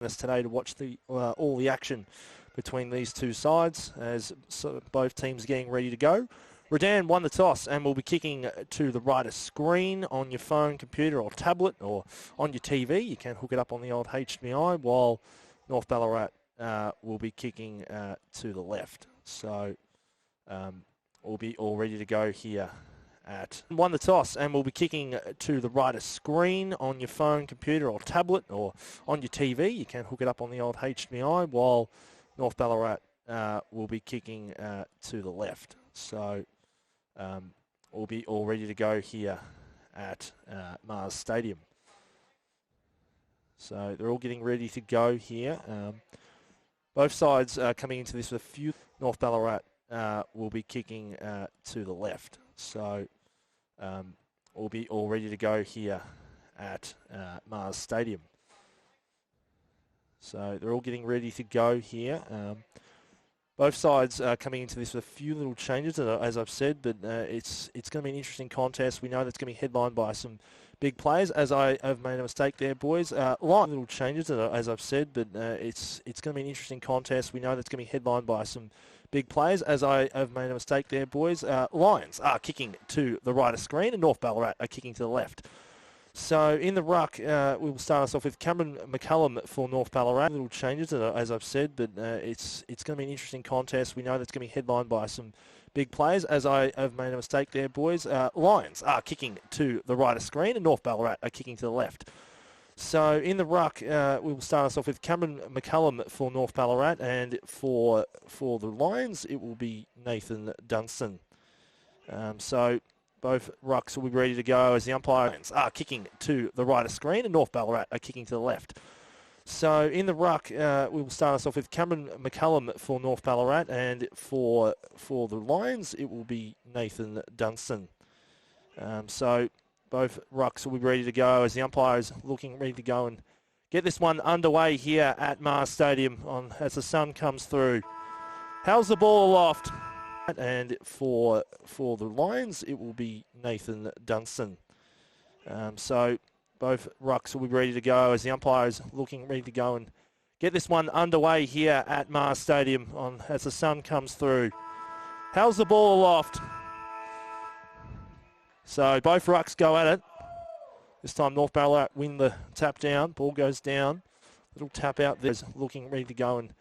us today to watch all the action between these two sides as both teams are getting ready to go. Redan won the toss and will be kicking to the right of screen on your phone, computer or tablet or on your TV. You can hook it up on the old HDMI, while North Ballarat will be kicking to the left. So we'll be all ready to go here. Won the toss and will be kicking to the right of screen on your phone, computer or tablet or on your TV. You can hook it up on the old HDMI, while North Ballarat will be kicking to the left. So we'll be all ready to go here at Mars Stadium. So they're all getting ready to go here. Both sides are coming into this with a few. North Ballarat will be kicking to the left. So we'll be all ready to go here at Mars Stadium. So they're all getting ready to go here. Both sides are coming into this with a few little changes, as I've said, but it's going to be an interesting contest. We know that's going to be headlined by some big players, as I have made a mistake there, boys. Little changes, as I've said, but it's going to be an interesting contest. We know that's going to be headlined by some big players, as I have made a mistake there, boys. Lions are kicking to the right of screen and North Ballarat are kicking to the left. So in the ruck, we'll start us off with Cameron McCullum for North Ballarat. Little changes, as I've said, but it's going to be an interesting contest. We know that's going to be headlined by some big players, as I have made a mistake there, boys. Lions are kicking to the right of screen and North Ballarat are kicking to the left. So in the ruck, we'll start us off with Cameron McCullum for North Ballarat, and for the Lions, it will be Nathan Dunstan. So both rucks will be ready to go as the umpires are kicking to the right of screen and North Ballarat are kicking to the left. So in the ruck, we'll start us off with Cameron McCullum for North Ballarat, and for the Lions, it will be Nathan Dunstan. So both rucks will be ready to go as the umpires looking ready to go and get this one underway here at Mars Stadium as the sun comes through. How's the ball aloft? And for the Lions, it will be Nathan Dunstan. So both rucks will be ready to go as the umpires looking ready to go and get this one underway here at Mars Stadium as the sun comes through. How's the ball aloft? So both rucks go at it. This time North Ballarat win the tap down. Ball goes down. Little tap out there. Looking ready to go and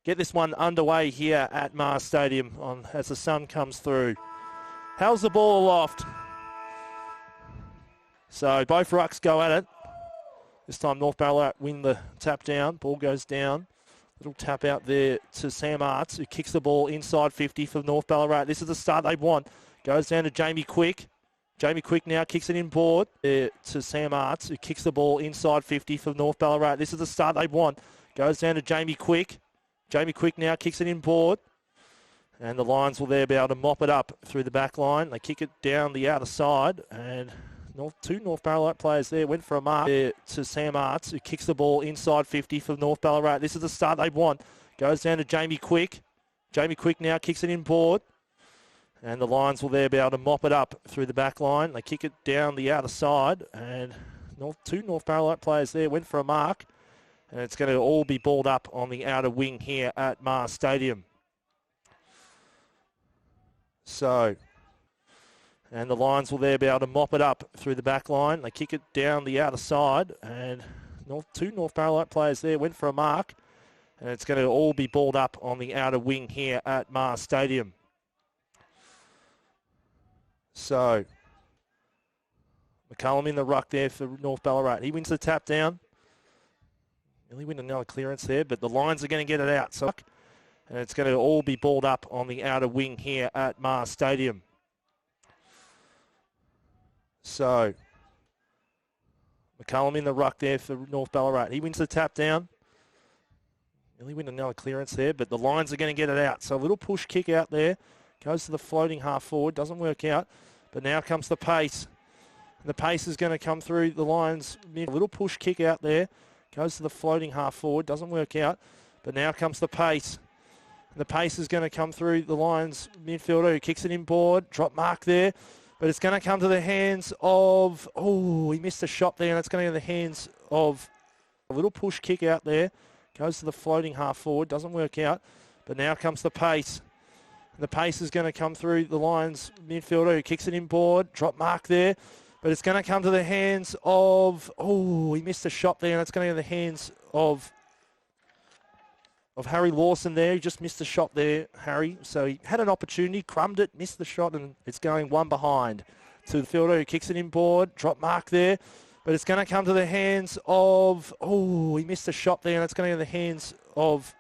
get this one underway here at Mars Stadium as the sun comes through. How's the ball aloft? So both rucks go at it. This time North Ballarat win the tap down. Ball goes down. Little tap out there to Sam Arts, who kicks the ball inside 50 for North Ballarat. This is the start they want. Goes down to Jamie Quick. Jamie Quick now kicks it in board there to Sam Arts, who kicks the ball inside 50 for North Ballarat. This is the start they want. Goes down to Jamie Quick. Jamie Quick now kicks it in board. And the Lions will there be able to mop it up through the back line. They kick it down the outer side. And two North Ballarat players there went for a mark there to Sam Arts, who kicks the ball inside 50 for North Ballarat. This is the start they want. Goes down to Jamie Quick. Jamie Quick now kicks it in board. And the Lions will there be able to mop it up through the back line. They kick it down the outer side. And two North Ballarat players there went for a mark. And it's going to all be balled up on the outer wing here at Mars Stadium. So, and the Lions will there be able to mop it up through the back line. They kick it down the outer side. And two North Ballarat players there went for a mark. And it's going to all be balled up on the outer wing here at Mars Stadium. So, McCullum in the ruck there for North Ballarat. He wins the tap down. Nearly win another clearance there, but the Lions are going to get it out. So, and it's going to all be balled up on the outer wing here at Mars Stadium. So, McCullum in the ruck there for North Ballarat. He wins the tap down. Nearly win another clearance there, but the Lions are going to get it out. So a little push kick out there. Goes to the floating half forward. Doesn't work out. But now comes the pace. And the pace is going to come through the Lions. A little push kick out there. Goes to the floating half forward. Doesn't work out. But now comes the pace. And the pace is going to come through the Lions midfielder, who kicks it in board. Drop mark there. But it's going to come to the hands of... Oh, he missed a shot there. And it's going to go to the hands of a little push kick out there. Goes to the floating half forward. Doesn't work out. But now comes the pace. The pace is going to come through the Lions midfielder who kicks it inboard. Drop mark there. But it's going to come to the hands of... Oh, he missed a shot there. And it's going to go to the hands of Harry Lawson there. He just missed a shot there, Harry. So he had an opportunity, crumbed it, missed the shot, and it's going one behind to the fielder who kicks it inboard. Drop mark there. But it's going to come to the hands of... Oh, he missed a shot there. And it's going to go to the hands of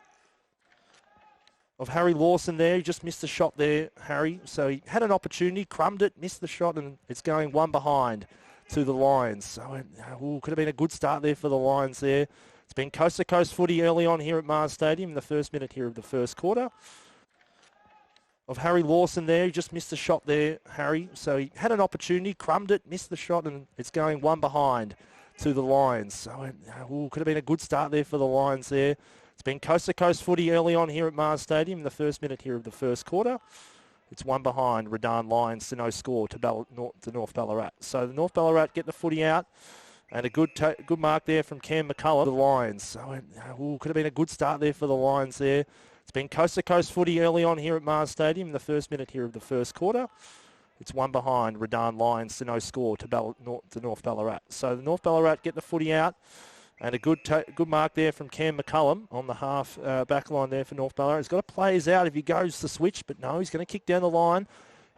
Harry Lawson there. He just missed the shot there, Harry. So he had an opportunity, crumbed it, missed the shot, and it's going one behind to the Lions. So it could have been a good start there for the Lions there. It's been coast-to-coast footy early on here at Mars Stadium in the first minute here of the first quarter. Of Harry Lawson there. He just missed the shot there, Harry. So he had an opportunity, crumbed it, missed the shot, and it's going one behind to the Lions. So it could have been a good start there for the Lions there. It's been coast-to-coast footy early on here at Mars Stadium in the first minute here of the first quarter. It's one behind Redan Lions to no score to North Ballarat. So the North Ballarat get the footy out. And a good mark there from Cam McCullough. The Lions. So it could have been a good start there for the Lions there. It's been coast-to-coast footy early on here at Mars Stadium in the first minute here of the first quarter. It's one behind Redan Lions to no score to North Ballarat. So the North Ballarat get the footy out. And a good mark there from Cam McCullum on the half back line there for North Ballarat. He's got to play his out if he goes to switch, but no, he's going to kick down the line.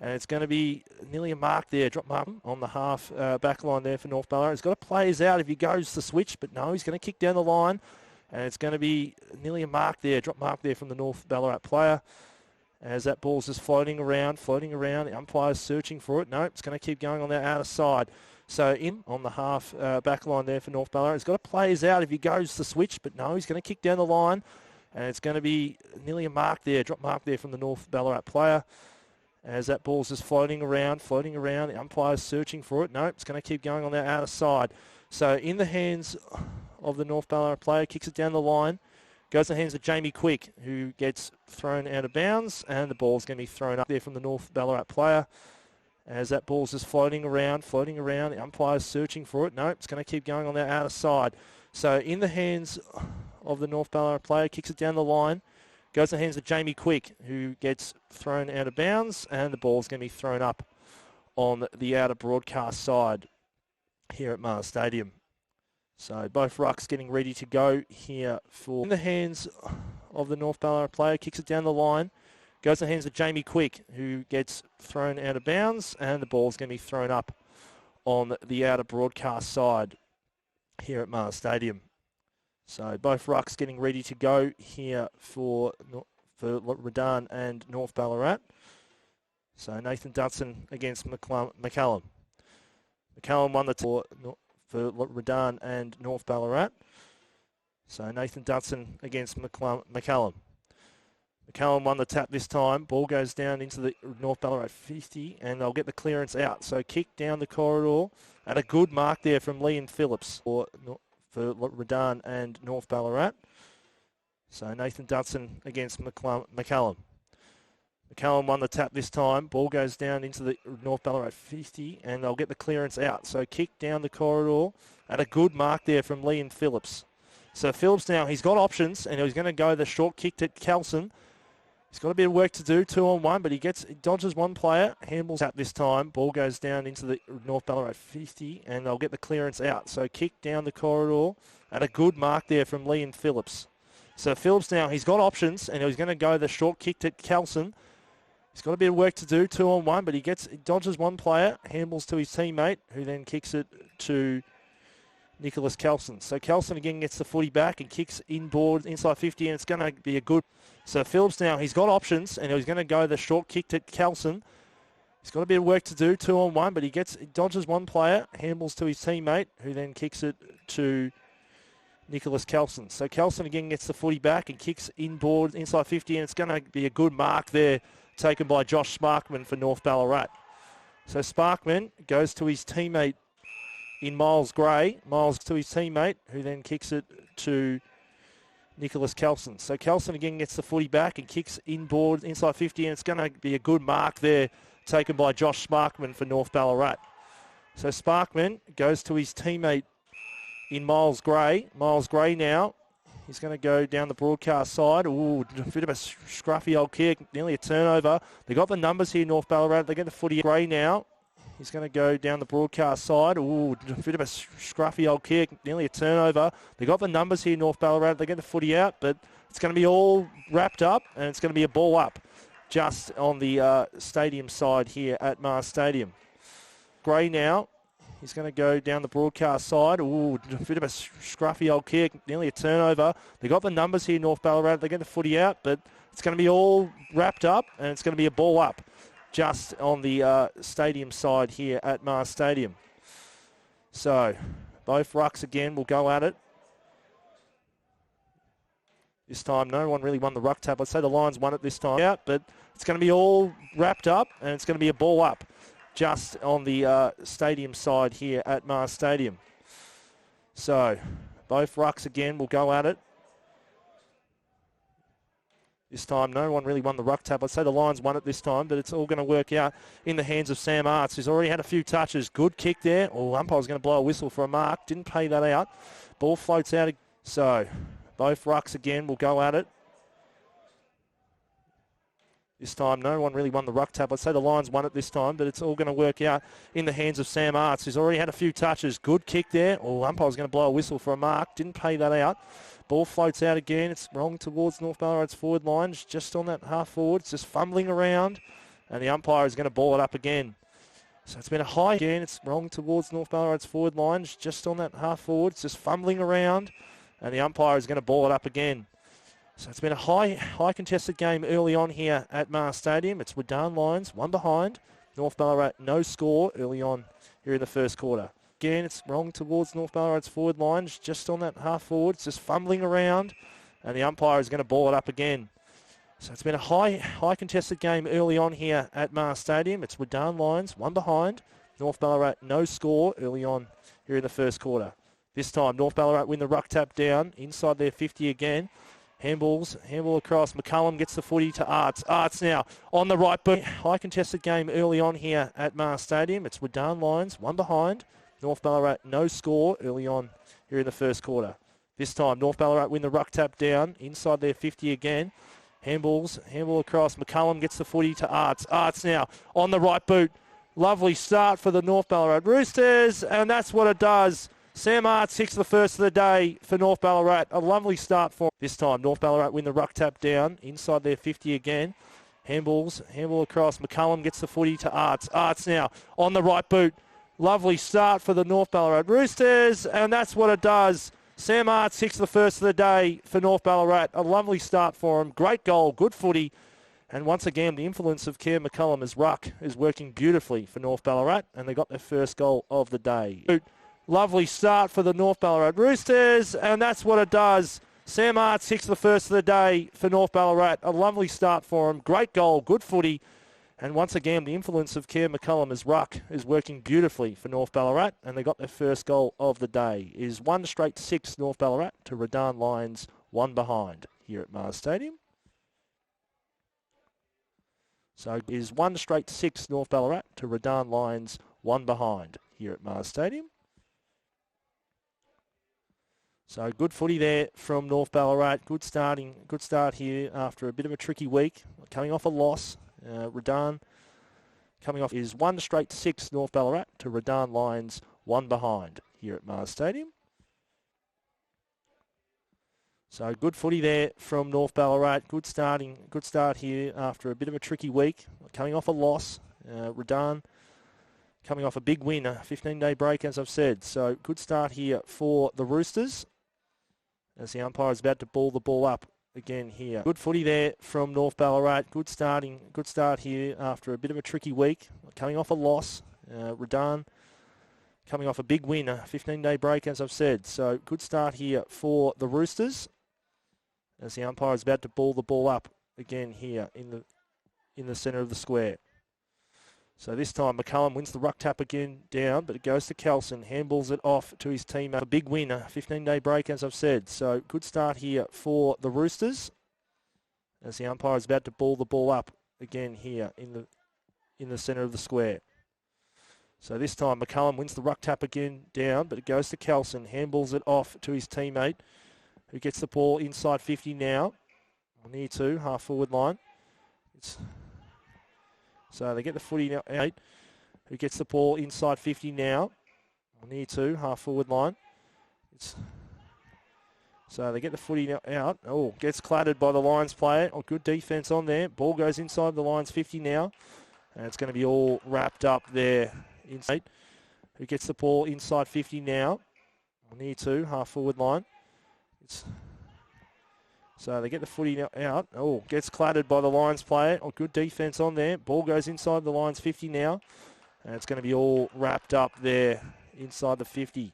And it's going to be nearly a mark there. Drop mark on the half back line there for North Ballarat. He's got to play his out if he goes to switch, but no, he's going to kick down the line. And it's going to be nearly a mark there. Drop mark there from the North Ballarat player. As that ball's just floating around. The umpire's searching for it. No, it's going to keep going on the outer side. So in on the half back line there for North Ballarat. He's got to play his out if he goes to switch, but no, he's going to kick down the line. And it's going to be nearly a mark there. Drop mark there from the North Ballarat player. As that ball's just floating around. The umpire's searching for it. No, it's going to keep going on the outer side. So in the hands of the North Ballarat player, kicks it down the line. Goes in the hands of Jamie Quick, who gets thrown out of bounds. And the ball's going to be thrown up there from the North Ballarat player. As that ball's just floating around. The umpire's searching for it. No, it's going to keep going on the outer side. So in the hands of the North Ballarat player, kicks it down the line. Goes in the hands of Jamie Quick, who gets thrown out of bounds. And the ball's going to be thrown up on the outer broadcast side here at Mars Stadium. So both rucks getting ready to go here for... In the hands of the North Ballarat player, kicks it down the line. Goes in the hands of Jamie Quick, who gets thrown out of bounds, and the ball's going to be thrown up on the outer broadcast side here at Mars Stadium. So both rucks getting ready to go here for Redan and North Ballarat. So Nathan Dutson against McCallum. McCallum won the for Redan and North Ballarat. So Nathan Dutson against McCallum. McCallum won the tap this time. Ball goes down into the North Ballarat 50, and they'll get the clearance out. So kick down the corridor, and a good mark there from Liam Phillips for Redan and North Ballarat. So Nathan Dutson against McCallum. McCallum won the tap this time. Ball goes down into the North Ballarat 50, and they'll get the clearance out. So kick down the corridor, and a good mark there from Liam Phillips. So Phillips now, he's got options, and he's going to go the short kick to Kelson. He's got a bit of work to do, 2-on-1, but he dodges one player, handles at this time. Ball goes down into the North Ballarat 50, and they'll get the clearance out. So kick down the corridor, and a good mark there from Liam Phillips. So Phillips now, he's got options, and he's going to go the short kick to Kelson. He's got a bit of work to do, 2-on-1, but he dodges one player, handles to his teammate, who then kicks it to Nicholas Kelson. So Kelson again gets the footy back and kicks inboard inside 50, and it's going to be a good... So Phillips now, he's got options, and he's going to go the short kick to Kelson. He's got a bit of work to do, 2-on-1, but he dodges one player, handles to his teammate, who then kicks it to Nicholas Kelson. So Kelson again gets the footy back and kicks inboard inside 50, and it's going to be a good mark there taken by Josh Sparkman for North Ballarat. So Sparkman goes to his teammate in Miles Gray. Miles to his teammate, who then kicks it to Nicholas Kelson. So Kelson again gets the footy back and kicks inboard inside 50, and it's going to be a good mark there taken by Josh Sparkman for North Ballarat. So Sparkman goes to his teammate in Miles Gray. Miles Gray now, He's going to go down the broadcast side. Ooh, a bit of a scruffy old kick, nearly a turnover. They got the numbers here, North Ballarat. They get the footy. Gray now. He's going to go down the broadcast side. Ooh, a bit of a scruffy old kick, nearly a turnover. They got the numbers here, North Ballarat. They get the footy out, but it's going to be all wrapped up, and it's going to be a ball up just on the stadium side here at Mars Stadium. Gray now. He's going to go down the broadcast side. Ooh, a bit of a scruffy old kick, nearly a turnover. They got the numbers here, North Ballarat. They get the footy out, but it's going to be all wrapped up, and it's going to be a ball up just on the stadium side here at Mars Stadium. So both rucks again will go at it. This time, no one really won the ruck tap. I'd say the Lions won it this time out, but it's going to be all wrapped up, and it's going to be a ball up just on the stadium side here at Mars Stadium. So both rucks again will go at it. This time, no one really won the ruck tap. I'd say the Lions won it this time, but it's all going to work out in the hands of Sam Arts, who's already had a few touches. Good kick there. Oh, umpire's going to blow a whistle for a mark. Didn't pay that out. Ball floats out. So both rucks again will go at it. This time, no one really won the ruck tap. I'd say the Lions won it this time, but it's all going to work out in the hands of Sam Arts, who's already had a few touches. Good kick there. Oh, umpire's going to blow a whistle for a mark. Didn't pay that out. Ball floats out again. It's wrong towards North Ballarat's forward line. It's just on that half forward. It's just fumbling around, and the umpire is going to ball it up again. So it's been a high again. It's wrong towards North Ballarat's forward line. It's just on that half forward. It's just fumbling around, and the umpire is going to ball it up again. So it's been a high contested game early on here at Mars Stadium. It's Redan Lions, one behind. North Ballarat, no score early on here in the first quarter. Again, it's wrong towards North Ballarat's forward line. It's just on that half forward. It's just fumbling around, and the umpire is going to ball it up again. So it's been a high contested game early on here at Mars Stadium. It's Redan Lions, one behind. North Ballarat, no score early on here in the first quarter. This time, North Ballarat win the ruck tap down inside their 50 again. Handball across. McCullum gets the footy to Arts. Arts now on the right boot. High contested game early on here at Mars Stadium. It's Redan Lions, one behind. North Ballarat, no score early on here in the first quarter. This time, North Ballarat win the ruck tap down inside their 50 again. Handball across. McCullum gets the footy to Arts. Arts now on the right boot. Lovely start for the North Ballarat Roosters, and that's what it does. Sam Arts hits the first of the day for North Ballarat. A lovely start for him. This time, North Ballarat win the ruck tap down inside their 50 again. Handball across. McCullum gets the footy to Arts. Arts now on the right boot. Lovely start for the North Ballarat Roosters, and that's what it does. Sam Arts hits the first of the day for North Ballarat. A lovely start for him. Great goal, good footy. And once again, the influence of Keir McCullum as ruck is working beautifully for North Ballarat, and they got their first goal of the day. Lovely start for the North Ballarat Roosters, and that's what it does. Sam Arts hits the first of the day for North Ballarat. A lovely start for him. Great goal, good footy. And once again, the influence of Keir McCullum as ruck is working beautifully for North Ballarat, and they got their first goal of the day. It is 1-6 North Ballarat to Redan Lions, one behind here at Mars Stadium. So it is 1-6 North Ballarat to Redan Lions, one behind here at Mars Stadium. So good footy there from North Ballarat. Good start here after a bit of a tricky week. Coming off a loss. Redan coming off is 1-6 North Ballarat to Redan Lions, one behind here at Mars Stadium. So good footy there from North Ballarat. Good start here after a bit of a tricky week. Coming off a loss. Redan coming off a big win, a 15-day break, as I've said. So good start here for the Roosters as the umpire is about to ball the ball up again here. Good footy there from North Ballarat. Good start here after a bit of a tricky week. Coming off a loss. Redan coming off a big win, a 15-day break, as I've said. So good start here for the Roosters as the umpire is about to ball the ball up again here in the centre of the square. So this time McCullum wins the ruck tap again down, but it goes to Kelson. Handballs it off to his teammate. A big win, a 15-day break, as I've said. So good start here for the Roosters as the umpire is about to ball the ball up again here in the centre of the square. So this time McCullum wins the ruck tap again down, but it goes to Kelson. Handballs it off to his teammate, who gets the ball inside 50 now. Near to half forward line. So they get the footy now. 8, who gets the ball inside 50 now. Near to half forward line. So they get the footy now out. Oh, gets clattered by the Lions player. Oh, good defence on there. Ball goes inside the Lions 50 now. And it's going to be all wrapped up there. Inside, who gets the ball inside 50 now. Near to half forward line. So they get the footy now out. Oh, gets clattered by the Lions player. Oh, good defence on there. Ball goes inside the Lions 50 now. And it's going to be all wrapped up there inside the 50.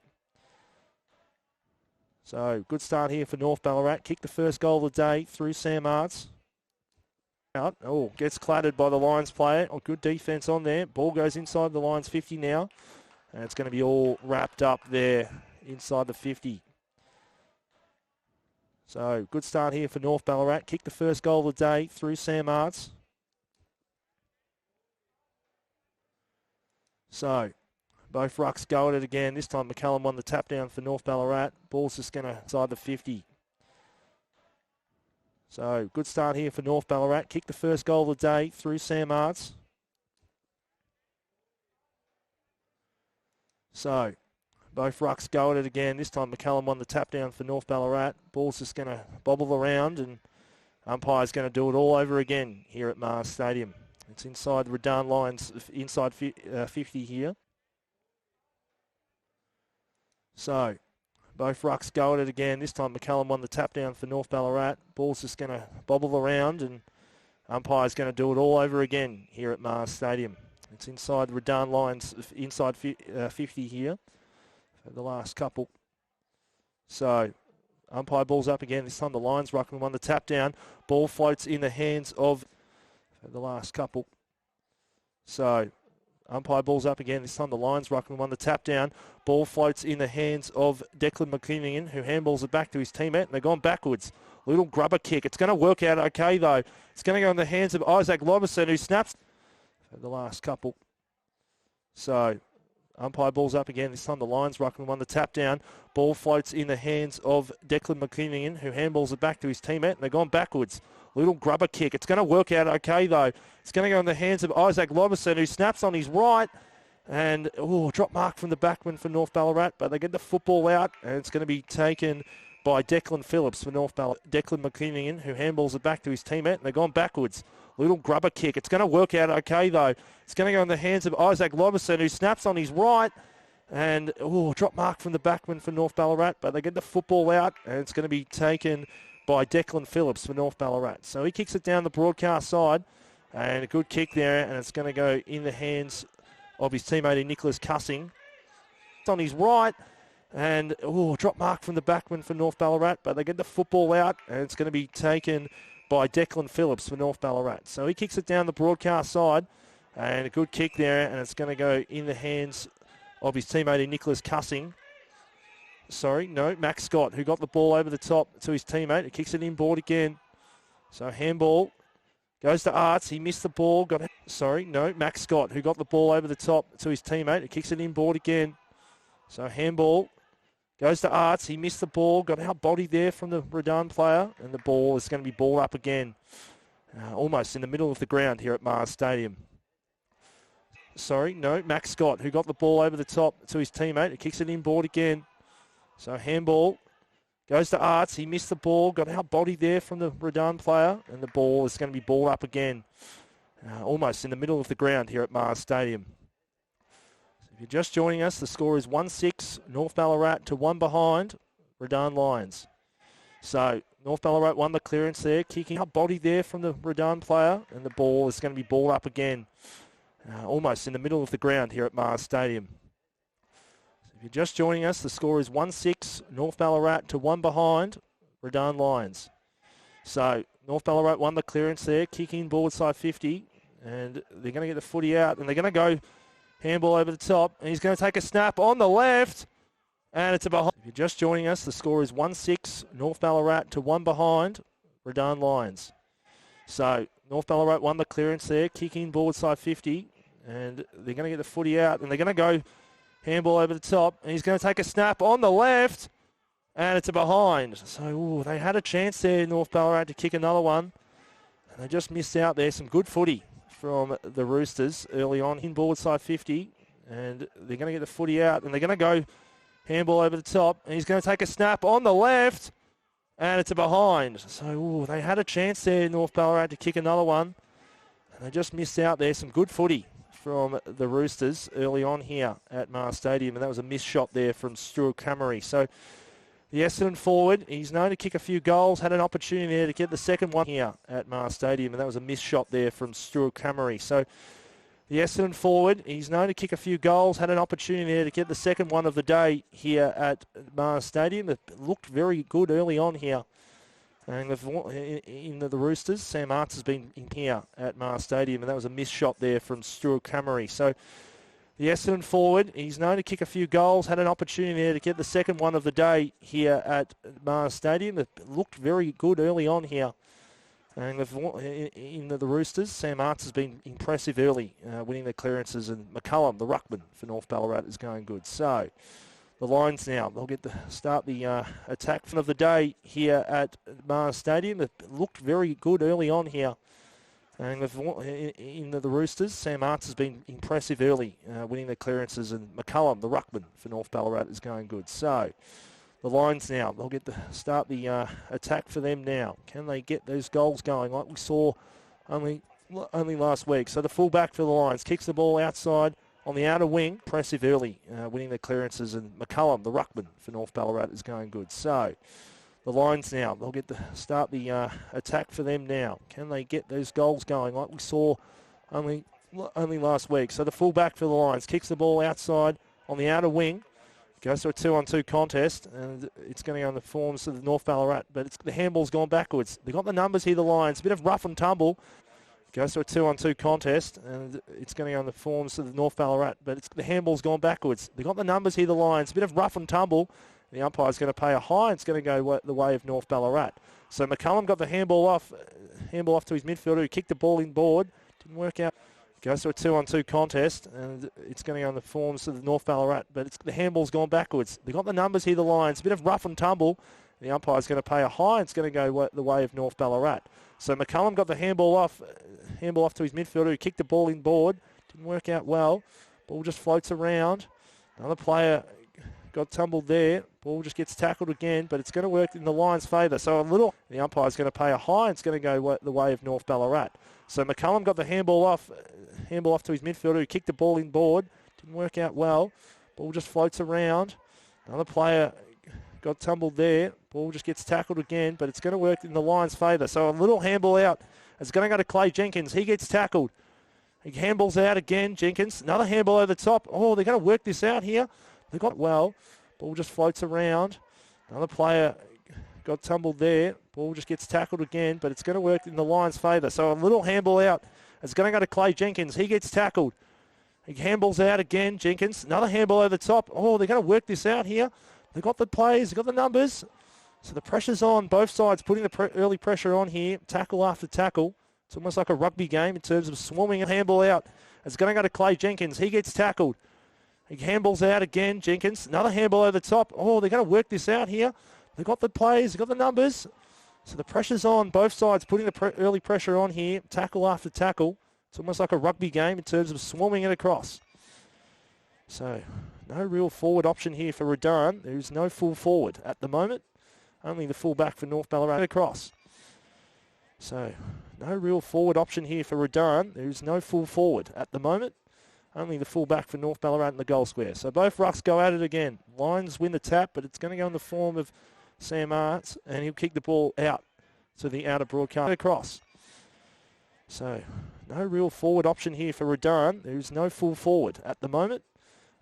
So good start here for North Ballarat. Kicked the first goal of the day through Sam Arts. Out. Oh, gets clattered by the Lions player. Oh, good defence on there. Ball goes inside the Lions 50 now. And it's going to be all wrapped up there inside the 50. So good start here for North Ballarat. Kicked the first goal of the day through Sam Arts. So both rucks go at it again. This time McCallum won the tap down for North Ballarat. Ball's just going to inside the 50. So good start here for North Ballarat. Kicked the first goal of the day through Sam Arts. So both rucks go at it again. This time McCallum won the tap down for North Ballarat. Ball's just going to bobble around and umpire's going to do it all over again here at Mars Stadium. It's inside the Redan lines, inside 50 here. So both rucks go at it again. This time McCallum won the tap down for North Ballarat. Ball's just going to bobble around and umpire's going to do it all over again here at Mars Stadium. It's inside the Redan lines, inside 50 here. For the last couple. So umpire ball's up again. This time the Lions ruckman won the tap down. Ball floats in the hands of the last couple. So umpire ball's up again. This time the Lions ruckman won the tap down. Ball floats in the hands of Declan McClingan, who handballs it back to his teammate. And they've gone backwards. Little grubber kick. It's going to work out okay though. It's going to go in the hands of Isaac Loberson, who snaps for the last couple. So umpire ball's up again. This time the Lions ruckman won the tap down. Ball floats in the hands of Declan McClingan, who handballs it back to his teammate. And they've gone backwards. Little grubber kick. It's going to work out okay though. It's going to go in the hands of Isaac Loberson, who snaps on his right. And drop mark from the backman for North Ballarat. But they get the football out and it's going to be taken by Declan Phillips for North Ballarat. Declan McClingan, who handballs it back to his teammate. And they've gone backwards. Little grubber kick. It's going to work out okay though. It's going to go in the hands of Isaac Loberson, who snaps on his right. And drop mark from the backman for North Ballarat. But they get the football out and it's going to be taken by Declan Phillips for North Ballarat. So he kicks it down the broadcast side. And a good kick there. And it's going to go in the hands of his teammate Nicholas Cussing. It's on his right. And drop mark from the backman for North Ballarat. But they get the football out and it's going to be taken by Declan Phillips for North Ballarat. So he kicks it down the broadcast side. And a good kick there. And it's going to go in the hands of his teammate Nicholas Cussing. Max Scott, who got the ball over the top to his teammate. He kicks it inboard again. So handball goes to Arts. He missed the ball. Max Scott, who got the ball over the top to his teammate. He kicks it inboard again. So handball goes to Arts. He missed the ball. Got out-bodied there from the Redan player. And the ball is going to be ball up again. Almost in the middle of the ground here at Mars Stadium. Max Scott, who got the ball over the top to his teammate. He kicks it inboard again. So handball goes to Arts. He missed the ball. Got out-bodied there from the Redan player. And the ball is going to be ball up again. Almost in the middle of the ground here at Mars Stadium. If you're just joining us, the score is 1-6, North Ballarat to 1 behind, Redan Lions. So North Ballarat won the clearance there, kicking up body there from the Redan player, and the ball is going to be ball up again, almost in the middle of the ground here at Mars Stadium. So if you're just joining us, the score is 1-6, North Ballarat to 1 behind, Redan Lions. So North Ballarat won the clearance there, kicking board side 50, and they're going to get the footy out, and they're going to go handball over the top, and he's going to take a snap on the left, and it's a behind. If you're just joining us, the score is 1-6, North Ballarat to 1 behind, Redan Lions. So North Ballarat won the clearance there, kicking board side 50, and they're going to get the footy out, and they're going to go handball over the top, and he's going to take a snap on the left, and it's a behind. So they had a chance there, North Ballarat, to kick another one. And they just missed out there. Some good footy from the Roosters early on. Inboard side 50. And they're going to get the footy out. And they're going to go handball over the top. And he's going to take a snap on the left. And it's a behind. So they had a chance there, North Ballarat, to kick another one. And they just missed out there. Some good footy from the Roosters early on here at Mars Stadium. And that was a missed shot there from Stuart Cammery. So the Essendon forward, he's known to kick a few goals. Had an opportunity there to get the second one here at Mars Stadium. And that was a missed shot there from Stuart Cammery. So the Essendon forward, he's known to kick a few goals. Had an opportunity there to get the second one of the day here at Mars Stadium. It looked very good early on here. And in the Roosters, Sam Arts has been in here at Mars Stadium. And that was a missed shot there from Stuart Cammery. So the Essendon forward, he's known to kick a few goals. Had an opportunity there to get the second one of the day here at Mars Stadium. It looked very good early on here. And in the Roosters, Sam Arts has been impressive early, winning the clearances. And McCullum, the ruckman for North Ballarat, is going good. So the Lions now, they'll get to start the attack of the day here at Mars Stadium. It looked very good early on here. And in the Roosters, Sam Arts has been impressive early, winning the clearances. And McCullum, the ruckman for North Ballarat, is going good. So the Lions now, they'll get to start the attack for them now. Can they get those goals going like we saw only last week? So the fullback for the Lions kicks the ball outside on the outer wing. Impressive early, winning the clearances. And McCullum, the ruckman for North Ballarat, is going good. So the Lions now, they'll get to start the attack for them now. Can they get those goals going like we saw only last week? So the fullback for the Lions kicks the ball outside on the outer wing. Goes to a 2-on-2 contest, and it's going to go in the forms of the North Ballarat, but the handball's gone backwards. They've got the numbers here, the Lions. A bit of rough and tumble. Goes to a 2-on-2 contest, and it's going to go in the forms of the North Ballarat, but the handball's gone backwards. They've got the numbers here, the Lions. A bit of rough and tumble. The umpire's going to pay a high. It's going to go the way of North Ballarat. So McCullum got the handball off to his midfielder, who kicked the ball in board. Didn't work out. Goes to a 2-on-2 contest, and it's going to go in the forms of the North Ballarat, but the handball's gone backwards. They've got the numbers here, the Lions. A bit of rough and tumble. The umpire's going to pay a high. It's going to go the way of North Ballarat. So McCullum got the handball off to his midfielder, who kicked the ball in board. Didn't work out well. Ball just floats around. Another player got tumbled there. Ball just gets tackled again, but it's going to work in the Lions' favour. So the umpire's going to pay a high. It's going to go the way of North Ballarat. So McCullum got the handball off to his midfielder, who kicked the ball in board. Didn't work out well. Ball just floats around. Another player got tumbled there. Ball just gets tackled again, but it's going to work in the Lions' favour. So a little handball out. It's going to go to Clay Jenkins. He gets tackled. He handballs out again, Jenkins. Another handball over the top. Oh, they're going to work this out here. They got well. Ball just floats around. Another player got tumbled there. Ball just gets tackled again, but it's going to work in the Lions' favour. So a little handball out. It's going to go to Clay Jenkins. He gets tackled. He handballs out again, Jenkins. Another handball over the top. Oh, they're going to work this out here. They've got the plays. They've got the numbers. So the pressure's on both sides, putting the early pressure on here. Tackle after tackle. It's almost like a rugby game in terms of swarming and handball out. It's going to go to Clay Jenkins. He gets tackled. He handballs out again, Jenkins. Another handball over the top. Oh, they're going to work this out here. They've got the plays. They've got the numbers. So the pressure's on both sides, putting the early pressure on here. Tackle after tackle. It's almost like a rugby game in terms of swarming it across. So no real forward option here for Redan. There is no full forward at the moment. Only the fullback for North Ballarat across. So no real forward option here for Redan. There is no full forward at the moment. Only the fullback for North Ballarat in the goal square. So both rucks go at it again. Lions win the tap, but it's going to go in the form of Sam Arts, and he'll kick the ball out to the outer broadcast across. So no real forward option here for Redan. There is no full forward at the moment.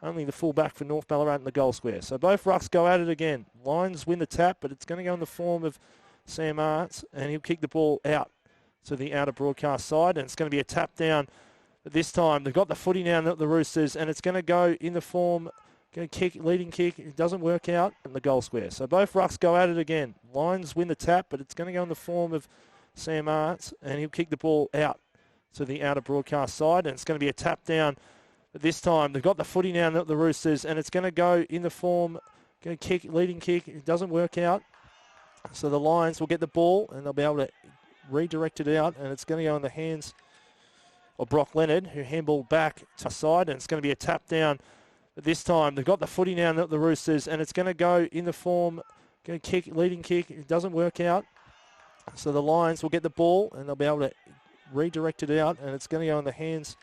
Only the fullback for North Ballarat in the goal square. So both rucks go at it again. Lions win the tap, but it's going to go in the form of Sam Arts, and he'll kick the ball out to the outer broadcast side, and it's going to be a tap down. But this time they've got the footy now, the Roosters, and it's going to go in the form, going to kick, leading kick. It doesn't work out in the goal square. So both rucks go at it again. Lions win the tap, but it's going to go in the form of Sam Arts, and he'll kick the ball out to the outer broadcast side, and it's going to be a tap down. But this time they've got the footy now, the Roosters, and it's going to go in the form, Go kick, leading kick. It doesn't work out. So the Lions will get the ball and they'll be able to redirect it out, and it's going to go in the hands of Brock Leonard, who handball back to the side, and it's going to be a tap down. But this time they've got the footy now, the Roosters, and it's going to go in the form, go kick, leading kick. It doesn't work out. So the Lions will get the ball and they'll be able to redirect it out, and it's going to go in the hands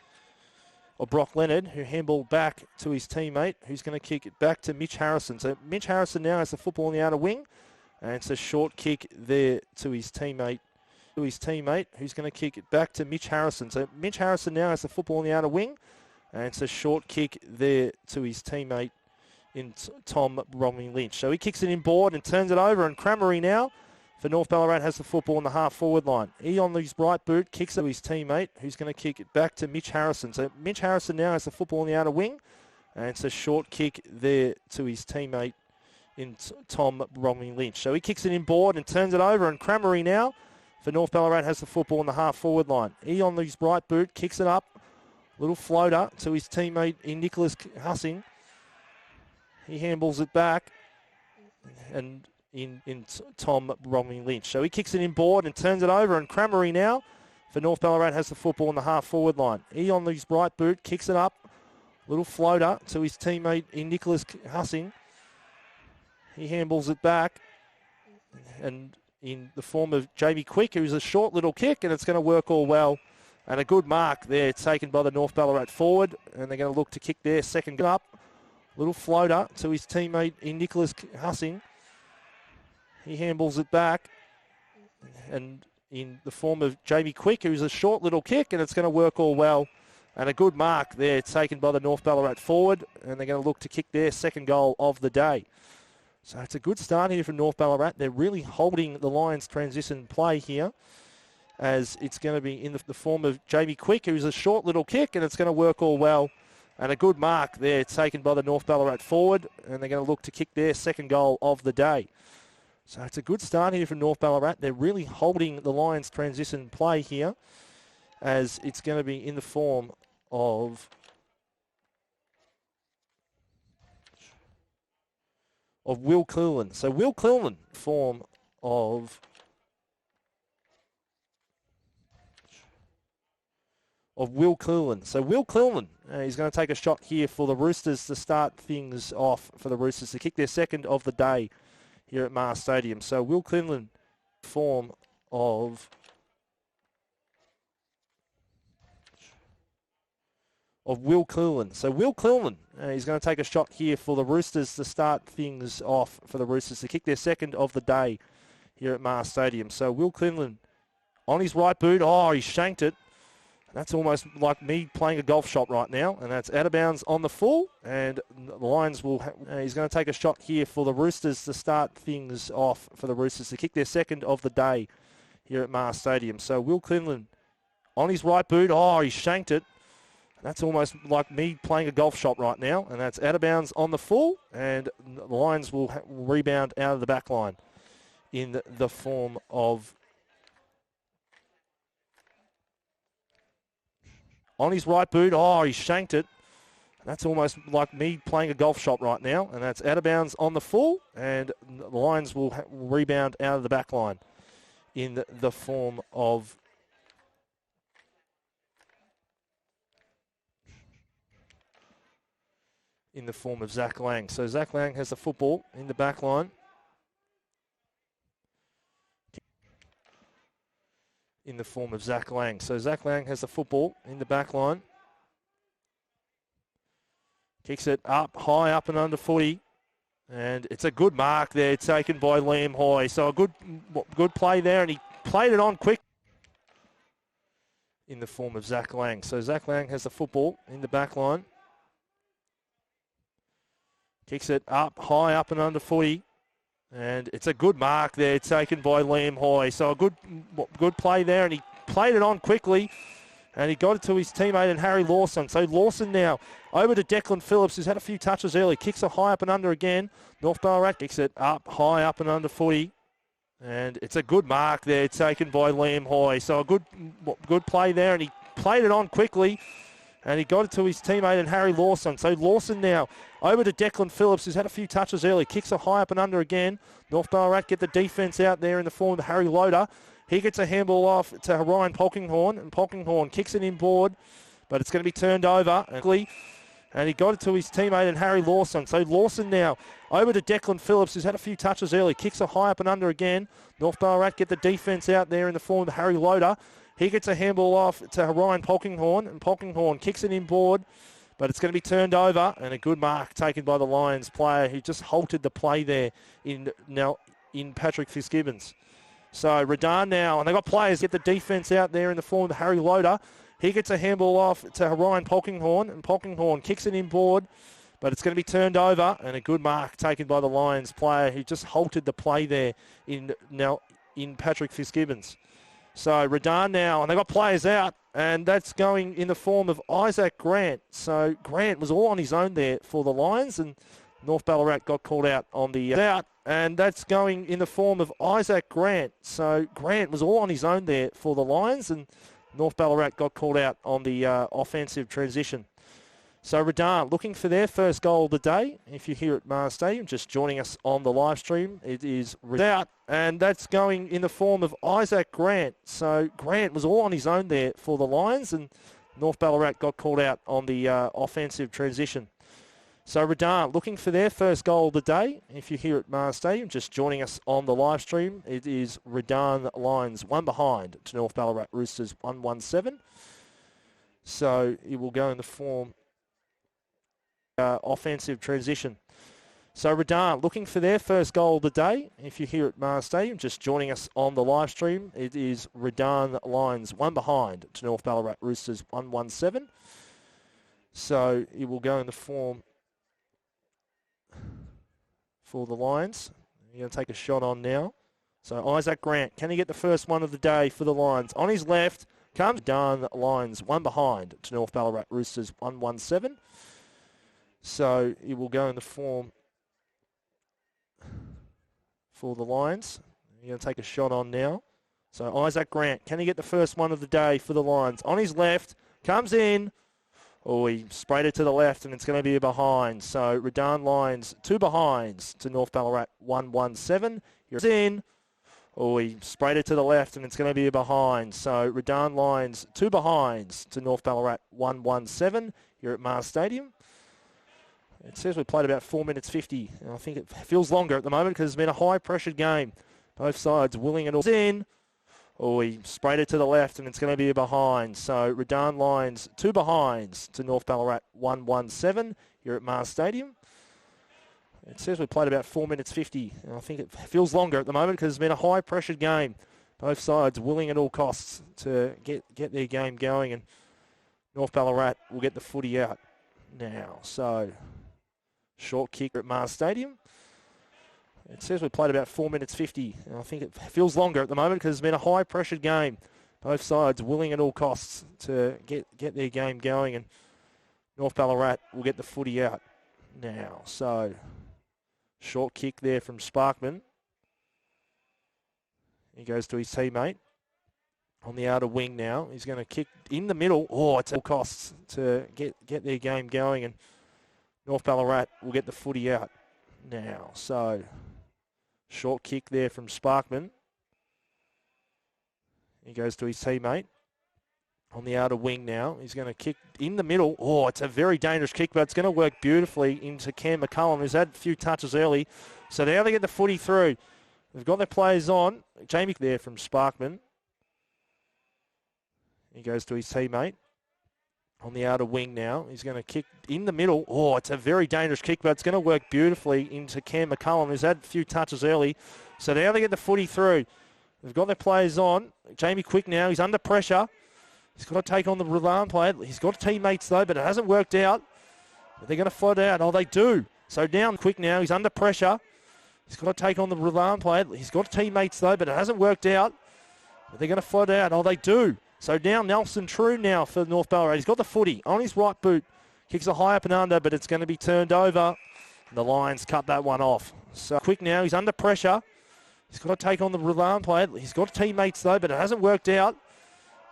of Brock Leonard, who handball back to his teammate, who's going to kick it back to Mitch Harrison. So Mitch Harrison now has the football on the outer wing, and it's a short kick there to his teammate, who's going to kick it back to Mitch Harrison. So Mitch Harrison now has the football on the outer wing, and it's a short kick there to his teammate in Tom Bromley Lynch. So he kicks it inboard and turns it over, and Cramery now for North Ballarat has the football on the half-forward line. He on his right boot kicks it to his teammate, who's going to kick it back to Mitch Harrison. So Mitch Harrison now has the football on the outer wing, and it's a short kick there to his teammate in Tom Bromley Lynch. So he kicks it inboard and turns it over, and Cramery now for North Ballarat has the football on the half-forward line. He on his right boot kicks it up, little floater to his teammate in Nicholas Hussing. He handballs it back, and in Tom Bromley Lynch. So he kicks it inboard and turns it over, and Cramery now for North Ballarat has the football on the half-forward line. He on his right boot kicks it up, little floater to his teammate in Nicholas Hussing. He handballs it back, and in the form of Jamie Quick, who's a short little kick, and it's going to work all well. And a good mark there taken by the North Ballarat forward, and they're going to look to kick their second up. Little floater to his teammate in Nicholas Hussing. He handballs it back, and in the form of Jamie Quick, who's a short little kick, and it's going to work all well. And a good mark there taken by the North Ballarat forward, and they're going to look to kick their second goal of the day. So it's a good start here from North Ballarat. They're really holding the Lions' transition play here, as it's going to be in the form of Jamie Quick, who's a short little kick, and it's going to work all well. And a good mark there taken by the North Ballarat forward, and they're going to look to kick their second goal of the day. So it's a good start here from North Ballarat. They're really holding the Lions' transition play here, as it's going to be in the form of Will Cleland. So Will Cleland, form of Will Cleland. So Will Cleland, he's going to take a shot here for the Roosters to start things off, for the Roosters to kick their second of the day here at Mars Stadium. So Will Cleland, form of Will Cleland. So Will Cleland, he's going to take a shot here for the Roosters to start things off, for the Roosters to kick their second of the day here at Mars Stadium. So Will Cleland on his right boot. Oh, he shanked it. That's almost like me playing a golf shot right now, and that's out of bounds on the full, and the Lions will... he's going to take a shot here for the Roosters to start things off, for the Roosters to kick their second of the day here at Mars Stadium. So Will Cleland on his right boot. Oh, he shanked it. That's almost like me playing a golf shot right now, and that's out of bounds on the full, and the Lions will rebound out of the back line in the form of... on his right boot. Oh, he shanked it. That's almost like me playing a golf shot right now, and that's out of bounds on the full, and the Lions will rebound out of the back line in the form of... Zach Lang. So Zach Lang has the football in the back line. In the form of Zach Lang. So Zach Lang has the football in the back line. Kicks it up, high up and under footy. And it's a good mark there taken by Liam Hoy. So a good play there, and he played it on quick. In the form of Zach Lang. So Zach Lang has the football in the back line. Kicks it up, high up and under footy. And it's a good mark there taken by Liam Hoy. So a good play there, and he played it on quickly, and he got it to his teammate and Harry Lawson. So Lawson now over to Declan Phillips, who's had a few touches early. Kicks it high up and under again. North Ballarat kicks it up, high up and under footy. And it's a good mark there taken by Liam Hoy. So a good play there, and he played it on quickly, And he got it to his teammate and Harry Lawson. So Lawson now over to Declan Phillips, who's had a few touches early. Kicks it high up and under again. North Ballarat get the defence out there in the form of Harry Loader. He gets a handball off to Ryan Polkinghorn, and Polkinghorn kicks it inboard, but it's going to be turned over. And he got it to his teammate and Harry Lawson. So Lawson now over to Declan Phillips, who's had a few touches early. Kicks it high up and under again. North Ballarat get the defence out there in the form of Harry Loader. He gets a handball off to Ryan Polkinghorn, and Polkinghorn kicks it inboard, but it's going to be turned over, and a good mark taken by the Lions player who just halted the play there in Patrick Fitzgibbons. So Redan now, and they've got players get the defence out there in the form of Harry Loader. He gets a handball off to Ryan Polkinghorn, and Polkinghorn kicks it inboard, but it's going to be turned over, and a good mark taken by the Lions player who just halted the play there in Patrick Fitzgibbons. So Redan now, and they've got players out, and that's going in the form of Isaac Grant. So Grant was all on his own there for the Lions, and North Ballarat got called out on the out, and that's going in the form of Isaac Grant. So Grant was all on his own there for the Lions, and North Ballarat got called out on the offensive transition. So Redan looking for their first goal of the day. If you're here at Mars Stadium, just joining us on the live stream, it is out, and that's going in the form of Isaac Grant. So Grant was all on his own there for the Lions, and North Ballarat got called out on the offensive transition. So Redan looking for their first goal of the day. If you're here at Mars Stadium, just joining us on the live stream, it is Redan Lions 1 behind to North Ballarat Roosters 1-1-7. So it will go in the form offensive transition. So Redan looking for their first goal of the day. If you're here at Mars Stadium, just joining us on the live stream, it is Redan Lions 1 behind to North Ballarat Roosters 1-1-7. So it will go in the form for the Lions. You're going to take a shot on now. So Isaac Grant, can he get the first one of the day for the Lions? On his left comes Redan Lions 1 behind to North Ballarat Roosters 1-1-7. So it will go in the form for the Lions. You're going to take a shot on now. So Isaac Grant, can he get the first one of the day for the Lions? On his left, comes in. Oh, he sprayed it to the left, and it's going to be a behind. So Redan Lions 2 behinds to North Ballarat 1-1-7. Here's in. Oh, he sprayed it to the left, and it's going to be a behind. So Redan Lions 2 behinds to North Ballarat 1-1-7 here at Mars Stadium. It says we played about 4 minutes 50. And I think it feels longer at the moment because it's been a high-pressured game. Both sides willing it all in. Oh, he sprayed it to the left, and it's going to be a behind. So Redan Lions 2 behinds to North Ballarat 1-1-7 here at Mars Stadium. It says we played about 4 minutes 50. And I think it feels longer at the moment because it's been a high-pressured game. Both sides willing at all costs to get their game going, and North Ballarat will get the footy out now. So short kick at Mars Stadium. It says we played about 4 minutes 50. And I think it feels longer at the moment because it's been a high-pressured game. Both sides willing at all costs to get their game going, and North Ballarat will get the footy out now. So short kick there from Sparkman. He goes to his teammate on the outer wing now. He's going to kick in the middle. Oh, it's at all costs to get their game going, and North Ballarat will get the footy out now. So short kick there from Sparkman. He goes to his teammate on the outer wing now. He's going to kick in the middle. Oh, it's a very dangerous kick, but it's going to work beautifully into Cam McCullum, who's had a few touches early. So now they get the footy through. They've got their players on. Jamie there from Sparkman. He goes to his teammate on the outer wing now. He's going to kick in the middle. Oh, it's a very dangerous kick, but it's going to work beautifully into Cam McCullum, who's had a few touches early. So now they get the footy through. They've got their players on. Jamie Quick now. He's under pressure. He's got to take on the Redan player. He's got teammates, though, but it hasn't worked out. But they're going to float out. Oh, they do. So down Quick now. He's under pressure. He's got to take on the Redan player. He's got teammates, though, but it hasn't worked out. But they're going to float out. Oh, they do. So down Nelson True now for North Ballarat. He's got the footy on his right boot. Kicks a high up and under, but it's going to be turned over. The Lions cut that one off. So Quick now. He's under pressure. He's got to take on the Redan player. He's got teammates, though, but it hasn't worked out.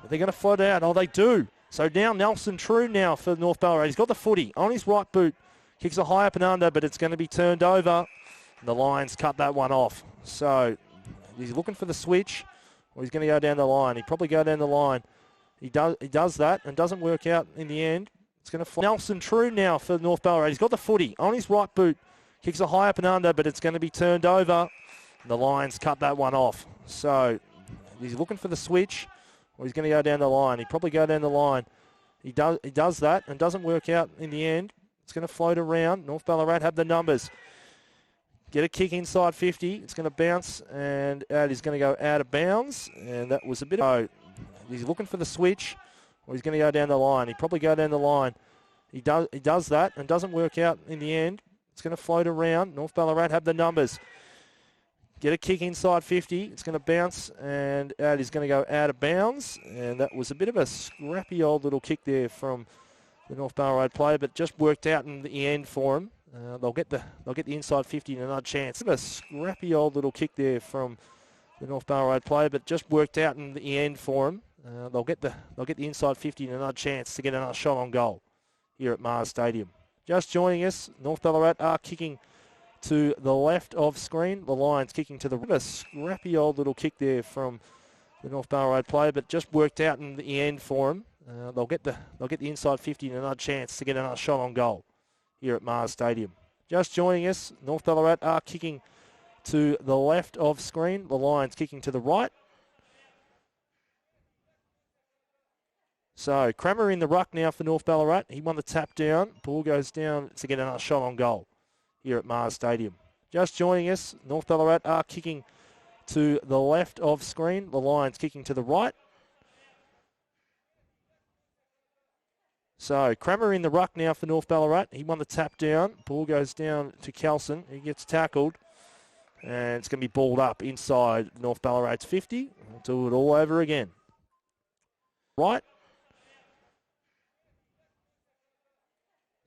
But they're going to float out. Oh, they do. So now Nelson True now for North Ballarat. He's got the footy on his right boot. Kicks a high up and under, but it's going to be turned over. The Lions cut that one off. So he's looking for the switch, or he's going to go down the line. He'd probably go down the line. He does that and doesn't work out in the end. It's going to fly. Nelson True now for North Ballarat. He's got the footy on his right boot. Kicks a high up and under, but it's going to be turned over. The Lions cut that one off. So he's looking for the switch, or he's going to go down the line. He'd probably go down the line. He does that and doesn't work out in the end. It's going to float around. North Ballarat have the numbers. Get a kick inside 50. It's going to bounce, and he's going to go out of bounds. And that was a bit of... He's looking for the switch, or he's going to go down the line. He'd probably go down the line. He does that and doesn't work out in the end. It's going to float around. North Ballarat have the numbers. Get a kick inside 50. It's going to bounce, and he's going to go out of bounds. And that was a bit of a scrappy old little kick there from the North Ballarat player, but just worked out in the end for him. They'll get the inside 50 and another chance. A scrappy old little kick there from the North Ballarat player, but just worked out in the end for him. They'll get the inside 50 and another chance to get another shot on goal here at Mars Stadium. Just joining us, North Ballarat are kicking to the left of screen. The Lions kicking to the right. A scrappy old little kick there from the North Ballarat player, but just worked out in the end for him. They'll get the inside 50 and another chance to get another shot on goal here at Mars Stadium. Just joining us, North Ballarat are kicking to the left of screen. The Lions kicking to the right. So Crammer in the ruck now for North Ballarat. He won the tap down. Ball goes down to get another shot on goal here at Mars Stadium. Just joining us, North Ballarat are kicking to the left of screen. The Lions kicking to the right. So Crammer in the ruck now for North Ballarat. He won the tap down. Ball goes down to Kelson. He gets tackled. And it's going to be balled up inside North Ballarat's 50. We'll do it all over again. Right.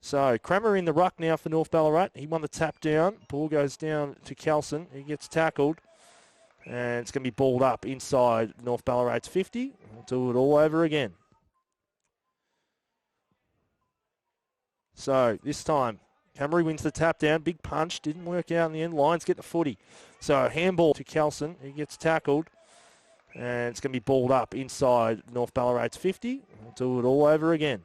So Crammer in the ruck now for North Ballarat. He won the tap down. Ball goes down to Kelson. He gets tackled. And it's going to be balled up inside North Ballarat's 50. We'll do it all over again. So this time, Camry wins the tap down. Big punch. Didn't work out in the end. Lions get the footy. So handball to Kelson. He gets tackled. And it's going to be balled up inside North Ballarat's 50. We'll do it all over again.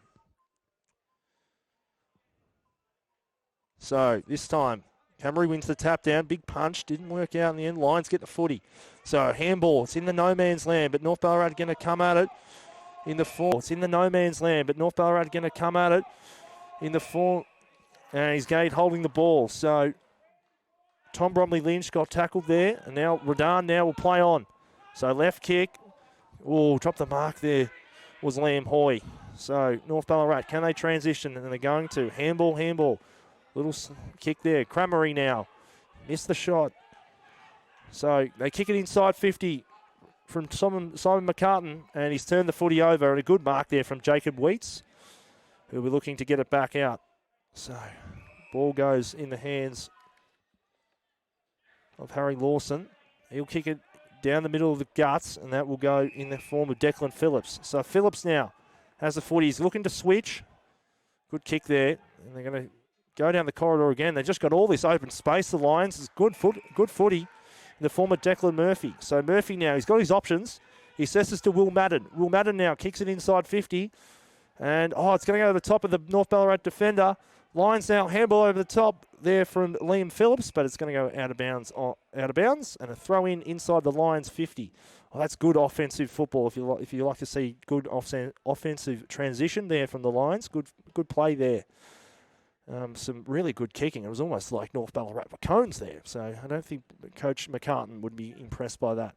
So this time, Camry wins the tap down. Big punch. Didn't work out in the end. Lions get the footy. So handball. It's in the no man's land, but North Ballarat are going to come at it in the form. It's in the no man's land, but North Ballarat are going to come at it in the form. And he's Gate holding the ball. So Tom Bromley Lynch got tackled there. And now Redan now will play on. So left kick. Oh, dropped the mark there was Liam Hoy. So North Ballarat, can they transition? And they're going to. Handball. Little kick there. Cramery now. Missed the shot. So they kick it inside 50 from Simon McCartan. And he's turned the footy over. And a good mark there from Jacob Wheats, who will be looking to get it back out. So ball goes in the hands of Harry Lawson. He'll kick it down the middle of the guts, and that will go in the form of Declan Phillips. So Phillips now has the footy. He's looking to switch. Good kick there. And they're going to go down the corridor again. They just got all this open space. The Lions is good footy in the form of Declan Murphy. So Murphy now, he's got his options. He assesses to Will Madden. Will Madden now kicks it inside 50. And, it's going to go to the top of the North Ballarat defender. Lions now handball over the top there from Liam Phillips, but it's going to go out of bounds, and a throw in inside the Lions 50. Well, that's good offensive football. If you like to see good offensive transition there from the Lions, good play there. Some really good kicking. It was almost like North Ballarat were cones there. So I don't think Coach McCartan would be impressed by that.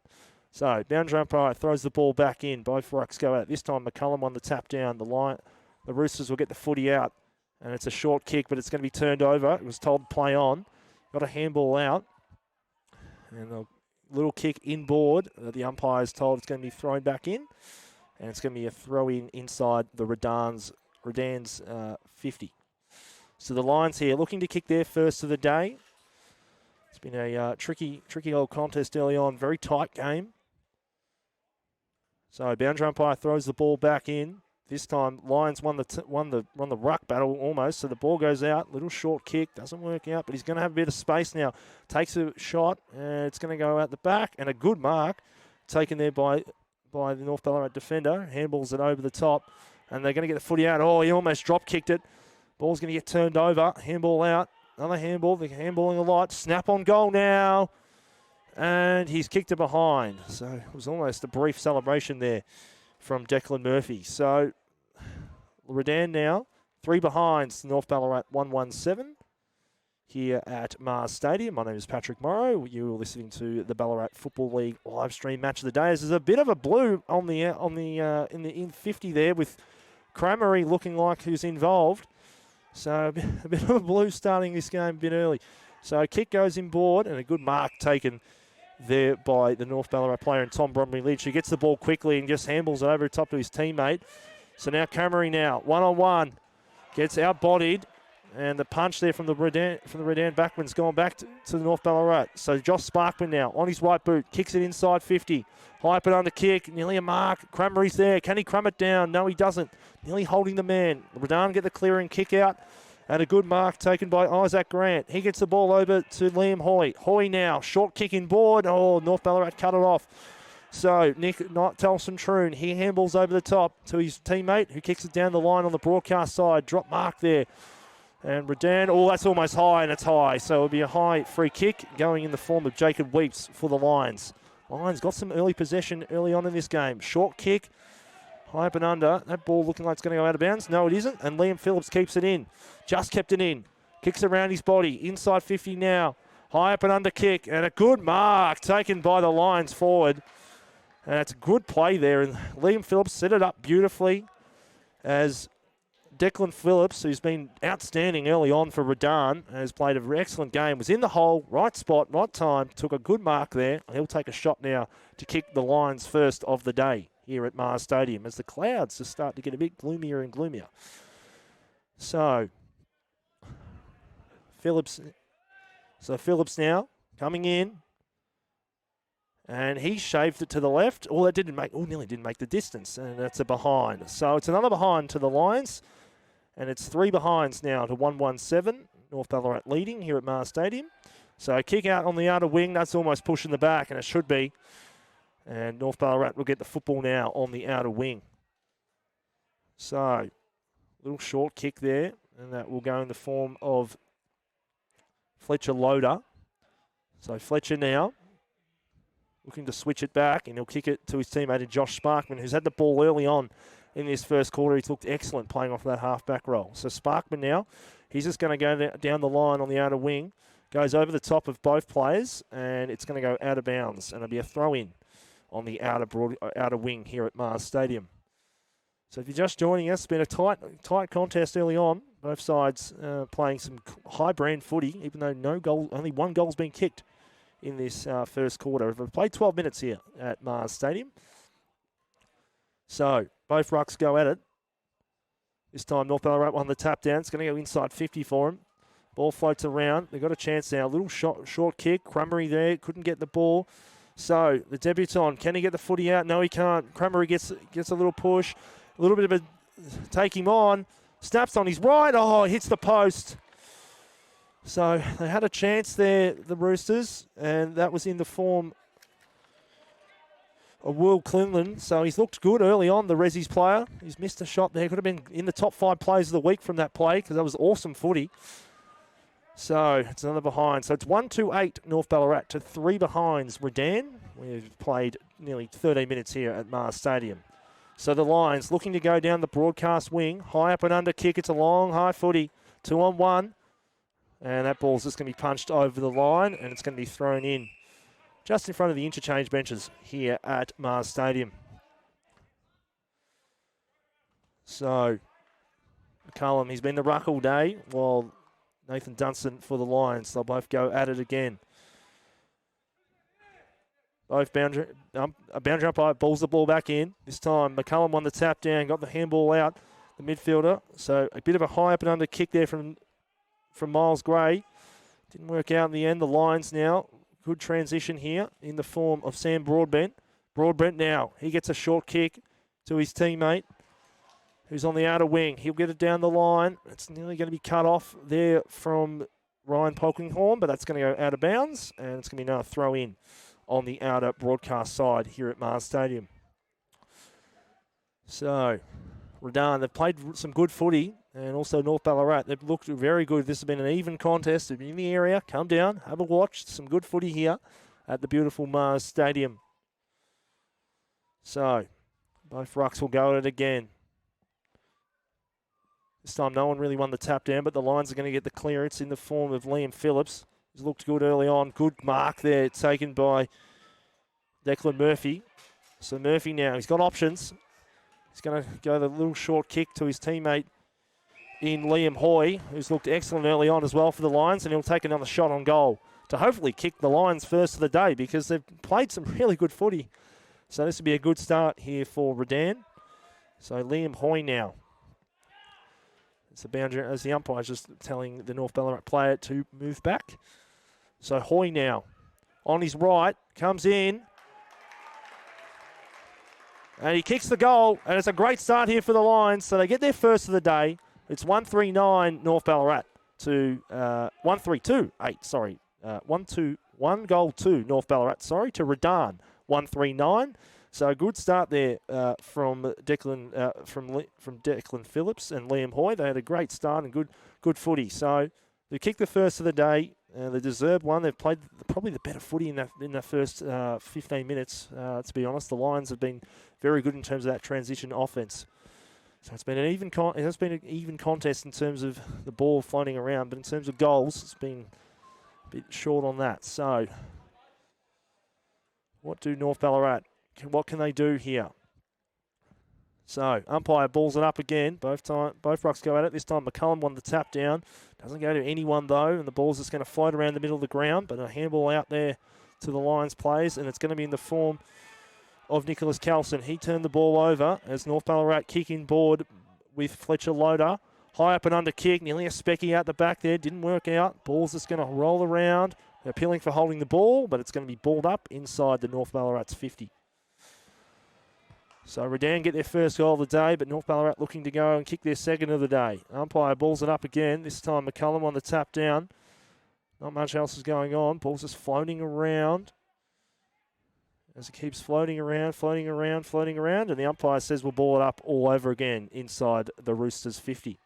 So boundary umpire throws the ball back in. Both rucks go out. This time McCullum on the tap down. The Roosters will get the footy out. And it's a short kick, but it's going to be turned over. It was told to play on. Got a handball out. And a little kick inboard. The umpire is told it's going to be thrown back in. And it's going to be a throw in inside the Redan's 50. So the Lions here looking to kick their first of the day. It's been a tricky old contest early on. Very tight game. So boundary umpire throws the ball back in. This time, Lions won the ruck battle almost, so the ball goes out. Little short kick, doesn't work out, but he's going to have a bit of space now. Takes a shot, and it's going to go out the back, and a good mark taken there by the North Ballarat defender. Handballs it over the top, and they're going to get the footy out. Oh, he almost drop-kicked it. Ball's going to get turned over. Handball out. Another handball. They're handballing a lot. Snap on goal now. And he's kicked it behind. So it was almost a brief celebration there from Declan Murphy. So Redan now, 3 behinds, North Ballarat 117 here at Mars Stadium. My name is Patrick Morrow. You are listening to the Ballarat Football League live stream match of the day. There's a bit of a blue on the in 50 there with Cramery looking like who's involved. So a bit of a blue starting this game a bit early. So kick goes inboard and a good mark taken there by the North Ballarat player and Tom Bromley-Lidge, who gets the ball quickly and just handballs it over the top to his teammate. So now Cramery now, one-on-one, gets outbodied, and the punch there from the Redan backman's gone back to the North Ballarat. So Josh Sparkman now on his right boot, kicks it inside 50. High up and under kick, nearly a mark. Cramery's there. Can he crumb it down? No, he doesn't. Nearly holding the man. Redan get the clearing kick out. And a good mark taken by Isaac Grant. He gets the ball over to Liam Hoy. Hoy now, short kick inboard. Oh, North Ballarat cut it off. So Nick Telson-Troon, he handballs over the top to his teammate who kicks it down the line on the broadcast side. Drop mark there. And Redan, oh, that's almost high, and it's high. So it'll be a high free kick going in the form of Jacob Weeps for the Lions. Lions got some early possession early on in this game. Short kick. High up and under. That ball looking like it's going to go out of bounds. No, it isn't. And Liam Phillips keeps it in. Just kept it in. Kicks around his body. Inside 50 now. High up and under kick. And a good mark taken by the Lions forward. And that's a good play there. And Liam Phillips set it up beautifully as Declan Phillips, who's been outstanding early on for Redan, has played an excellent game. Was in the hole, right spot, right time. Took a good mark there. He'll take a shot now to kick the Lions first of the day here at Mars Stadium as the clouds just start to get a bit gloomier and gloomier. So Phillips now coming in, and he shaved it to the left. Oh, that nearly didn't make the distance, and that's a behind. So it's another behind to the Lions, and it's 3 behinds now to 117. North Ballarat leading here at Mars Stadium. So kick out on the outer wing. That's almost pushing the back, and it should be. And North Ballarat will get the football now on the outer wing. So, little short kick there, and that will go in the form of Fletcher Loader. So Fletcher now looking to switch it back, and he'll kick it to his teammate Josh Sparkman, who's had the ball early on in this first quarter. He's looked excellent playing off that half-back roll. So Sparkman now, he's just going to go down the line on the outer wing, goes over the top of both players, and it's going to go out of bounds, and it'll be a throw-in on the outer wing here at Mars Stadium. So if you're just joining us, it's been a tight contest early on. Both sides playing some high-brand footy, even though only one goal's been kicked in this first quarter. We've played 12 minutes here at Mars Stadium. So both rucks go at it. This time North Ballarat won the tap down. It's going to go inside 50 for him. Ball floats around. They've got a chance now. A little short kick. Cramery there. Couldn't get the ball. So the debutant, can he get the footy out? No, he can't. Cramery gets a little push. A little bit of a take him on. Snaps on his right. Oh, hits the post. So they had a chance there, the Roosters, and that was in the form of Will Clinland. So he's looked good early on, the Rezzies player. He's missed a shot there. Could have been in the top 5 plays of the week from that play because that was awesome footy. So it's another behind. So it's 1-2-8 North Ballarat to 3 behinds Redan. We've played nearly 13 minutes here at Mars Stadium. So the Lions looking to go down the broadcast wing. High up and under kick. It's a long, high footy. 2-on-1. And that ball's just going to be punched over the line, and it's going to be thrown in just in front of the interchange benches here at Mars Stadium. So McCullum, he's been the ruck all day, while Nathan Dunstan for the Lions. They'll both go at it again. Both boundary umpire balls the ball back in. This time McCullum won the tap down, got the handball out, the midfielder. So a bit of a high up and under kick there from Miles Gray. Didn't work out in the end. The Lions now, good transition here in the form of Sam Broadbent. Broadbent now, he gets a short kick to his teammate. who's on the outer wing. He'll get it down the line. It's nearly going to be cut off there from Ryan Polkinghorn, but that's going to go out of bounds, and it's going to be another throw in on the outer broadcast side here at Mars Stadium. So, Redan, they've played some good footy, and also North Ballarat. They've looked very good. This has been an even contest. If you're in the area, come down, have a watch. Some good footy here at the beautiful Mars Stadium. So, both rucks will go at it again. This time no one really won the tap down, but the Lions are going to get the clearance in the form of Liam Phillips. He's looked good early on. Good mark there taken by Declan Murphy. So Murphy now, he's got options. He's going to go the little short kick to his teammate in Liam Hoy, who's looked excellent early on as well for the Lions, and he'll take another shot on goal to hopefully kick the Lions first of the day because they've played some really good footy. So this will be a good start here for Redan. So Liam Hoy now. It's the boundary as the umpire's just telling the North Ballarat player to move back. So Hoy now on his right, comes in. And he kicks the goal, and it's a great start here for the Lions. So they get their first of the day. It's 139 North Ballarat to 132-8, sorry. 1 goal to North Ballarat, sorry, to Redan, 139. So a good start there from Declan from Declan Phillips and Liam Hoy. They had a great start and good footy. So they kicked the first of the day. They deserved one. They've played probably the better footy in that first 15 minutes. To be honest, the Lions have been very good in terms of that transition offense. So it's been an even contest in terms of the ball floating around, but in terms of goals, it's been a bit short on that. So what do North Ballarat? What can they do here? So umpire balls it up again. Both rucks go at it. This time McCullum won the tap down. Doesn't go to anyone though, and the ball's just going to float around the middle of the ground. But a handball out there to the Lions players, and it's going to be in the form of Nicholas Carlson. He turned the ball over as North Ballarat kicking board with Fletcher Loader. High up and under kick, nearly a specky out the back there. Didn't work out. Ball's just going to roll around. They're appealing for holding the ball, but it's going to be balled up inside the North Ballarat's 50. So Redan get their first goal of the day, but North Ballarat looking to go and kick their second of the day. Umpire balls it up again. This time McCullum on the tap down. Not much else is going on. Ball's just floating around. As it keeps floating around, and the umpire says we'll ball it up all over again inside the Roosters' 50.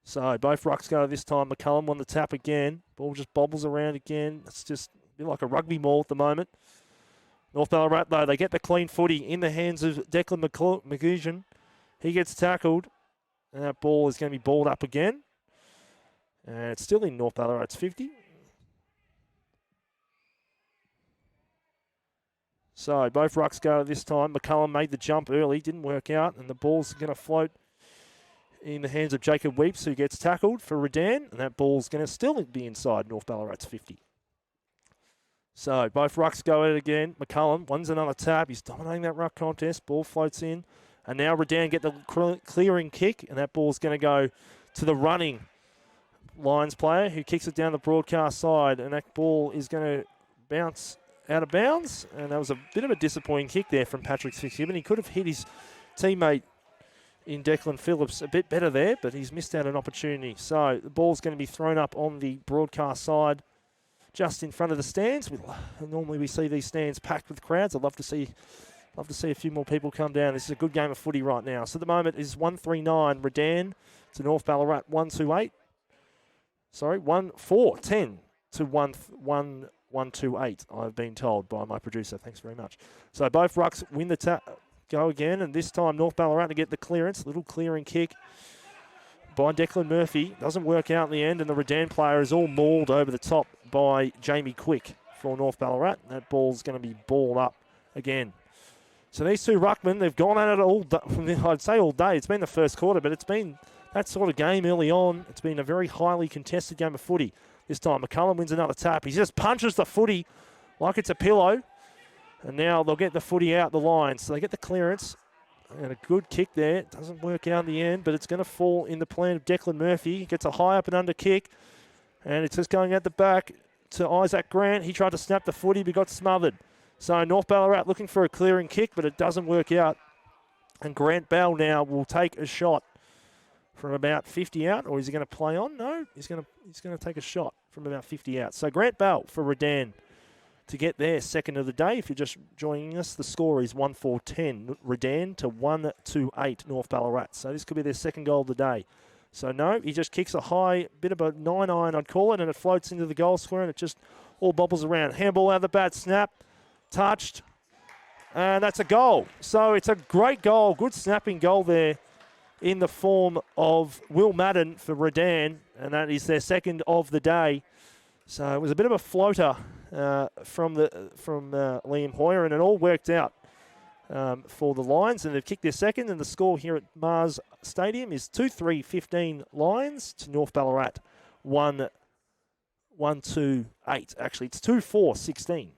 So both rucks go this time. McCullum on the tap again. Ball just bobbles around again. It's just a bit like a rugby ball at the moment. North Ballarat, though, they get the clean footy in the hands of Declan McGuigan. He gets tackled, and that ball is going to be balled up again. And it's still in North Ballarat's 50. So both rucks go this time. McCullum made the jump early, didn't work out, and the ball's going to float in the hands of Jacob Weeps, who gets tackled for Redan, and that ball's going to still be inside North Ballarat's 50. So both rucks go at it again. McCullum wins another tap. He's dominating that ruck contest. Ball floats in. And now Redan get the clearing kick, and that ball's going to go to the running Lions player who kicks it down the broadcast side, and that ball is going to bounce out of bounds. And that was a bit of a disappointing kick there from Patrick Fitzgibbon. He could have hit his teammate in Declan Phillips a bit better there, but he's missed out an opportunity. So the ball's going to be thrown up on the broadcast side, just in front of the stands. Normally we see these stands packed with crowds. I'd love to see a few more people come down. This is a good game of footy right now. So at the moment is 139 Redan to North Ballarat 128. Sorry, 4-10 to 128. I've been told by my producer. Thanks very much. So both rucks win the tap, go again, and this time North Ballarat to get the clearance. Little clearing kick by Declan Murphy. Doesn't work out in the end, and the Redan player is all mauled over the top by Jamie Quick for North Ballarat. That ball's going to be balled up again. So these two ruckmen, they've gone at it all day. I'd say all day. It's been the first quarter, but it's been that sort of game early on. It's been a very highly contested game of footy. This time McCullum wins another tap. He just punches the footy like it's a pillow. And now they'll get the footy out the line. So they get the clearance. And a good kick there. It doesn't work out in the end, but it's going to fall in the plan of Declan Murphy. He gets a high up and under kick. And it's just going at the back to Isaac Grant. He tried to snap the footy, but got smothered. So North Ballarat looking for a clearing kick, but it doesn't work out. And Grant Bell now will take a shot from about 50 out, or is he going to play on? No, he's going to take a shot from about 50 out. So Grant Bell for Redan to get their second of the day. If you're just joining us, the score is 1-4-10 Redan to 1-2-8 North Ballarat. So this could be their second goal of the day. So no, he just kicks a high, bit of a 9-iron, I'd call it, and it floats into the goal square, and it just all bobbles around. Handball out of the bat, snap, touched, and that's a goal. So it's a great goal, good snapping goal there in the form of Will Madden for Redan, and that is their second of the day. So it was a bit of a floater from Liam Hoyer, and it all worked out for the Lions, and they've kicked their second, and the score here at Mars Stadium is 2-3-15 Lions to North Ballarat 1-2-8. Actually, it's 2-4-16,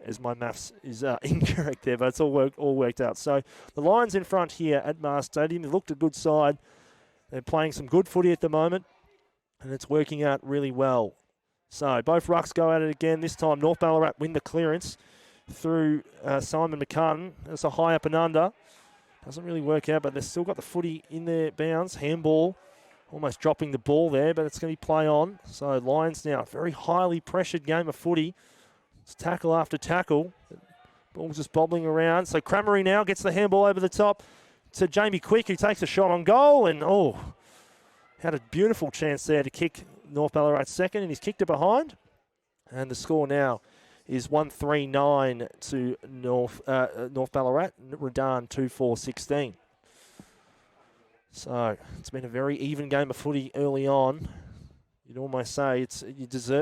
as my maths is incorrect there, but it's all worked out. So the Lions in front here at Mars Stadium. They looked a good side. They're playing some good footy at the moment, and it's working out really well. So both rucks go at it again. This time North Ballarat win the clearance through Simon McCartan. It's a high up and under. Doesn't really work out, but they've still got the footy in their bounds. Handball, almost dropping the ball there, but it's going to be play on. So Lions now, very highly pressured game of footy. It's tackle after tackle. Ball just bobbling around. So Cramery now gets the handball over the top to Jamie Quick, who takes a shot on goal, and had a beautiful chance there to kick North Ballarat second, and he's kicked it behind. And the score now is 1-3-9 to North Ballarat. Redan 2-4-16. So it's been a very even game of footy early on. You'd almost say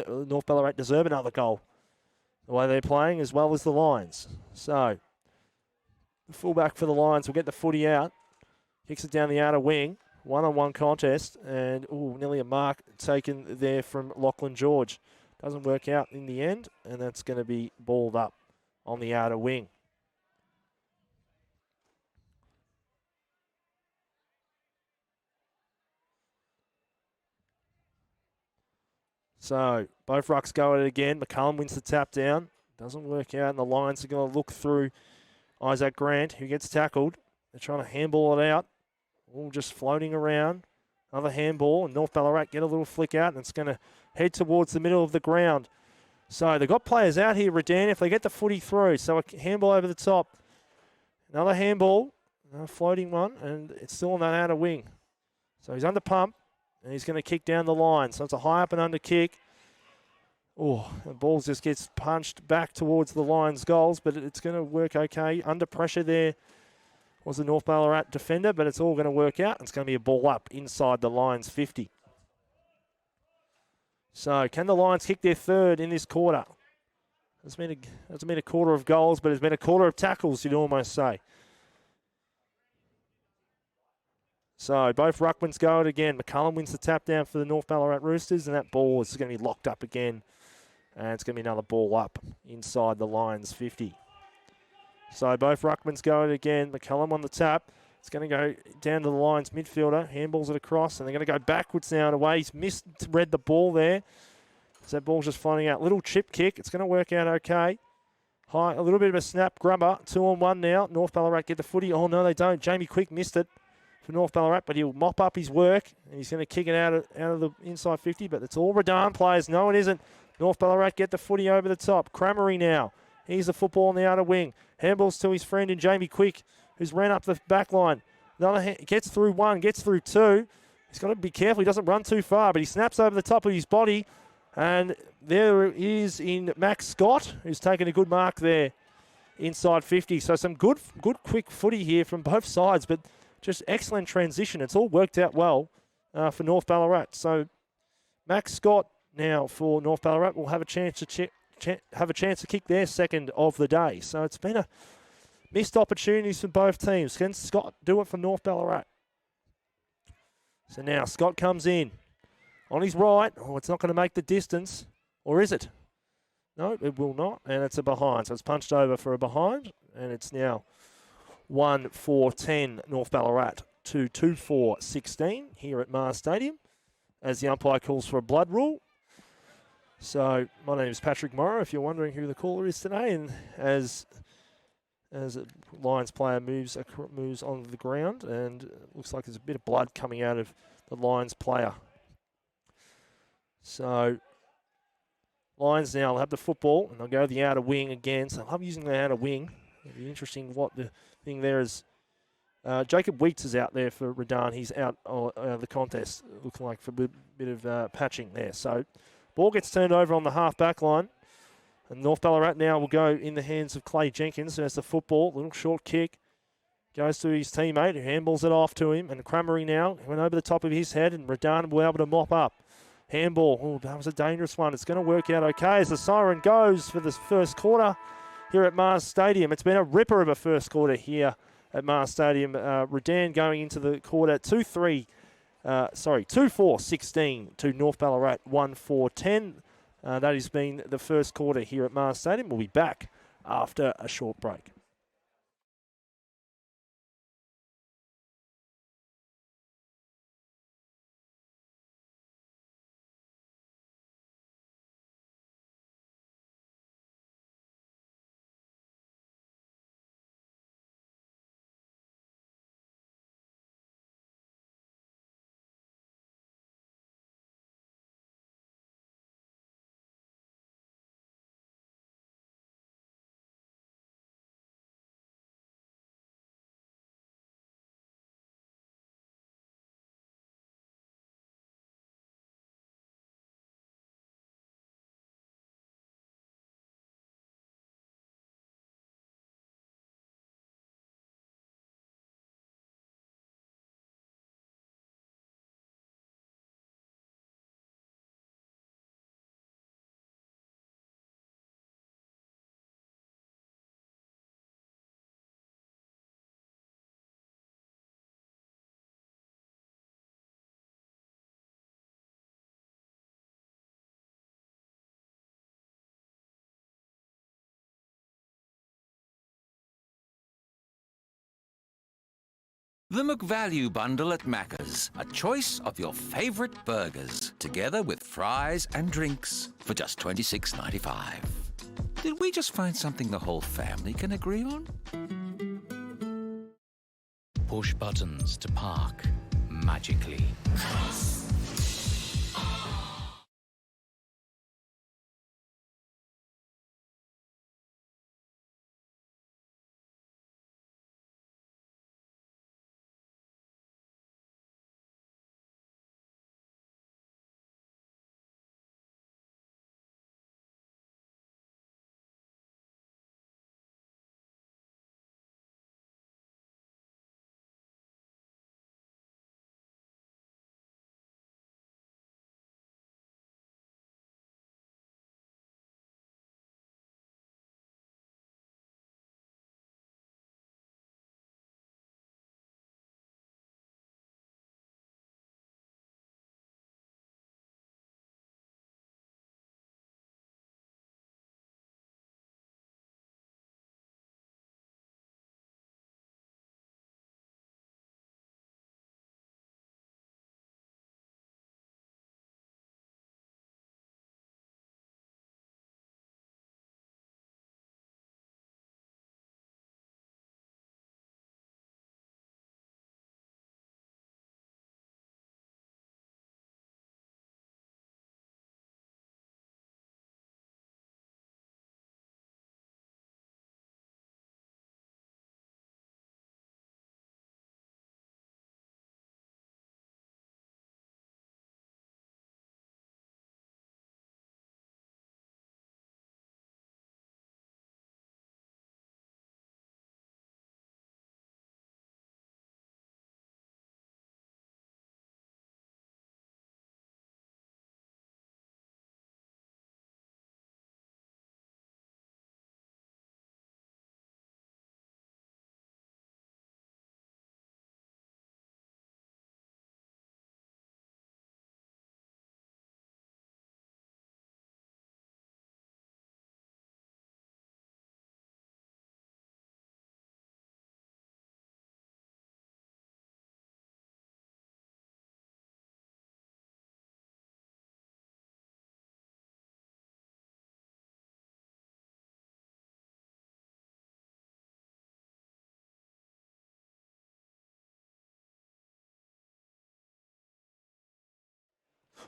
North Ballarat deserve another goal, the way they're playing, as well as the Lions. So the fullback for the Lions will get the footy out, kicks it down the outer wing. One-on-one contest, and nearly a mark taken there from Lachlan George. Doesn't work out in the end, and that's going to be balled up on the outer wing. So both rucks go at it again. McCullum wins the tap down. Doesn't work out, and the Lions are going to look through Isaac Grant, who gets tackled. They're trying to handball it out. All just floating around. Another handball, and North Ballarat get a little flick out, and it's going to head towards the middle of the ground. So they've got players out here, Redan, if they get the footy through. So a handball over the top. Another handball, another floating one, and it's still on that outer wing. So he's under pump, and he's going to kick down the line. So it's a high up and under kick. The ball just gets punched back towards the Lions' goals, but it's going to work okay. Under pressure there was the North Ballarat defender, but it's all going to work out. It's going to be a ball up inside the Lions 50. So can the Lions kick their third in this quarter? It's been a quarter of goals, but it's been a quarter of tackles, you'd almost say. So both ruckmans go it again. McCullum wins the tap down for the North Ballarat Roosters, and that ball is going to be locked up again. And it's going to be another ball up inside the Lions 50. So both ruckmans go it again. McCullum on the tap. It's going to go down to the Lions midfielder. Handballs it across, and they're going to go backwards now and away. He's misread the ball there. So that ball's just flying out. Little chip kick. It's going to work out okay. High, a little bit of a snap grubber. 2-on-1 now. North Ballarat get the footy. Oh, no, they don't. Jamie Quick missed it for North Ballarat, but he'll mop up his work, and he's going to kick it out of the inside 50, but it's all Redan players. No, it isn't. North Ballarat get the footy over the top. Cramery now. Here's the football on the outer wing. Handballs to his friend in Jamie Quick, who's ran up the back line. Gets through one, gets through two. He's got to be careful. He doesn't run too far, but he snaps over the top of his body. And there is in Max Scott, who's taken a good mark there inside 50. So some good quick footy here from both sides, but just excellent transition. It's all worked out well for North Ballarat. So Max Scott now for North Ballarat will have a chance to kick their second of the day. So it's been a missed opportunities for both teams. Can Scott do it for North Ballarat? So now Scott comes in on his right. Oh, it's not going to make the distance. Or is it? No, it will not. And it's a behind. So it's punched over for a behind. And it's now 1-4-10 North Ballarat to 2-4-16 here at Mars Stadium as the umpire calls for a blood rule. So my name is Patrick Morrow, if you're wondering who the caller is today, and as a Lions player moves onto the ground, and it looks like there's a bit of blood coming out of the Lions player. So Lions now will have the football, and they'll go the outer wing again. So I love using the outer wing. It'll be interesting what the thing there is. Jacob Weeks is out there for Redan. He's out of the contest, looking like for a bit of patching there. So ball gets turned over on the half-back line. And North Ballarat now will go in the hands of Clay Jenkins, who has the football. Little short kick. Goes to his teammate, who handballs it off to him. And Cramery now went over the top of his head, and Redan will be able to mop up. Handball. Oh, that was a dangerous one. It's going to work out okay as the siren goes for this first quarter here at Mars Stadium. It's been a ripper of a first quarter here at Mars Stadium. Redan going into the quarter 2-4-16 to North Ballarat 1-4-10. That has been the first quarter here at Mars Stadium. We'll be back after a short break. The McValue Bundle at Macca's. A choice of your favourite burgers, together with fries and drinks for just $26.95. Did we just find something the whole family can agree on? Push buttons to park magically.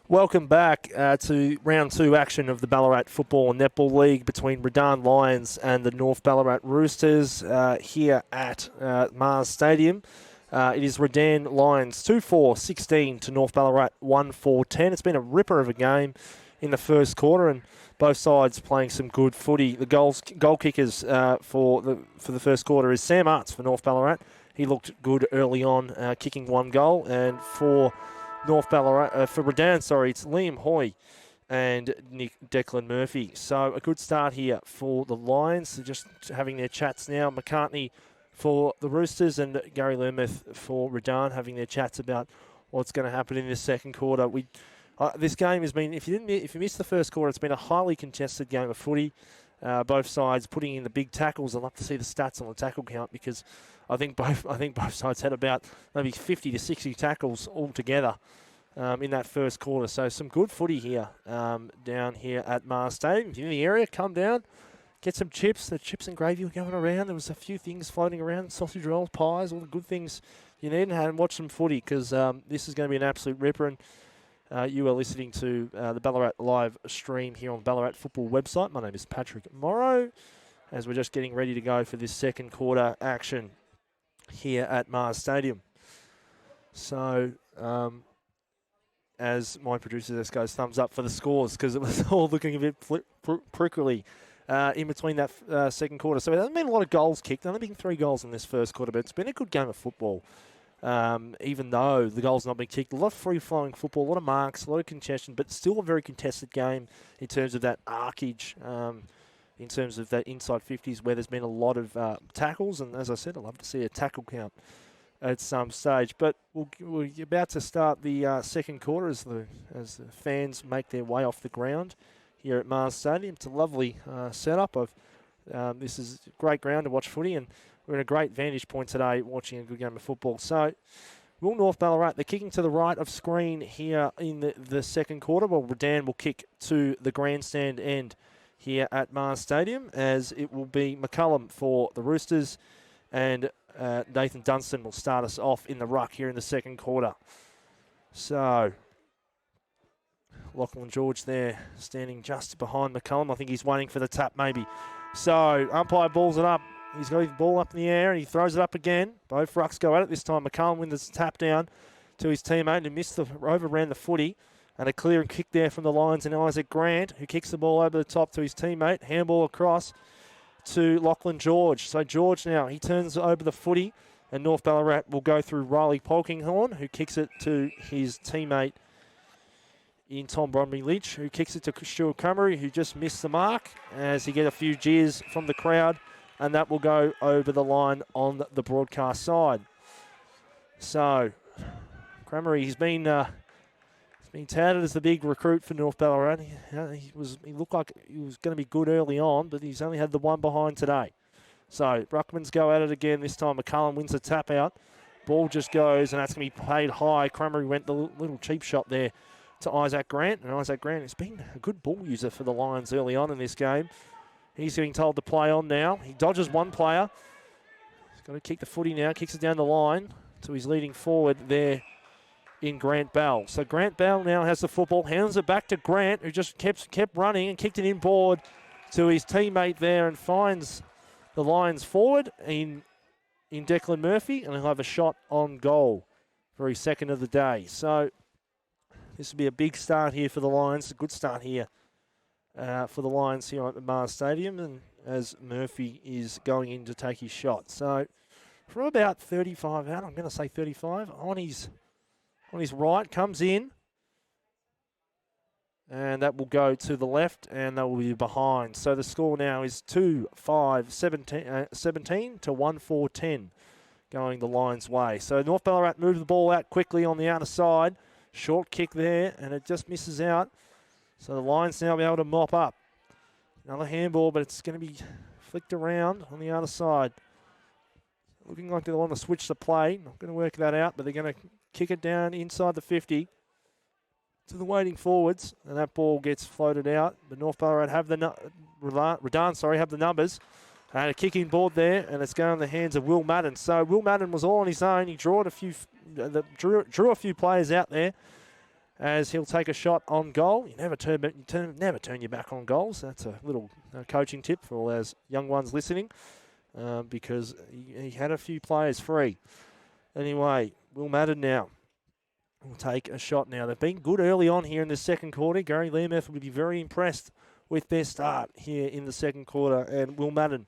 Welcome back to round 2 action of the Ballarat Football and Netball League between Redan Lions and the North Ballarat Roosters here at Mars Stadium. It is Redan Lions 2-4-16 to North Ballarat 1-4-10. It's been a ripper of a game in the first quarter, and both sides playing some good footy. The goal kickers for the first quarter is Sam Arts for North Ballarat. He looked good early on, kicking 1 goal, and for Redan, it's Liam Hoy and Declan Murphy. So a good start here for the Lions. They're just having their chats now. McCartney for the Roosters and Gary Lermouth for Redan having their chats about what's going to happen in this second quarter. This game has been, if you missed the first quarter, it's been a highly contested game of footy. Both sides putting in the big tackles. I'd love to see the stats on the tackle count because I think both sides had about maybe 50 to 60 tackles altogether in that first quarter. So some good footy here down here at Mars Stadium. If you're in the area, come down, get some chips. The chips and gravy were going around. There was a few things floating around, sausage rolls, pies, all the good things you need, and watch some footy because this is going to be an absolute ripper. And you are listening to the Ballarat live stream here on the Ballarat Football website. My name is Patrick Morrow, as we're just getting ready to go for this second quarter action here at Mars Stadium. So, as my producer just goes thumbs up for the scores because it was all looking a bit prickly in between that second quarter. So there hasn't been a lot of goals kicked. There only been 3 goals in this first quarter, but it's been a good game of football. Even though the goal's not been kicked, a lot of free-flowing football, a lot of marks, a lot of congestion, but still a very contested game in terms of that arcage, in terms of that inside 50s where there's been a lot of tackles. And as I said, I'd love to see a tackle count at some stage. But we're about to start the second quarter as the fans make their way off the ground here at Mars Stadium. It's a lovely setup. This is a great ground to watch footy, and we're in a great vantage point today watching a good game of football. So, will North Ballarat, they're kicking to the right of screen here in the second quarter. Well, Redan will kick to the grandstand end here at Mars Stadium, as it will be McCullum for the Roosters, and Nathan Dunstan will start us off in the ruck here in the second quarter. So, Lachlan George there standing just behind McCullum. I think he's waiting for the tap maybe. So, umpire balls it up. He's got his ball up in the air and he throws it up again. Both rucks go at it this time. McCullum wins the tap down to his teammate who overran the footy. And a clear and kick there from the Lions and Isaac Grant, who kicks the ball over the top to his teammate. Handball across to Lachlan George. So George now, he turns over the footy, and North Ballarat will go through Riley Polkinghorn, who kicks it to his teammate in Tom Bromley-Lynch, who kicks it to Stuart Cummery, who just missed the mark as he get a few jeers from the crowd, and that will go over the line on the broadcast side. So, Cummery, he's been touted as the big recruit for North Ballarat. He looked like he was going to be good early on, but he's only had the one behind today. So, Ruckmans go at it again. This time McCullum wins the tap out. Ball just goes, and that's going to be paid high. Cummery went the little cheap shot there to Isaac Grant. And Isaac Grant has been a good ball user for the Lions early on in this game. He's getting told to play on now. He dodges one player. He's got to kick the footy now. Kicks it down the line to his leading forward there in Grant Bell. So Grant Bell now has the football, hands it back to Grant, who just kept running and kicked it inboard to his teammate there and finds the Lions forward in Declan Murphy, and he'll have a shot on goal for his second of the day. So this will be a big start here for the Lions, a good start here for the Lions here at the Mars Stadium, and as Murphy is going in to take his shot. So from about 35 out, I'm going to say 35, on his right, comes in, and that will go to the left, and that will be behind. So the score now is 2-5-17 to 1-4-10, going the Lions' way. So North Ballarat move the ball out quickly on the outer side. Short kick there, and it just misses out. So the Lions now be able to mop up. Another handball, but it's going to be flicked around on the other side. Looking like they want to switch the play. Not going to work that out, but they're going to kick it down inside the 50 to the waiting forwards, and that ball gets floated out. But North Ballarat have Redan have the numbers. And a kicking board there, and it's going in the hands of Will Madden. So Will Madden was all on his own. He drew a few players out there. as he'll take a shot on goal. You never turn your back on goals. That's a little coaching tip for all those young ones listening, because he had a few players free. Anyway, Will Madden now will take a shot now. They've been good early on here in the second quarter. Gary Learmouth will be very impressed with their start here in the second quarter. And Will Madden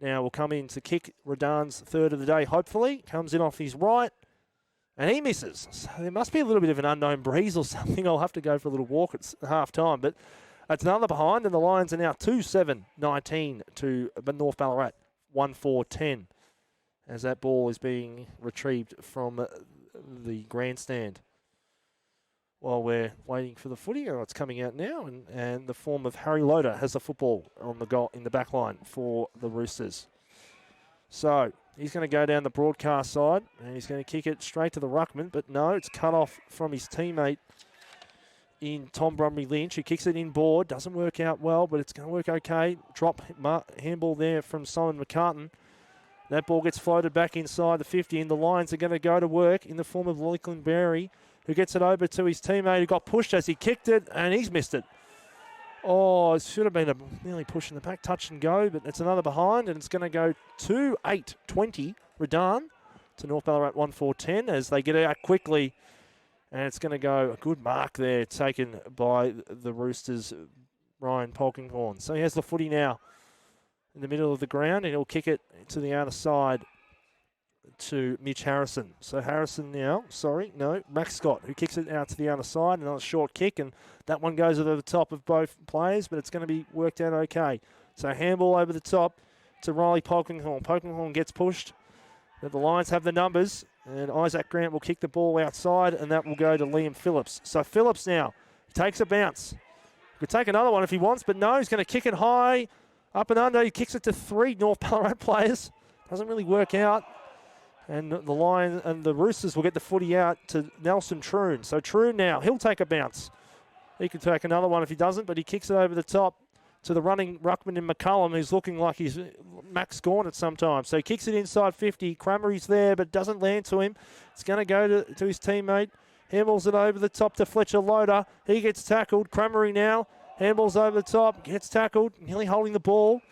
now will come in to kick Redan's third of the day, hopefully. Comes in off his right, and he misses. So there must be a little bit of an unknown breeze or something. I'll have to go for a little walk at half-time. But that's another behind, and the Lions are now 2-7-19 to North Ballarat, 1-4-10, as that ball is being retrieved from the grandstand. While we're waiting for the footy, it's coming out now, and the form of Harry Loader has the football on the goal in the back line for the Roosters. So he's going to go down the broadcast side, and he's going to kick it straight to the ruckman, but no, it's cut off from his teammate in Tom Brumby Lynch, who kicks it in board. Doesn't work out well, but it's going to work okay. Drop handball there from Simon McCartan. That ball gets floated back inside the 50, and the Lions are going to go to work in the form of Lachlan Berry, who gets it over to his teammate who got pushed as he kicked it, and he's missed it. Oh, it should have been nearly push in the back, touch and go, but it's another behind, and it's going to go 2-8-20 Redan to North Ballarat 1-4-10 as they get it out quickly, and it's going to go a good mark there taken by the Roosters' Ryan Polkinghorne. So he has the footy now in the middle of the ground, and he'll kick it to the outer side to Mitch Harrison. So Harrison now, Max Scott, who kicks it out to the outer side. Another short kick, and that one goes over the top of both players, but it's going to be worked out okay. So handball over the top to Riley Polkinghorne. Polkinghorne gets pushed, but the Lions have the numbers, and Isaac Grant will kick the ball outside, and that will go to Liam Phillips. So Phillips now takes a bounce. Could take another one if he wants, but no, he's going to kick it high, up and under. He kicks it to 3 North Ballarat players. Doesn't really work out. And the Lions and the Roosters will get the footy out to Nelson Troon. So Troon now, he'll take a bounce. He could take another one if he doesn't, but he kicks it over the top to the running ruckman in McCullum, who's looking like he's Max Gorn at some time. So he kicks it inside 50. Cramery's there, but doesn't land to him. It's going to go to his teammate. Handballs it over the top to Fletcher Loader. He gets tackled. Cramery now. Handballs over the top. Gets tackled. Nearly holding the ball.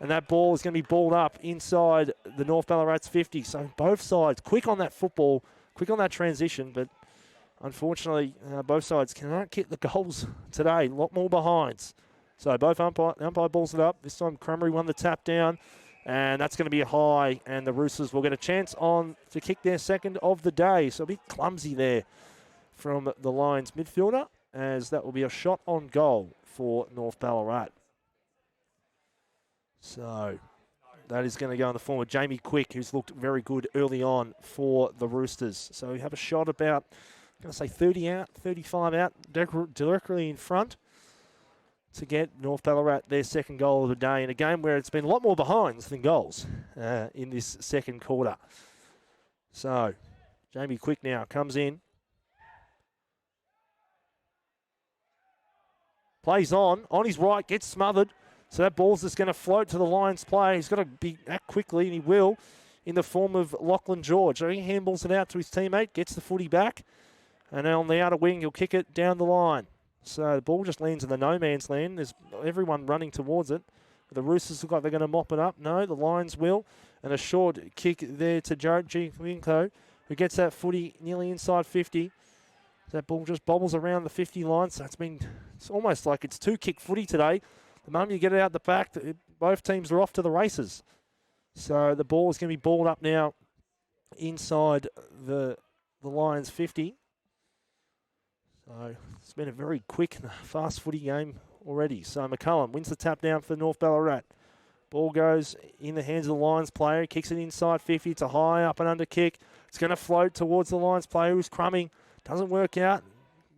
And that ball is going to be balled up inside the North Ballarat's 50. So both sides quick on that football, quick on that transition. But unfortunately, both sides cannot get the goals today. A lot more behinds. So both umpire balls it up. This time Cramery won the tap down. And that's going to be a high. And the Roosters will get a chance on to kick their second of the day. So a bit clumsy there from the Lions midfielder, as that will be a shot on goal for North Ballarat. So that is going to go in the form of Jamie Quick, who's looked very good early on for the Roosters. So we have a shot about, I'm going to say 30 out, 35 out, directly in front to get North Ballarat their second goal of the day in a game where it's been a lot more behinds than goals in this second quarter. So Jamie Quick now comes in. Plays on his right, gets smothered. So that ball's just going to float to the Lions player. He's got to be act quickly, and he will, in the form of Lachlan George. So he handballs it out to his teammate, gets the footy back, and then on the outer wing, he'll kick it down the line. So the ball just lands in the no-man's land. There's everyone running towards it. The Roosters look like they're going to mop it up. No, the Lions will. And a short kick there to Jared Winko, who gets that footy nearly inside 50. That ball just bobbles around the 50 line. So it's almost like it's two-kick footy today. The moment you get it out the back, both teams are off to the races. So the ball is going to be balled up now inside the Lions 50. So it's been a very quick, fast footy game already. So McCullum wins the tap down for North Ballarat. Ball goes in the hands of the Lions player. Kicks it inside 50. It's a high up and under kick. It's going to float towards the Lions player who's crumbing. Doesn't work out.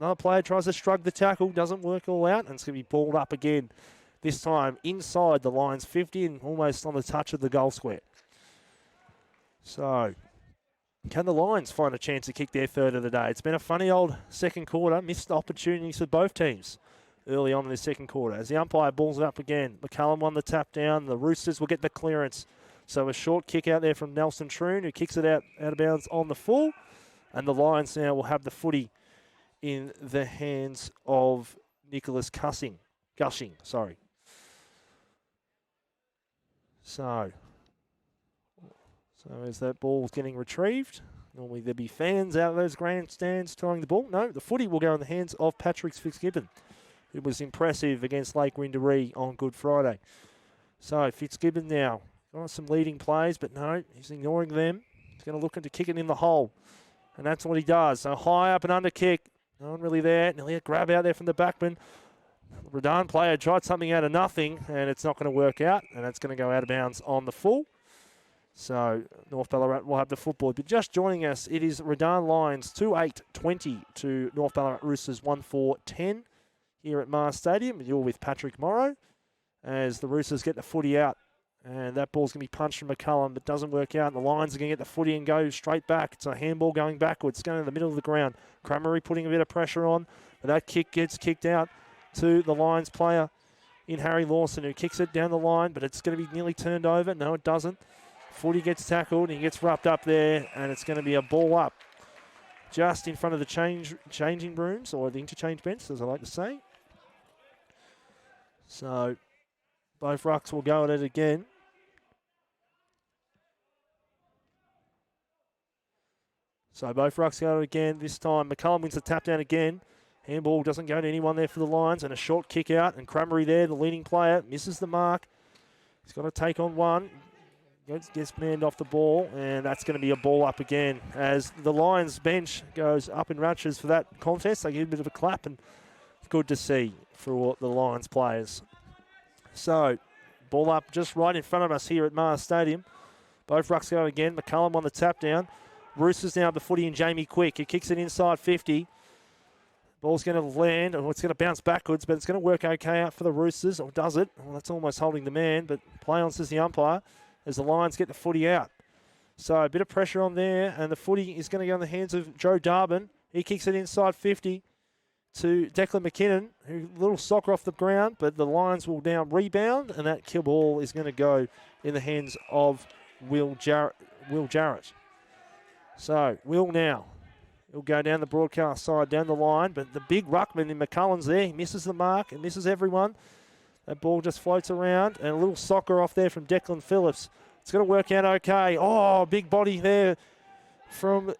Another player tries to shrug the tackle. Doesn't work all out. And it's going to be balled up again. This time inside the Lions 50 and almost on the touch of the goal square. So can the Lions find a chance to kick their third of the day? It's been a funny old second quarter. Missed opportunities for both teams early on in the second quarter. As the umpire balls it up again, McCullum won the tap down. The Roosters will get the clearance. So a short kick out there from Nelson Troon, who kicks it out of bounds on the full. And the Lions now will have the footy in the hands of Nicholas Gushing, sorry. So as that ball's getting retrieved, normally there'd be fans out of those grandstands throwing the ball. No, the footy will go in the hands of Patrick Fitzgibbon, who was impressive against Lake Windaree on Good Friday. So Fitzgibbon now got some leading plays, but no, he's ignoring them. He's going to look to kick it in the hole, and that's what he does. So high up and under kick. No one really there. Nearly a grab out there from the backman. Redan player tried something out of nothing, and it's not going to work out, and that's going to go out of bounds on the full. So North Ballarat will have the football. But just joining us, it is Redan Lions 2-8-20 to North Ballarat Roosters 1-4-10 here at Mars Stadium. You're with Patrick Morrow as the Roosters get the footy out. And that ball's going to be punched from McCullum, but doesn't work out. And the Lions are going to get the footy and go straight back. It's a handball going backwards, going to the middle of the ground. Cramery putting a bit of pressure on, but that kick gets kicked out to the Lions player in Harry Lawson, who kicks it down the line, but it's going to be nearly turned over. No, it doesn't. Footy gets tackled, and he gets wrapped up there, and it's going to be a ball up just in front of the changing rooms, or the interchange bench, as I like to say. So both rucks will go at it again. So both rucks go at it again. This time McCullum wins the tap down again. Handball doesn't go to anyone there for the Lions, and a short kick out, and Cramery there, the leading player, misses the mark. He's got to take on one. Gets manned off the ball, and that's going to be a ball up again as the Lions bench goes up in raptures for that contest. They give a bit of a clap, and good to see for the Lions players. So, ball up just right in front of us here at Mars Stadium. Both rucks go again. McCullum on the tap down. Roosters now the footy, and Jamie Quick. He kicks it inside 50. Ball's going to land, or it's going to bounce backwards, but it's going to work okay out for the Roosters, or does it? Well, that's almost holding the man, but play on, says the umpire, as the Lions get the footy out. So a bit of pressure on there, and the footy is going to go in the hands of Joe Darbin. He kicks it inside 50 to Declan McKinnon, who little soccer off the ground, but the Lions will now rebound, and that kill ball is going to go in the hands of Will Jarrett. So Will now. He'll go down the broadcast side, down the line, but the big ruckman in McCullum's there. He misses the mark and misses everyone. That ball just floats around, and a little soccer off there from Declan Phillips. It's going to work out okay. Oh, big body there from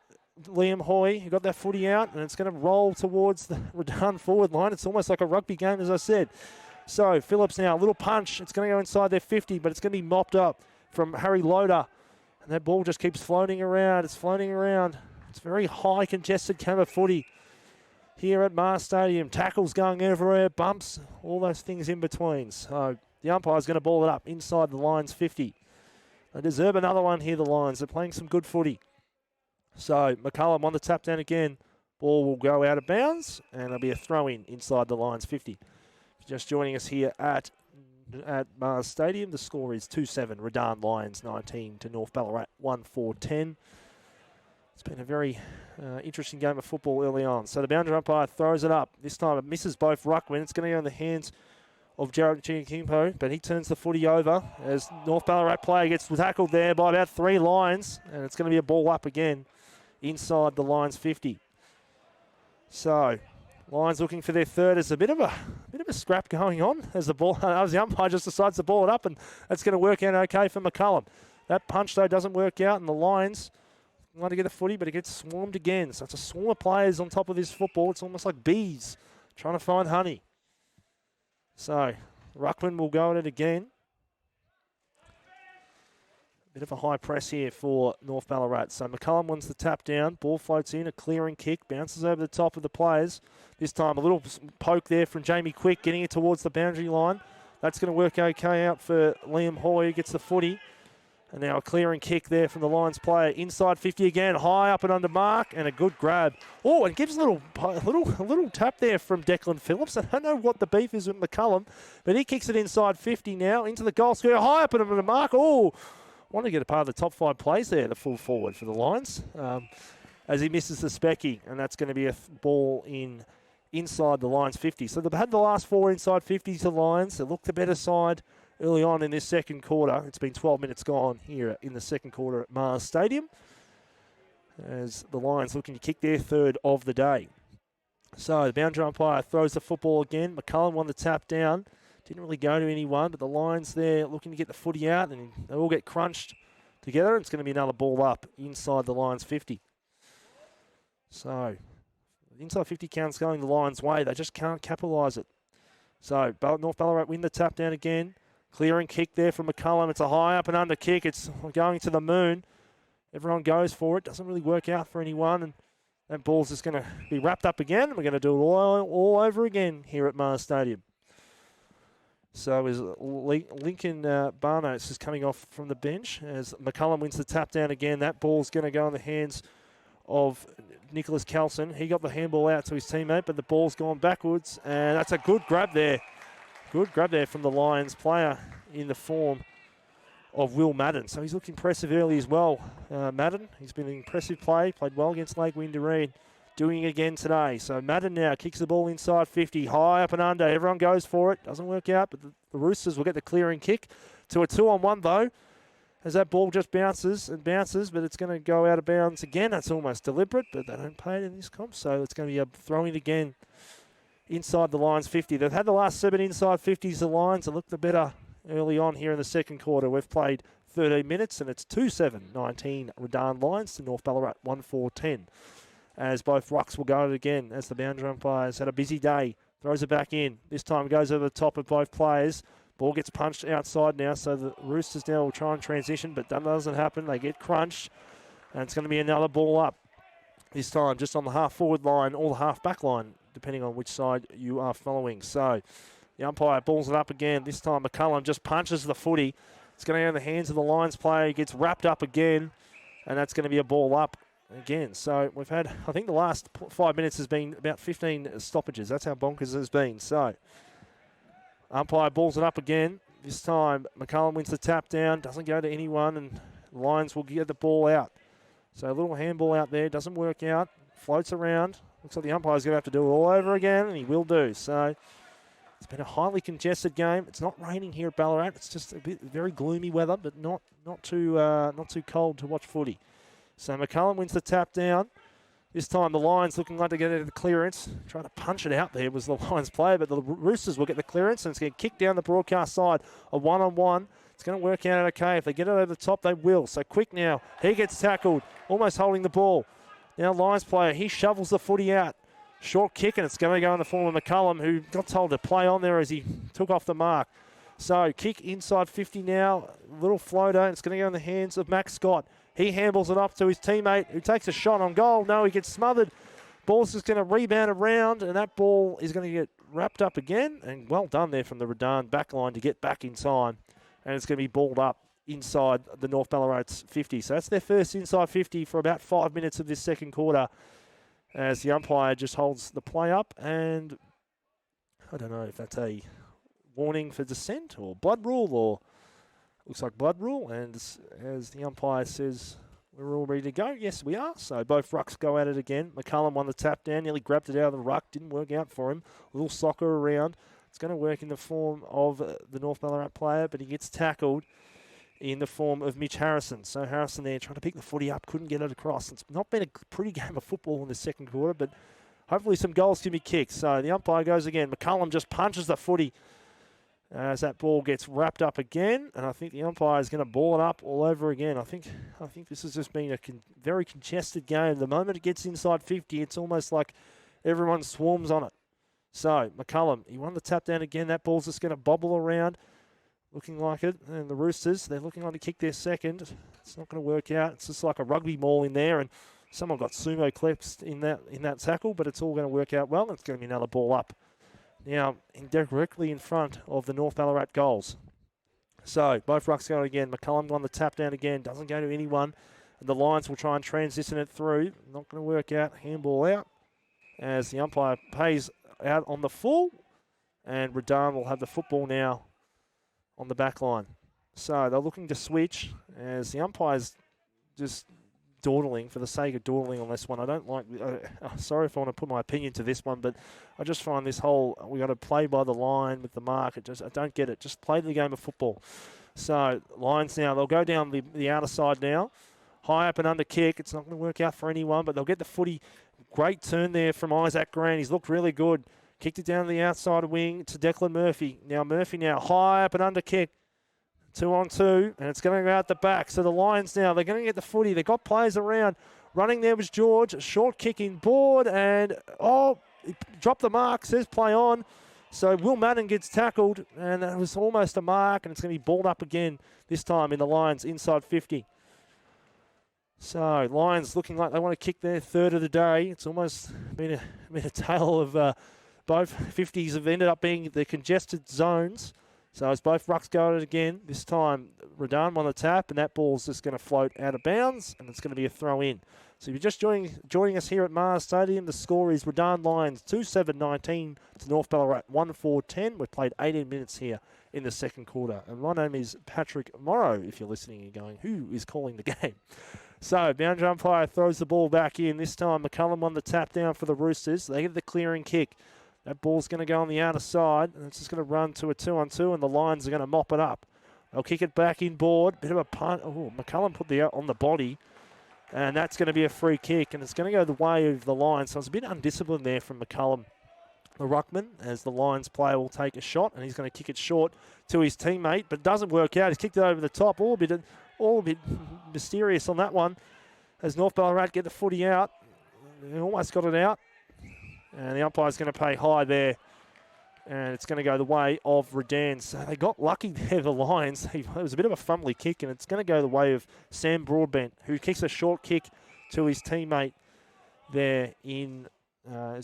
Liam Hoy. He got that footy out, and it's going to roll towards the Redan forward line. It's almost like a rugby game, as I said. So Phillips now, a little punch. It's going to go inside their 50, but it's going to be mopped up from Harry Loader. And that ball just keeps floating around. It's floating around. It's very high, contested game of footy here at Mars Stadium. Tackles going everywhere, bumps, all those things in between. So the umpire's going to ball it up inside the Lions 50. They deserve another one here, the Lions. They're playing some good footy. So McCullum on the tap down again. Ball will go out of bounds, and there'll be a throw-in inside the Lions 50. Just joining us here at Mars Stadium, the score is 2-7. Redan Lions 19 to North Ballarat 1-4-10. It's been a very interesting game of football early on. So the boundary umpire throws it up. This time it misses both ruckmen. It's going to go in the hands of Jared Chiakimpo, but he turns the footy over as North Ballarat player gets tackled there by about 3 Lions, and it's going to be a ball up again inside the Lions 50. So Lions looking for their third. There's a bit of a scrap going on as the umpire just decides to ball it up, and that's going to work out okay for McCullum. That punch though doesn't work out, and the Lions want to get the footy, but it gets swarmed again. So it's a swarm of players on top of this football. It's almost like bees trying to find honey. So ruckman will go at it again. Bit of a high press here for North Ballarat. So McCullum wants the tap down. Ball floats in, a clearing kick, bounces over the top of the players. This time a little poke there from Jamie Quick, getting it towards the boundary line. That's going to work okay out for Liam Hoy, who gets the footy. And now a clearing kick there from the Lions player. Inside 50 again, high up and under mark, and a good grab. Oh, and gives a little tap there from Declan Phillips. I don't know what the beef is with McCullum, but he kicks it inside 50 now into the goal square, high up and under mark. Oh, want to get a part of the top 5 plays there, the full forward for the Lions, as he misses the specky, and that's going to be a ball inside the Lions 50. So they've had the last 4 inside 50s to Lions. They look the better side early on in this second quarter. It's been 12 minutes gone here in the second quarter at Mars Stadium, as the Lions looking to kick their third of the day. So the boundary umpire throws the football again. McCullum won the tap down. Didn't really go to anyone, but the Lions there looking to get the footy out, and they all get crunched together. It's going to be another ball up inside the Lions 50. So the inside 50 count's going the Lions' way. They just can't capitalise it. So North Ballarat win the tap down again. Clearing kick there from McCullum. It's a high up and under kick. It's going to the moon. Everyone goes for it. Doesn't really work out for anyone. And that ball's just going to be wrapped up again. We're going to do it all over again here at Mars Stadium. So as Lincoln Barnos is coming off from the bench as McCullum wins the tap down again. That ball's going to go in the hands of Nicholas Kelson. He got the handball out to his teammate, but the ball's gone backwards. And that's a good grab there. Good grab there from the Lions player in the form of Will Madden. So he's looked impressive early as well, Madden. He's been an impressive play, played well against Lake Windareen, doing it again today. So Madden now kicks the ball inside 50, high up and under. Everyone goes for it. Doesn't work out, but the Roosters will get the clearing kick to a 2-on-1 though, as that ball just bounces and bounces, but it's going to go out of bounds again. That's almost deliberate, but they don't pay it in this comp, so it's going to be a throw-in again inside the Lions 50. They've had the last 7 inside 50s, the Lions. They looked the better early on here in the second quarter. We've played 13 minutes, and it's 2-7, 19 Redan Lions to North Ballarat 1-4-10. As both rucks will go at it again, as the boundary umpires had a busy day. Throws it back in. This time it goes over the top of both players. Ball gets punched outside now, so the Roosters now will try and transition, but that doesn't happen. They get crunched, and it's going to be another ball up. This time just on the half-forward line or the half-back line, depending on which side you are following. So the umpire balls it up again. This time McCullum just punches the footy. It's going to go in the hands of the Lions player. He gets wrapped up again, and that's going to be a ball up again. So we've had, I think the last 5 minutes has been about 15 stoppages. That's how bonkers it has been. So umpire balls it up again. This time McCullum wins the tap down. Doesn't go to anyone, and the Lions will get the ball out. So a little handball out there. Doesn't work out. Floats around. Looks like the umpire's going to have to do it all over again, and he will do. So it's been a highly congested game. It's not raining here at Ballarat. It's just a bit very gloomy weather, but not too cold to watch footy. So McCullum wins the tap down. This time the Lions looking like to get the clearance. Trying to punch it out there was the Lions player, but the Roosters will get the clearance, and it's going to kick down the broadcast side. A one-on-one. It's going to work out okay. If they get it over the top, they will. So quick now. He gets tackled, almost holding the ball. Now Lions player, he shovels the footy out. Short kick, and it's going to go in the form of McCullum, who got told to play on there as he took off the mark. So kick inside 50 now. Little floater, and it's going to go in the hands of Max Scott. He handballs it up to his teammate, who takes a shot on goal. No, he gets smothered. Ball's just going to rebound around, and that ball is going to get wrapped up again. And well done there from the Redan back line to get back in time. And it's going to be balled up inside the North Ballarat's 50. So that's their first inside 50 for about 5 minutes of this second quarter, as the umpire just holds the play up. And I don't know if that's a warning for dissent or blood rule, or looks like blood rule. And as the umpire says, we're all ready to go. Yes, we are. So both rucks go at it again. McCullum won the tap down, nearly grabbed it out of the ruck. Didn't work out for him. A little soccer around. It's going to work in the form of the North Ballarat player, but he gets tackled in the form of Mitch Harrison. So Harrison there trying to pick the footy up, couldn't get it across. It's not been a pretty game of football in the second quarter, but hopefully some goals can be kicked. So the umpire goes again. McCullum just punches the footy as that ball gets wrapped up again, and I think the umpire is going to ball it up all over again. I think this has just been a very congested game. The moment it gets inside 50, it's almost like everyone swarms on it. So McCullum, he won the tap down again. That ball's just going to bobble around, looking like it. And the Roosters, they're looking like to kick their second. It's not going to work out. It's just like a rugby ball in there, and someone got sumo clips in that tackle, but it's all going to work out well. It's going to be another ball up. Now, directly in front of the North Ballarat goals. So, both rucks go again. McCullum won the tap down again. Doesn't go to anyone. And the Lions will try and transition it through. Not going to work out. Handball out. As the umpire pays out on the full. And Redan will have the football now on the back line. So, they're looking to switch. As the umpire's just dawdling for the sake of dawdling on this one. I don't like, sorry if I want to put my opinion to this one, but I just find this whole, we got to play by the line with the mark. I don't get it. Just play the game of football. So Lions now, they'll go down the outer side now. High up and under kick. It's not going to work out for anyone, but they'll get the footy great turn there from Isaac Grant. He's looked really good. Kicked it down the outside wing to Declan Murphy. Now Murphy high up and under kick. 2-on-2, and it's going to go out the back. So the Lions now, they're going to get the footy. They've got players around. Running there was George. A short kick in board, and he dropped the mark. Says play on. So Will Madden gets tackled, and it was almost a mark, and it's going to be balled up again, this time in the Lions inside 50. So Lions looking like they want to kick their third of the day. It's almost been a tale of both 50s have ended up being the congested zones. So as both rucks go at it again, this time Redan on the tap, and that ball's just going to float out of bounds, and it's going to be a throw in. So if you're just joining us here at Mars Stadium, the score is Redan Lions 2-7-19 to North Ballarat 1-4-10. We've played 18 minutes here in the second quarter. And my name is Patrick Morrow, if you're listening and going, who is calling the game? So boundary umpire throws the ball back in. This time McCullum on the tap down for the Roosters. They get the clearing kick. That ball's going to go on the outer side, and it's just going to run to a 2-on-2, and the Lions are going to mop it up. They'll kick it back in board. Bit of a punt. Oh, McCullum put the out on the body, and that's going to be a free kick, and it's going to go the way of the Lions. So it's a bit undisciplined there from McCullum, the ruckman, as the Lions player will take a shot, and he's going to kick it short to his teammate, but it doesn't work out. He's kicked it over the top. All a bit mysterious on that one, as North Ballarat get the footy out. They almost got it out. And the umpire's going to pay high there. And it's going to go the way of Redan. So they got lucky there, the Lions. It was a bit of a fumbly kick, and it's going to go the way of Sam Broadbent, who kicks a short kick to his teammate there in,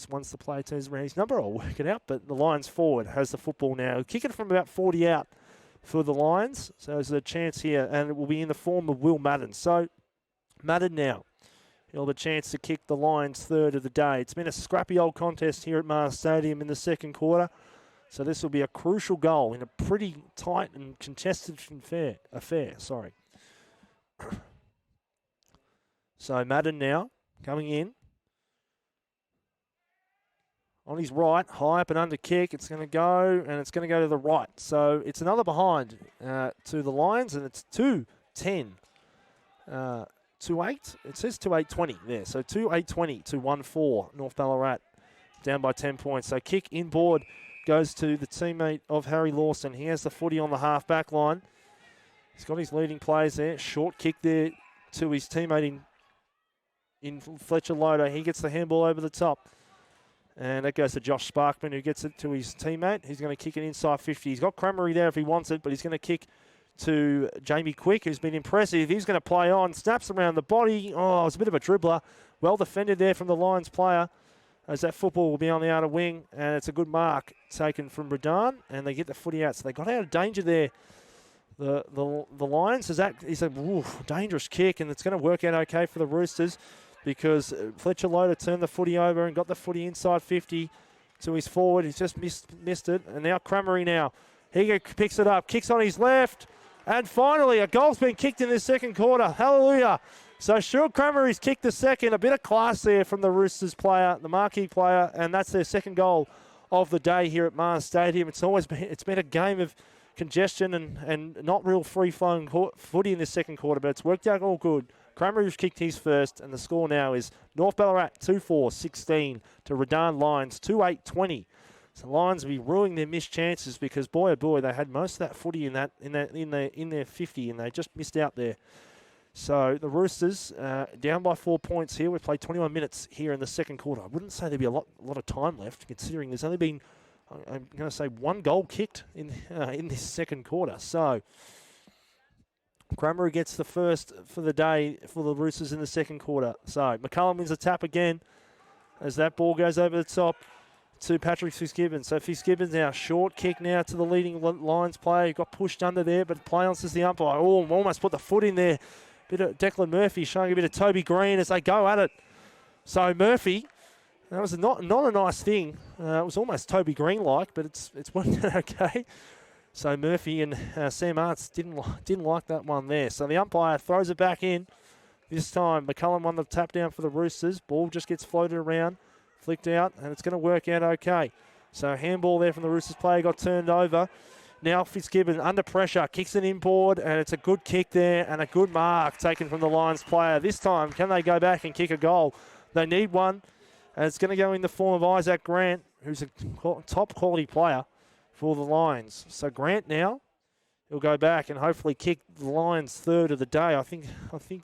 once the player turns around his number, I'll work it out. But the Lions forward has the football now. Kick it from about 40 out for the Lions. So there's a chance here, and it will be in the form of Will Madden. So Madden now. He'll have a chance to kick the Lions' third of the day. It's been a scrappy old contest here at Mars Stadium in the second quarter. So this will be a crucial goal in a pretty tight and contested affair. So Madden now coming in. On his right, high up and under kick. It's going to go, and it's going to go to the right. So it's another behind to the Lions, and it's 2-10. 2-8. It says 2-8-20 there. So 2-8-20 to 1-4. North Ballarat down by 10 points. So kick inboard goes to the teammate of Harry Lawson. He has the footy on the half-back line. He's got his leading players there. Short kick there to his teammate in Fletcher Loader. He gets the handball over the top. And that goes to Josh Sparkman, who gets it to his teammate. He's going to kick it inside 50. He's got Cramery there if he wants it, but he's going to kick to Jamie Quick, who's been impressive. He's going to play on, snaps around the body. Oh, it's a bit of a dribbler. Well defended there from the Lions player, as that football will be on the outer wing, and it's a good mark taken from Redan, and they get the footy out. So they got out of danger there. The Lions is a dangerous kick, and it's going to work out okay for the Roosters, because Fletcher Loader turned the footy over and got the footy inside 50 to his forward. He's just missed it, and now Cramery now. He picks it up, kicks on his left. And finally, a goal's been kicked in the second quarter. Hallelujah. So Sean Cramery's kicked the second. A bit of class there from the Roosters player, the marquee player, and that's their second goal of the day here at Mars Stadium. It's been a game of congestion and not real free-flowing footy in the second quarter, but it's worked out all good. Cramery's kicked his first, and the score now is North Ballarat 2-4-16 to Redan Lions 2-8-20. So Lions will be ruining their missed chances, because boy oh boy, they had most of that footy in their 50, and they just missed out there. So the Roosters down by 4 points here. We've played 21 minutes here in the second quarter. I wouldn't say there'd be a lot of time left, considering there's only been, I'm going to say, one goal kicked in this second quarter. So Cramery gets the first for the day for the Roosters in the second quarter. So McCullum wins the tap again as that ball goes over the top to Patrick Fitzgibbons. So Fitzgibbons now, short kick now to the leading Lions player. He got pushed under there, but play on says the umpire. Oh, almost put the foot in there. Bit of Declan Murphy showing a bit of Toby Green as they go at it. So Murphy, that was not a nice thing. It was almost Toby Green-like, but it's worked out okay. So Murphy and Sam Arts didn't like that one there. So the umpire throws it back in. This time McCullum won the tap down for the Roosters. Ball just gets floated around. Flicked out, and it's going to work out okay. So handball there from the Roosters player got turned over. Now Fitzgibbon under pressure, kicks it inboard, and it's a good kick there and a good mark taken from the Lions player. This time, can they go back and kick a goal? They need one. And it's going to go in the form of Isaac Grant, who's a top quality player for the Lions. So Grant now, he'll go back and hopefully kick the Lions' third of the day. I think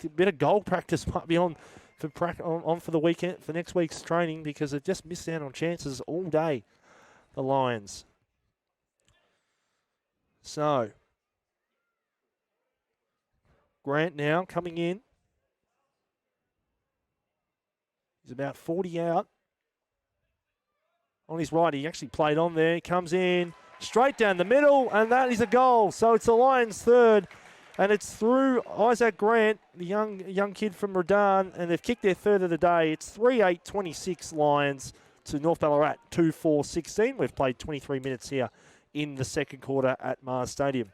a bit of goal practice might be on for the weekend, for next week's training, because they've just missed out on chances all day, the Lions. So Grant now coming in. He's about 40 out. On his right, he actually played on there. He comes in straight down the middle, and that is a goal. So it's the Lions' third, and it's through Isaac Grant, the young kid from Redan, and they've kicked their third of the day. It's 3-8-26 Lions to North Ballarat 2-4-16. We've played 23 minutes here in the second quarter at Mars Stadium.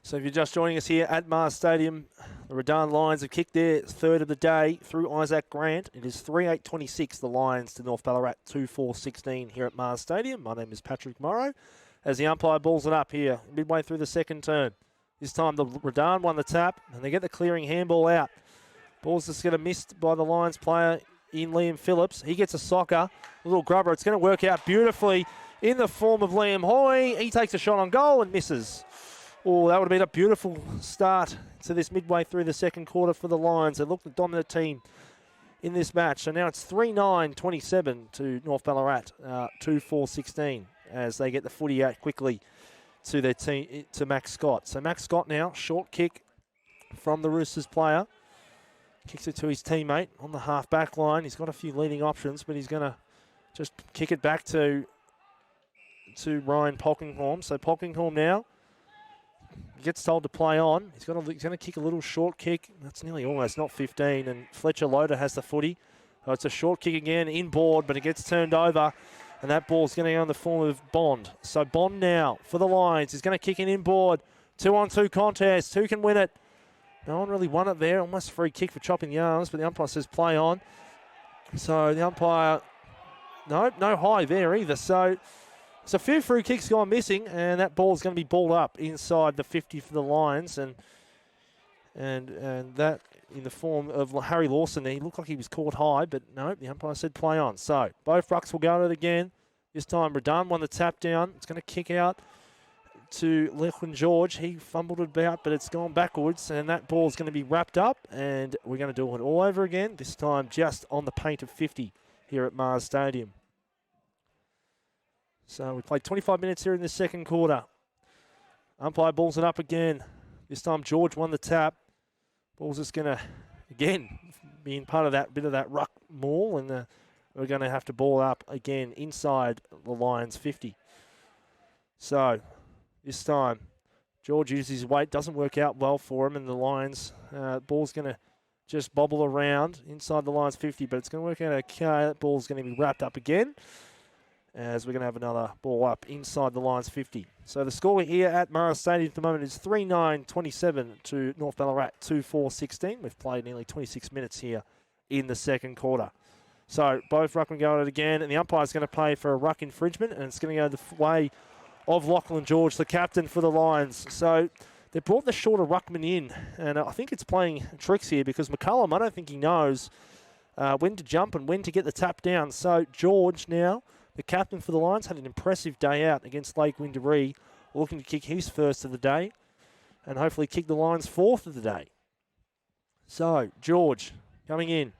So if you're just joining us here at Mars Stadium, the Redan Lions have kicked their third of the day through Isaac Grant. It is 3-8-26, the Lions to North Ballarat 2-4-16 here at Mars Stadium. My name is Patrick Morrow. As the umpire balls it up here, midway through the second term. This time the Redan won the tap, and they get the clearing handball out. Ball's just going to missed by the Lions player in Liam Phillips. He gets a soccer, a little grubber. It's going to work out beautifully in the form of Liam Hoy. He takes a shot on goal and misses. Oh, that would have been a beautiful start to this midway through the second quarter for the Lions. They looked the dominant team in this match. So now it's 3-9-27 to North Ballarat, 2-4-16, as they get the footy out quickly to their team, to Max Scott. So Max Scott now, short kick from the Roosters player. Kicks it to his teammate on the half-back line. He's got a few leading options, but he's going to just kick it back to Ryan Polkinghorne. So Polkinghorne now gets told to play on. He's going to kick a little short kick. That's nearly almost not 15, and Fletcher Loader has the footy. So it's a short kick again, inboard, but it gets turned over, and that ball's going to go in the form of Bond. So Bond now for the Lions. He's going to kick an inboard. 2-on-2 contest. Who can win it? No one really won it there. Almost a free kick for chopping the arms, but the umpire says play on. So the umpire, no high there either. So it's a few free kicks gone missing, and that ball's going to be balled up inside the 50 for the Lions, and that in the form of Harry Lawson. He looked like he was caught high, but no, the umpire said play on. So both rucks will go at it again. This time Redan won the tap down. It's going to kick out to Lachlan George. He fumbled it about, but it's gone backwards, and that ball's going to be wrapped up, and we're going to do it all over again, this time just on the paint of 50 here at Mars Stadium. So we played 25 minutes here in the second quarter. Umpire balls it up again. This time George won the tap. Ball's just going to, again, being part of that bit of that ruck maul, and we're going to have to ball up again inside the Lions 50. So this time George uses his weight. Doesn't work out well for him, and the Lions, ball's going to just bobble around inside the Lions 50, but it's going to work out okay. That ball's going to be wrapped up again, as we're going to have another ball up inside the Lions 50. So the score here at Murray Stadium at the moment is 3-9-27 to North Ballarat 2-4-16. We've played nearly 26 minutes here in the second quarter. So both ruckmen go at it again, and the umpire's going to play for a ruck infringement, and it's going to go the way of Lachlan George, the captain for the Lions. So they brought the shorter ruckman in, and I think it's playing tricks here, because McCullum, I don't think he knows when to jump and when to get the tap down. So George now, the captain for the Lions, had an impressive day out against Lake Windaree, looking to kick his first of the day and hopefully kick the Lions' fourth of the day. So, George coming in.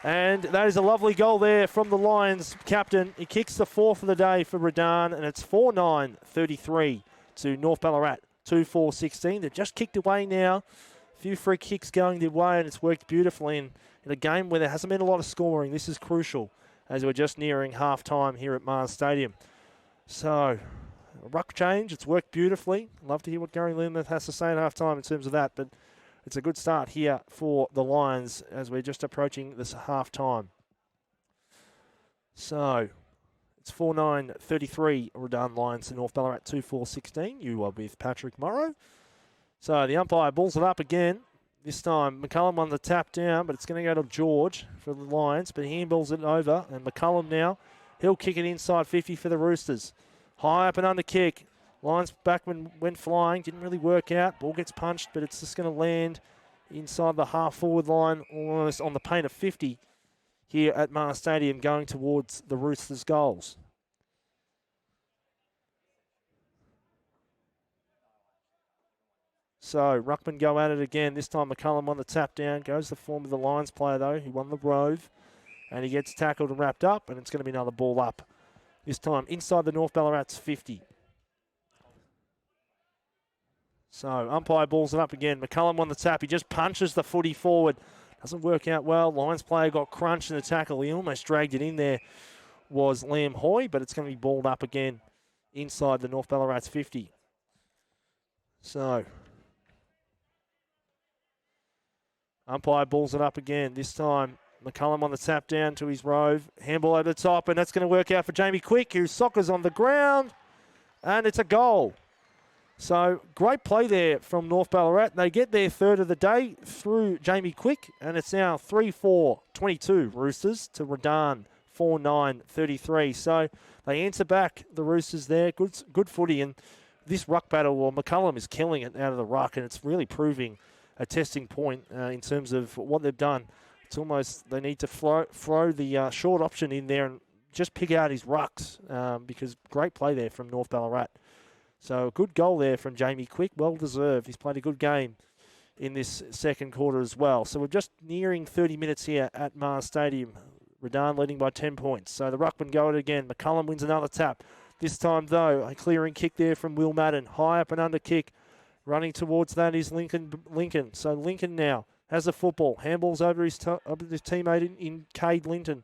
And that is a lovely goal there from the Lions captain. He kicks the fourth of the day for Redan, and it's 4-9-33 to North Ballarat 2-4-16. They've just kicked away now. A few free kicks going their way, and it's worked beautifully in a game where there hasn't been a lot of scoring. This is crucial as we're just nearing half-time here at Mars Stadium. So, a ruck change. It's worked beautifully. Love to hear what Gary Lindeth has to say at half-time in terms of that, but it's a good start here for the Lions as we're just approaching this half-time. So, it's 4-9-33 Redan Lions to North Ballarat 2-4-16. You are with Patrick Morrow. So, the umpire balls it up again. This time, McCullum on the tap down, but it's going to go to George for the Lions, but he handballs it over, and McCullum now, he'll kick it inside 50 for the Roosters. High up and under kick. Lions backman went flying, didn't really work out. Ball gets punched, but it's just going to land inside the half-forward line, almost on the paint of 50 here at Mars Stadium, going towards the Roosters' goals. So, Ruckman go at it again. This time McCullum on the tap down. Goes the form of the Lions player, though. He won the Rove. And he gets tackled and wrapped up, and it's going to be another ball up. This time inside the North Ballarat's 50. So, umpire balls it up again. McCullum on the tap. He just punches the footy forward. Doesn't work out well. Lions player got crunched in the tackle. He almost dragged it in there, was Liam Hoy, but it's going to be balled up again inside the North Ballarat's 50. So, umpire balls it up again. This time, McCullum on the tap down to his Rove. Handball over the top, and that's going to work out for Jamie Quick, who soccers on the ground, and it's a goal. So, great play there from North Ballarat. They get their third of the day through Jamie Quick, and it's now 3-4-22 Roosters to Redan 4-9-33. So, they answer back the Roosters there. Good footy, and this ruck battle, well, McCullum is killing it out of the ruck, and it's really proving a testing point in terms of what they've done. It's almost they need to throw the short option in there and just pick out his rucks because great play there from North Ballarat. So a good goal there from Jamie Quick, well deserved. He's played a good game in this second quarter as well. So we're just nearing 30 minutes here at Mars Stadium. Redan leading by 10 points. So the ruckman go it again. McCullum wins another tap. This time though, a clearing kick there from Will Madden. High up and under kick. Running towards that is Lincoln. So Lincoln now has the football. Handballs over his teammate in Cade Linton.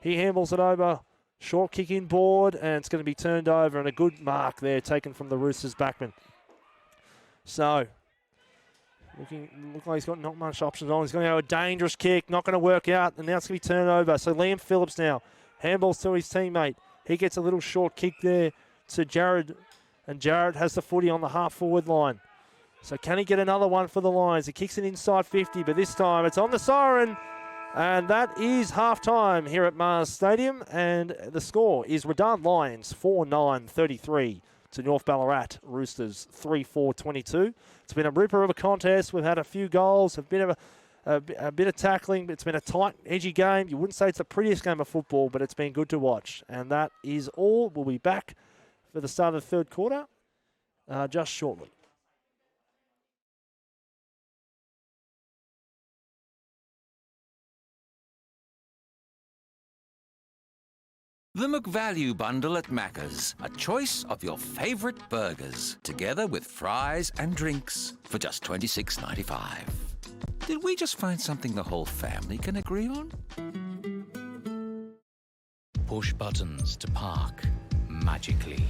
He handballs it over. Short kick in board, and it's going to be turned over, and a good mark there taken from the Roosters backman. So, look like he's got not much options on. He's going to go a dangerous kick, not going to work out, and now it's going to be turned over. So Liam Phillips now handballs to his teammate. He gets a little short kick there to Jared, and Jared has the footy on the half-forward line. So can he get another one for the Lions? He kicks it inside 50, but this time it's on the siren. And that is half-time here at Mars Stadium. And the score is Redan Lions 4-9-33 to North Ballarat Roosters 3-4-22. It's been a ripper of a contest. We've had a few goals, a bit of tackling. It's been a tight, edgy game. You wouldn't say it's the prettiest game of football, but it's been good to watch. And that is all. We'll be back for the start of the third quarter just shortly. The McValue Bundle at Macca's. A choice of your favourite burgers, together with fries and drinks for just $26.95. Did we just find something the whole family can agree on? Push buttons to park magically.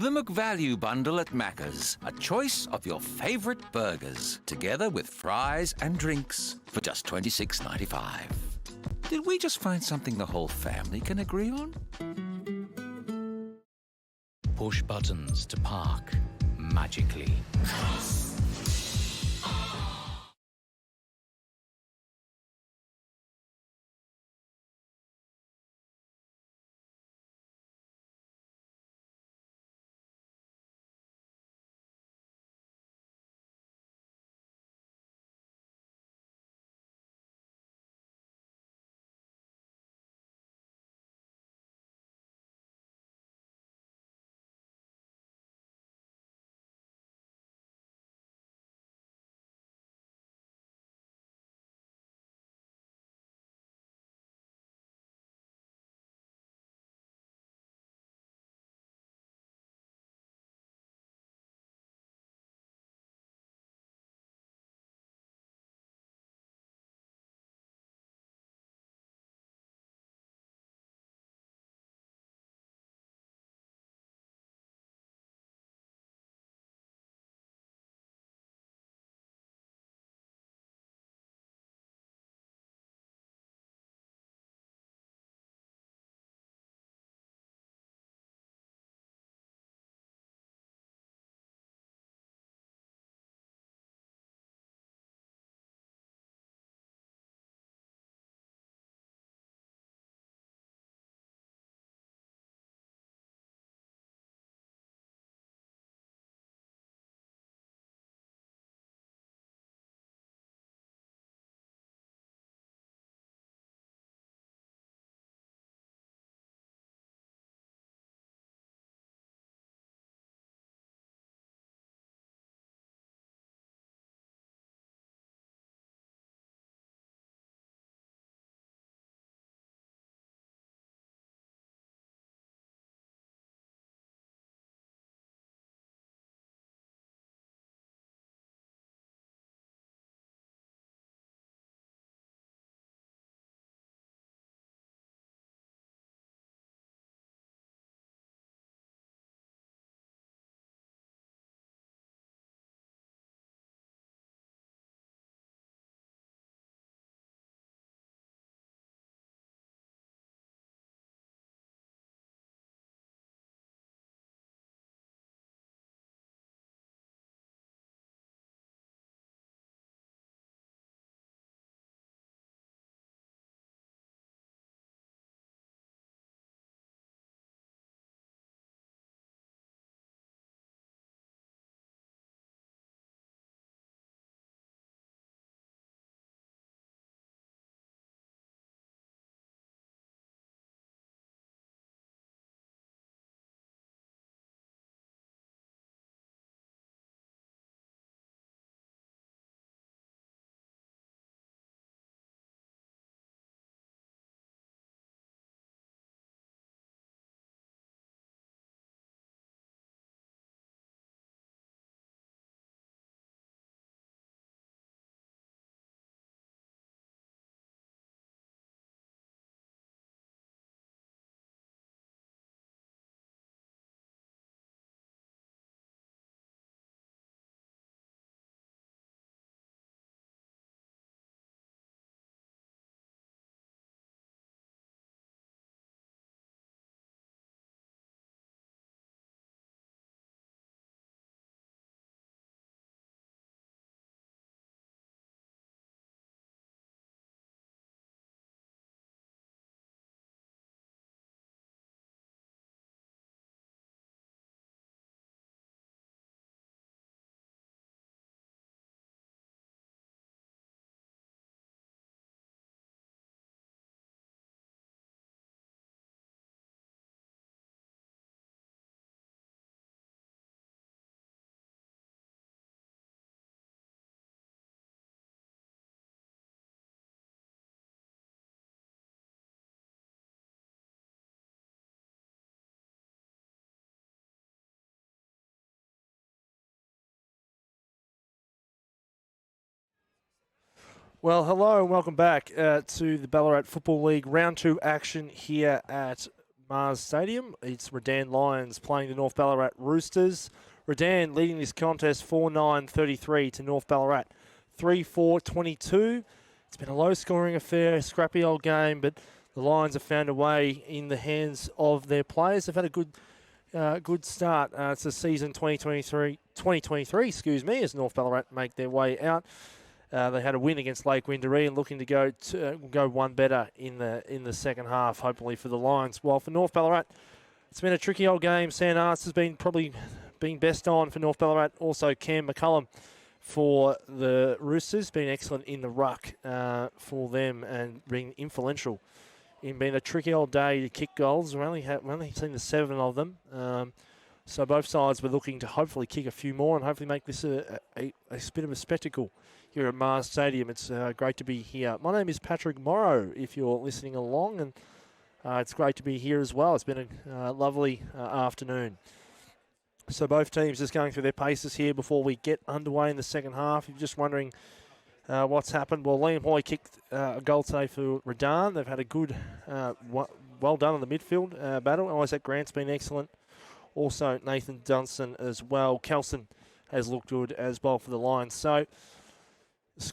The McValue Bundle at Macca's. A choice of your favourite burgers, together with fries and drinks for just $26.95. Did we just find something the whole family can agree on? Push buttons to park magically. Well, hello and welcome back to the Ballarat Football League Round 2 action here at Mars Stadium. It's Redan Lions playing the North Ballarat Roosters. Redan leading this contest 4-9-33 to North Ballarat 3-4-22. It's been a low-scoring affair, scrappy old game, but the Lions have found a way in the hands of their players. They've had a good start to season 2023, as North Ballarat make their way out. They had a win against Lake Windaree and looking to go one better in the second half, hopefully for the Lions. While for North Ballarat, it's been a tricky old game. Sam Arts has been probably being best on for North Ballarat. Also Cam McCullum for the Roosters, been excellent in the ruck for them and being influential in being a tricky old day to kick goals. We've only seen the 7 of them. So both sides were looking to hopefully kick a few more and hopefully make this a bit of a spectacle here at Mars Stadium. It's great to be here. My name is Patrick Morrow, if you're listening along, and it's great to be here as well. It's been a lovely afternoon. So both teams just going through their paces here before we get underway in the second half. If you're just wondering what's happened, well, Liam Hoy kicked a goal today for Redan. They've had a good, well done on the midfield battle. Isaac Grant's been excellent. Also Nathan Dunstan as well. Kelson has looked good as well for the Lions. So the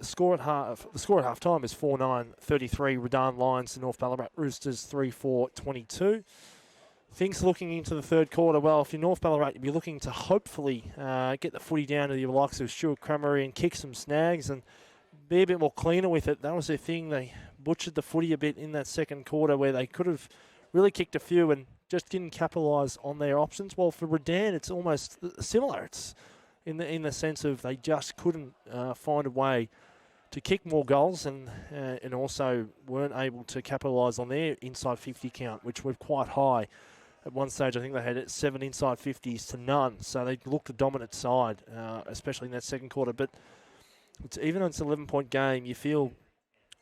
score at half time is 4-9-33. Redan Lions to North Ballarat Roosters 3-4-22. Things looking into the third quarter. Well, if you're North Ballarat, you'd be looking to hopefully get the footy down to the likes of Stuart Cramery and kick some snags and be a bit more cleaner with it. That was their thing. They butchered the footy a bit in that second quarter where they could have really kicked a few and just didn't capitalise on their options. Well, for Redan, it's almost similar. It's in the sense of they just couldn't find a way to kick more goals and also weren't able to capitalise on their inside 50 count, which were quite high. At one stage, I think they had 7 inside 50s to none, so they looked the dominant side, especially in that second quarter. But even though it's an 11-point game, you feel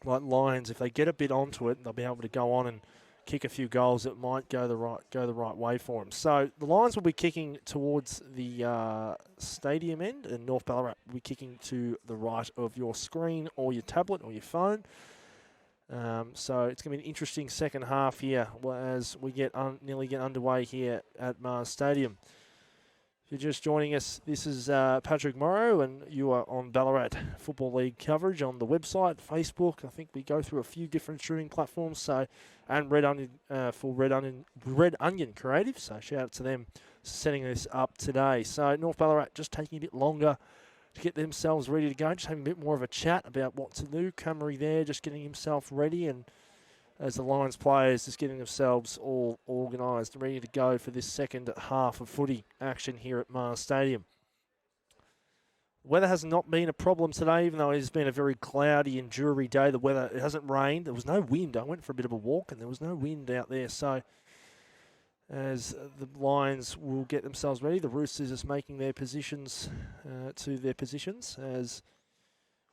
like Lions, if they get a bit onto it, they'll be able to go on and kick a few goals. It might go the right way for them. So the Lions will be kicking towards the stadium end, and North Ballarat will be kicking to the right of your screen or your tablet or your phone. So it's going to be an interesting second half here as we nearly get underway here at Mars Stadium. If you're just joining us, this is Patrick Morrow, and you are on Ballarat Football League coverage on the website, Facebook. I think we go through a few different streaming platforms. So, and Red Onion for Red Onion Creative. So shout out to them setting this up today. So North Ballarat just taking a bit longer to get themselves ready to go. Just having a bit more of a chat about what to do. Cummery there, just getting himself ready, and as the Lions players just getting themselves all organised and ready to go for this second half of footy action here at Mars Stadium. Weather has not been a problem today, even though it has been a very cloudy and dreary day. It hasn't rained. There was no wind. I went for a bit of a walk and there was no wind out there. So as the Lions will get themselves ready, the Roosters is making their positions to their positions as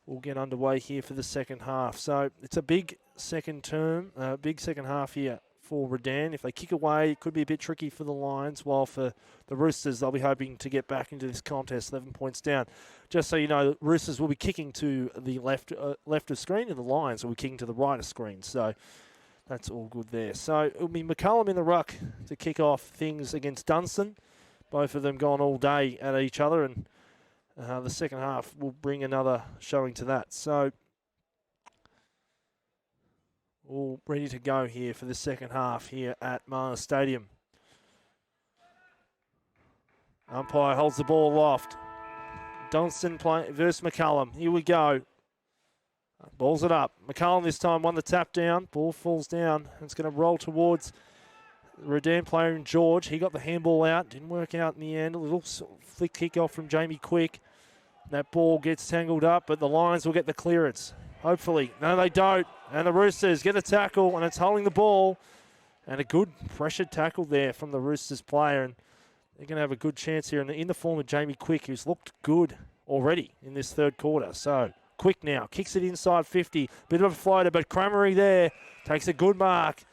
we'll get underway here for the second half. So it's a big second half here for Redan. If they kick away, it could be a bit tricky for the Lions, while for the Roosters, they'll be hoping to get back into this contest 11 points down. Just so you know, the Roosters will be kicking to the left of screen, and the Lions will be kicking to the right of screen. So that's all good there. So it'll be McCullum in the ruck to kick off things against Dunstan. Both of them gone all day at each other, and the second half will bring another showing to that. So all ready to go here for the second half here at Mars Stadium. Umpire holds the ball aloft. Dunstan playing versus McCullum. Here we go. Balls it up. McCullum this time won the tap down. Ball falls down. It's going to roll towards the Redan player in George. He got the handball out. Didn't work out in the end. A little flick kick off from Jamie Quick. That ball gets tangled up, but the Lions will get the clearance. Hopefully. No, they don't. And the Roosters get a tackle, and it's holding the ball. And a good pressured tackle there from the Roosters player. And they're going to have a good chance here in the form of Jamie Quick, who's looked good already in this third quarter. So Quick now kicks it inside 50. Bit of a floater, but Cramery there takes a good mark.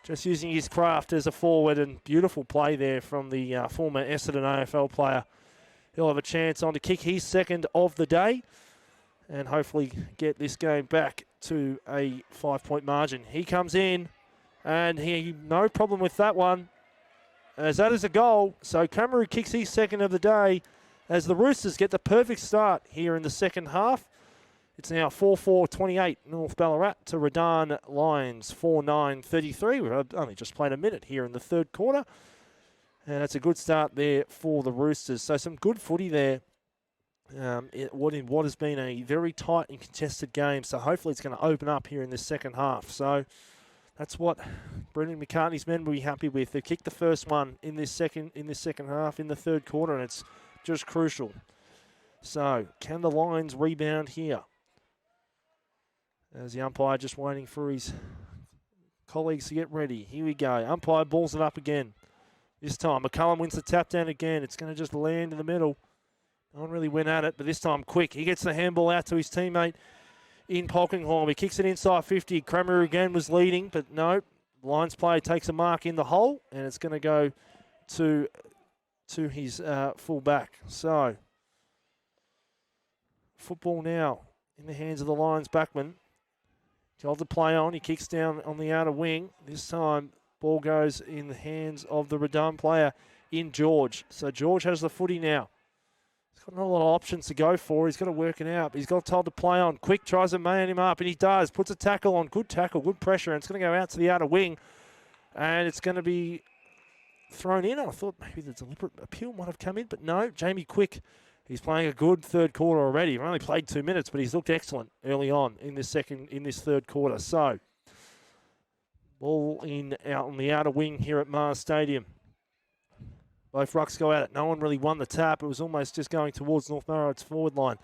Just using his craft as a forward, and beautiful play there from the former Essendon AFL player. He'll have a chance on to kick his second of the day and hopefully get this game back to a 5-point margin. He comes in, And he no problem with that one, as that is a goal. So Cameron kicks his second of the day as the Roosters get the perfect start here in the second half. It's now 4-4-28 North Ballarat to Redan Lions 4-9-33. We've only just played a minute here in the third quarter. And that's a good start there for the Roosters. So some good footy there. What has been a very tight and contested game. So hopefully it's going to open up here in the second half. So that's what Brendan McCartney's men will be happy with. They kicked the first one in this second half, in the third quarter, and it's just crucial. So can the Lions rebound here? As the umpire just waiting for his colleagues to get ready. Here we go. Umpire balls it up again. This time McCullum wins the tap down again. It's going to just land in the middle. No one really went at it, but this time quick. He gets the handball out to his teammate in Polkinghorn. He kicks it inside 50. Kramer again was leading, but no. Lions player takes a mark in the hole, and it's going to go to his full back. So football now in the hands of the Lions backman. Told to play on. He kicks down on the outer wing. This time, ball goes in the hands of the Redan player in George. So George has the footy now. He's got not a lot of options to go for. He's got to work it out. He's got told to play on. Quick tries to man him up, and he does. Puts a tackle on. Good tackle, good pressure, and it's going to go out to the outer wing. And it's going to be thrown in. I thought maybe the deliberate appeal might have come in, but no. Jamie Quick, he's playing a good third quarter already. He's only played 2 minutes, but he's looked excellent early on in this third quarter. So, ball out on the outer wing here at Mars Stadium. Both rucks go at it. No one really won the tap. It was almost just going towards North Ballarat's forward line.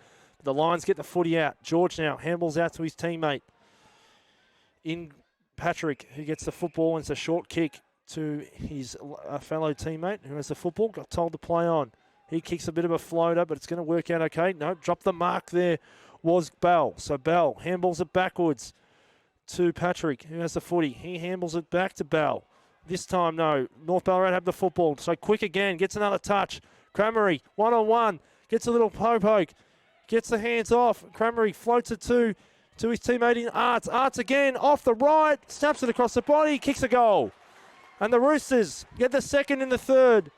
The Lions get the footy out. George now handballs out to his teammate in Patrick, who gets the football, and it's a short kick to his fellow teammate who has the football. Got told to play on. He kicks a bit of a floater, but it's going to work out okay. No, dropped the mark there was Bell. So Bell handballs it backwards to Patrick, who has the footy. He handballs it back to Bell. This time, no. North Ballarat have the football. So Quick again, gets another touch. Cramery, one-on-one, gets a little poke, gets the hands off. Cramery floats it to his teammate in Arts. Arts again, off the right, snaps it across the body, kicks a goal. And the Roosters get the second and the third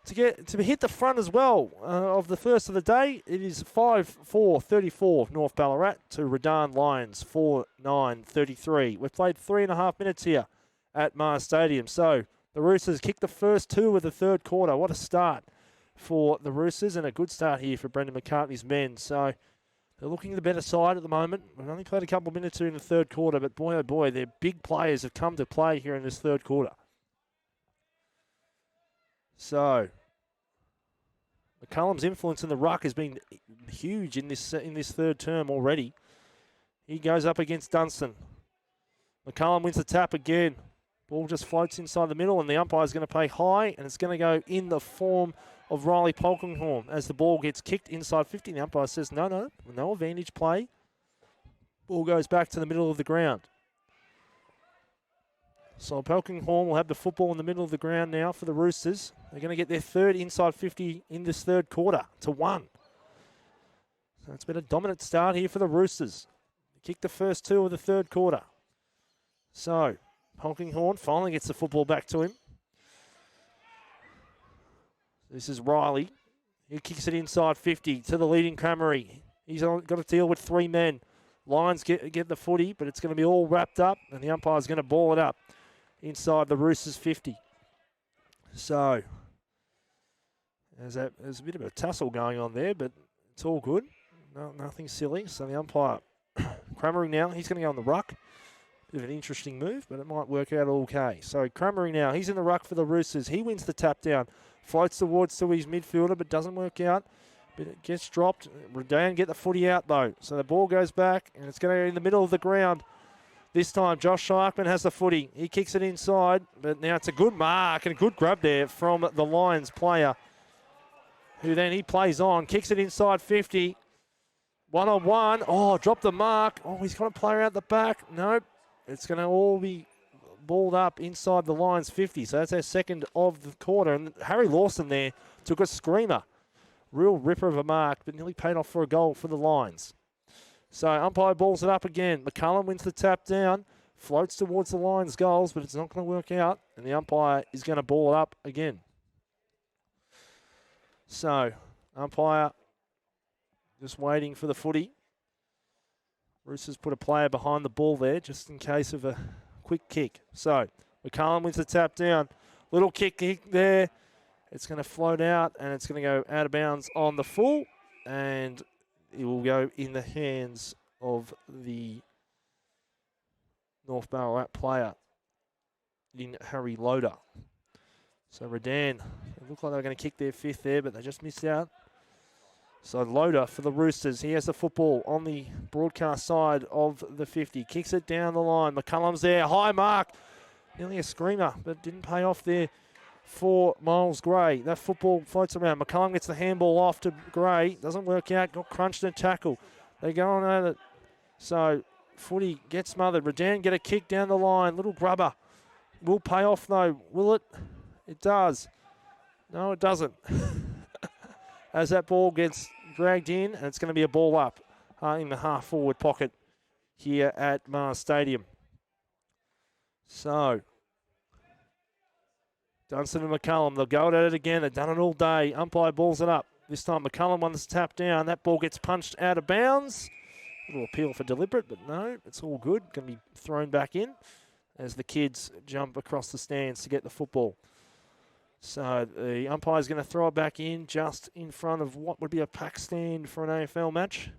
to hit the front as well of the first of the day. It is 5-4-34 North Ballarat to Redan Lions 4-9-33. We've played 3.5 minutes here at Mars Stadium. So the Roosters kick the first 2 of the third quarter. What a start for the Roosters, and a good start here for Brendan McCartney's men. So they're looking the better side at the moment. We've only played a couple of minutes here in the third quarter, but boy, oh boy, their big players have come to play here in this third quarter. So McCullum's influence in the ruck has been huge in this third term already. He goes up against Dunstan. McCullum wins the tap again. Ball just floats inside the middle, and the umpire's going to play high, and it's going to go in the form of Riley Polkinghorn as the ball gets kicked inside 50. The umpire says no advantage play. Ball goes back to the middle of the ground. So Polkinghorn will have the football in the middle of the ground now for the Roosters. They're going to get their third inside 50 in this third quarter to 1. So it's been a dominant start here for the Roosters. They kicked the first 2 of the third quarter. So Polkinghorn finally gets the football back to him. This is Riley. He kicks it inside 50 to the leading Cramery. He's got to deal with 3 men. Lions get the footy, but it's going to be all wrapped up, and the umpire's going to ball it up inside the Roosters 50. So there's a bit of a tussle going on there, but it's all good. Nothing silly. So the umpire, Cramery now, he's going to go on the ruck. Bit of an interesting move, but it might work out okay. So Cramery now, he's in the ruck for the Roosters. He wins the tap down. Floats towards to his midfielder, but doesn't work out. But it gets dropped. Redan get the footy out, though. So the ball goes back, and it's going to go in the middle of the ground. This time, Josh Sharkman has the footy. He kicks it inside, but now it's a good mark and a good grab there from the Lions player, who then he plays on, kicks it inside 50. One-on-one. Oh, dropped the mark. Oh, he's got a player out the back. Nope. It's going to all be balled up inside the Lions 50. So that's our second of the quarter. And Harry Lawson there took a screamer. Real ripper of a mark, but nearly paid off for a goal for the Lions. So umpire balls it up again. McCullum wins the tap down. Floats towards the Lions goals, but it's not going to work out. And the umpire is going to ball it up again. So, umpire just waiting for the footy. Roosters put a player behind the ball there just in case of a quick kick. So, McCullum wins the tap down. Little kick there. It's going to float out and it's going to go out of bounds on the full. And it will go in the hands of the North Ballarat player in Harry Loader. So Redan, it looked like they were going to kick their fifth there, but they just missed out. So Loader for the Roosters. He has the football on the broadcast side of the 50. Kicks it down the line. McCullum's there. High mark. Nearly a screamer, but didn't pay off there for Miles Gray. That football floats around. McCullum gets the handball off to Gray. Doesn't work out. Got crunched and tackle. They go on at it. So footy gets smothered. Redan get a kick down the line. Little grubber. Will pay off though. Will it? It does. No, it doesn't. As that ball gets dragged in, and it's going to be a ball up in the half-forward pocket here at Mars Stadium. So, Dunstan and McCullum, they'll go at it again. They've done it all day. Umpire balls it up. This time McCullum won this tap down. That ball gets punched out of bounds. A little appeal for deliberate, but no, it's all good. Going to be thrown back in as the kids jump across the stands to get the football. So the umpire's going to throw it back in just in front of what would be a pack stand for an AFL match.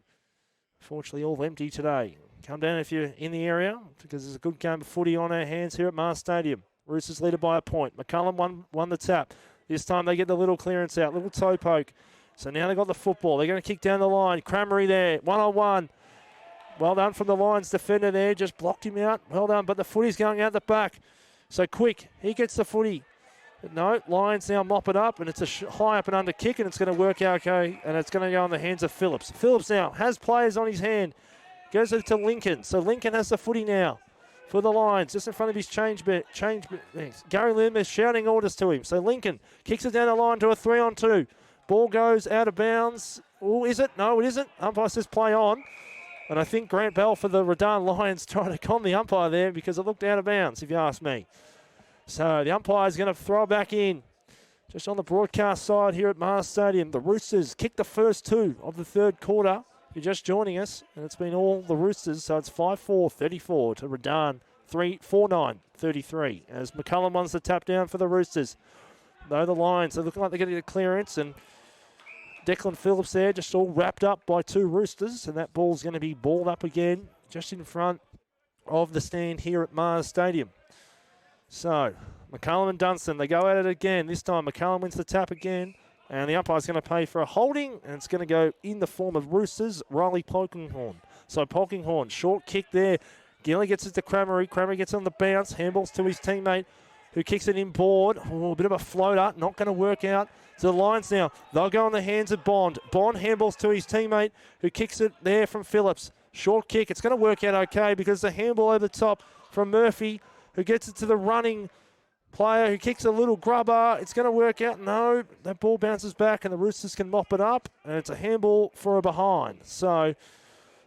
Fortunately, all empty today. Come down if you're in the area because there's a good game of footy on our hands here at Mars Stadium. Roosters lead it by a point. McCullum won the tap. This time they get the little clearance out, little toe poke. So now they've got the football. They're going to kick down the line. Cramery there, one-on-one. Well done from the Lions defender there. Just blocked him out. Well done, but the footy's going out the back. So Quick, he gets the footy. But no, Lions now mop it up, and it's a high up and under kick, and it's going to work out okay, and it's going to go in the hands of Phillips. Phillips now has players on his hand. Goes to Lincoln. So Lincoln has the footy now for the Lions, just in front of his change. Gary Lim is shouting orders to him. So Lincoln kicks it down the line to a 3-on-2. Ball goes out of bounds. Oh, is it? No, it isn't. Umpire says play on. And I think Grant Bell for the Redan Lions trying to calm the umpire there because it looked out of bounds, if you ask me. So the umpire is going to throw it back in. Just on the broadcast side here at Mars Stadium, the Roosters kicked the first two of the third quarter. If you're just joining us, and it's been all the Roosters, so it's 5-4-34 to Redan 4-9-33 as McCullum wants the tap down for the Roosters. Though the Lions are looking like they're getting the clearance, and Declan Phillips there just all wrapped up by two Roosters, and that ball's going to be balled up again just in front of the stand here at Mars Stadium. So, McCullum and Dunstan, they go at it again. This time, McCullum wins the tap again. And the umpire's going to pay for a holding. And it's going to go in the form of Roosters, Riley Polkinghorn. So, Polkinghorn, short kick there. Gilly gets it to Cramery. Cramery gets on the bounce. Handballs to his teammate, who kicks it inboard. Oh, a bit of a floater. Not going to work out. So, the Lions now, they'll go on the hands of Bond. Bond handballs to his teammate, who kicks it there from Phillips. Short kick. It's going to work out okay because the handball over the top from Murphy, who gets it to the running player who kicks a little grubber. It's going to work out. No, that ball bounces back and the Roosters can mop it up. And it's a handball for a behind. So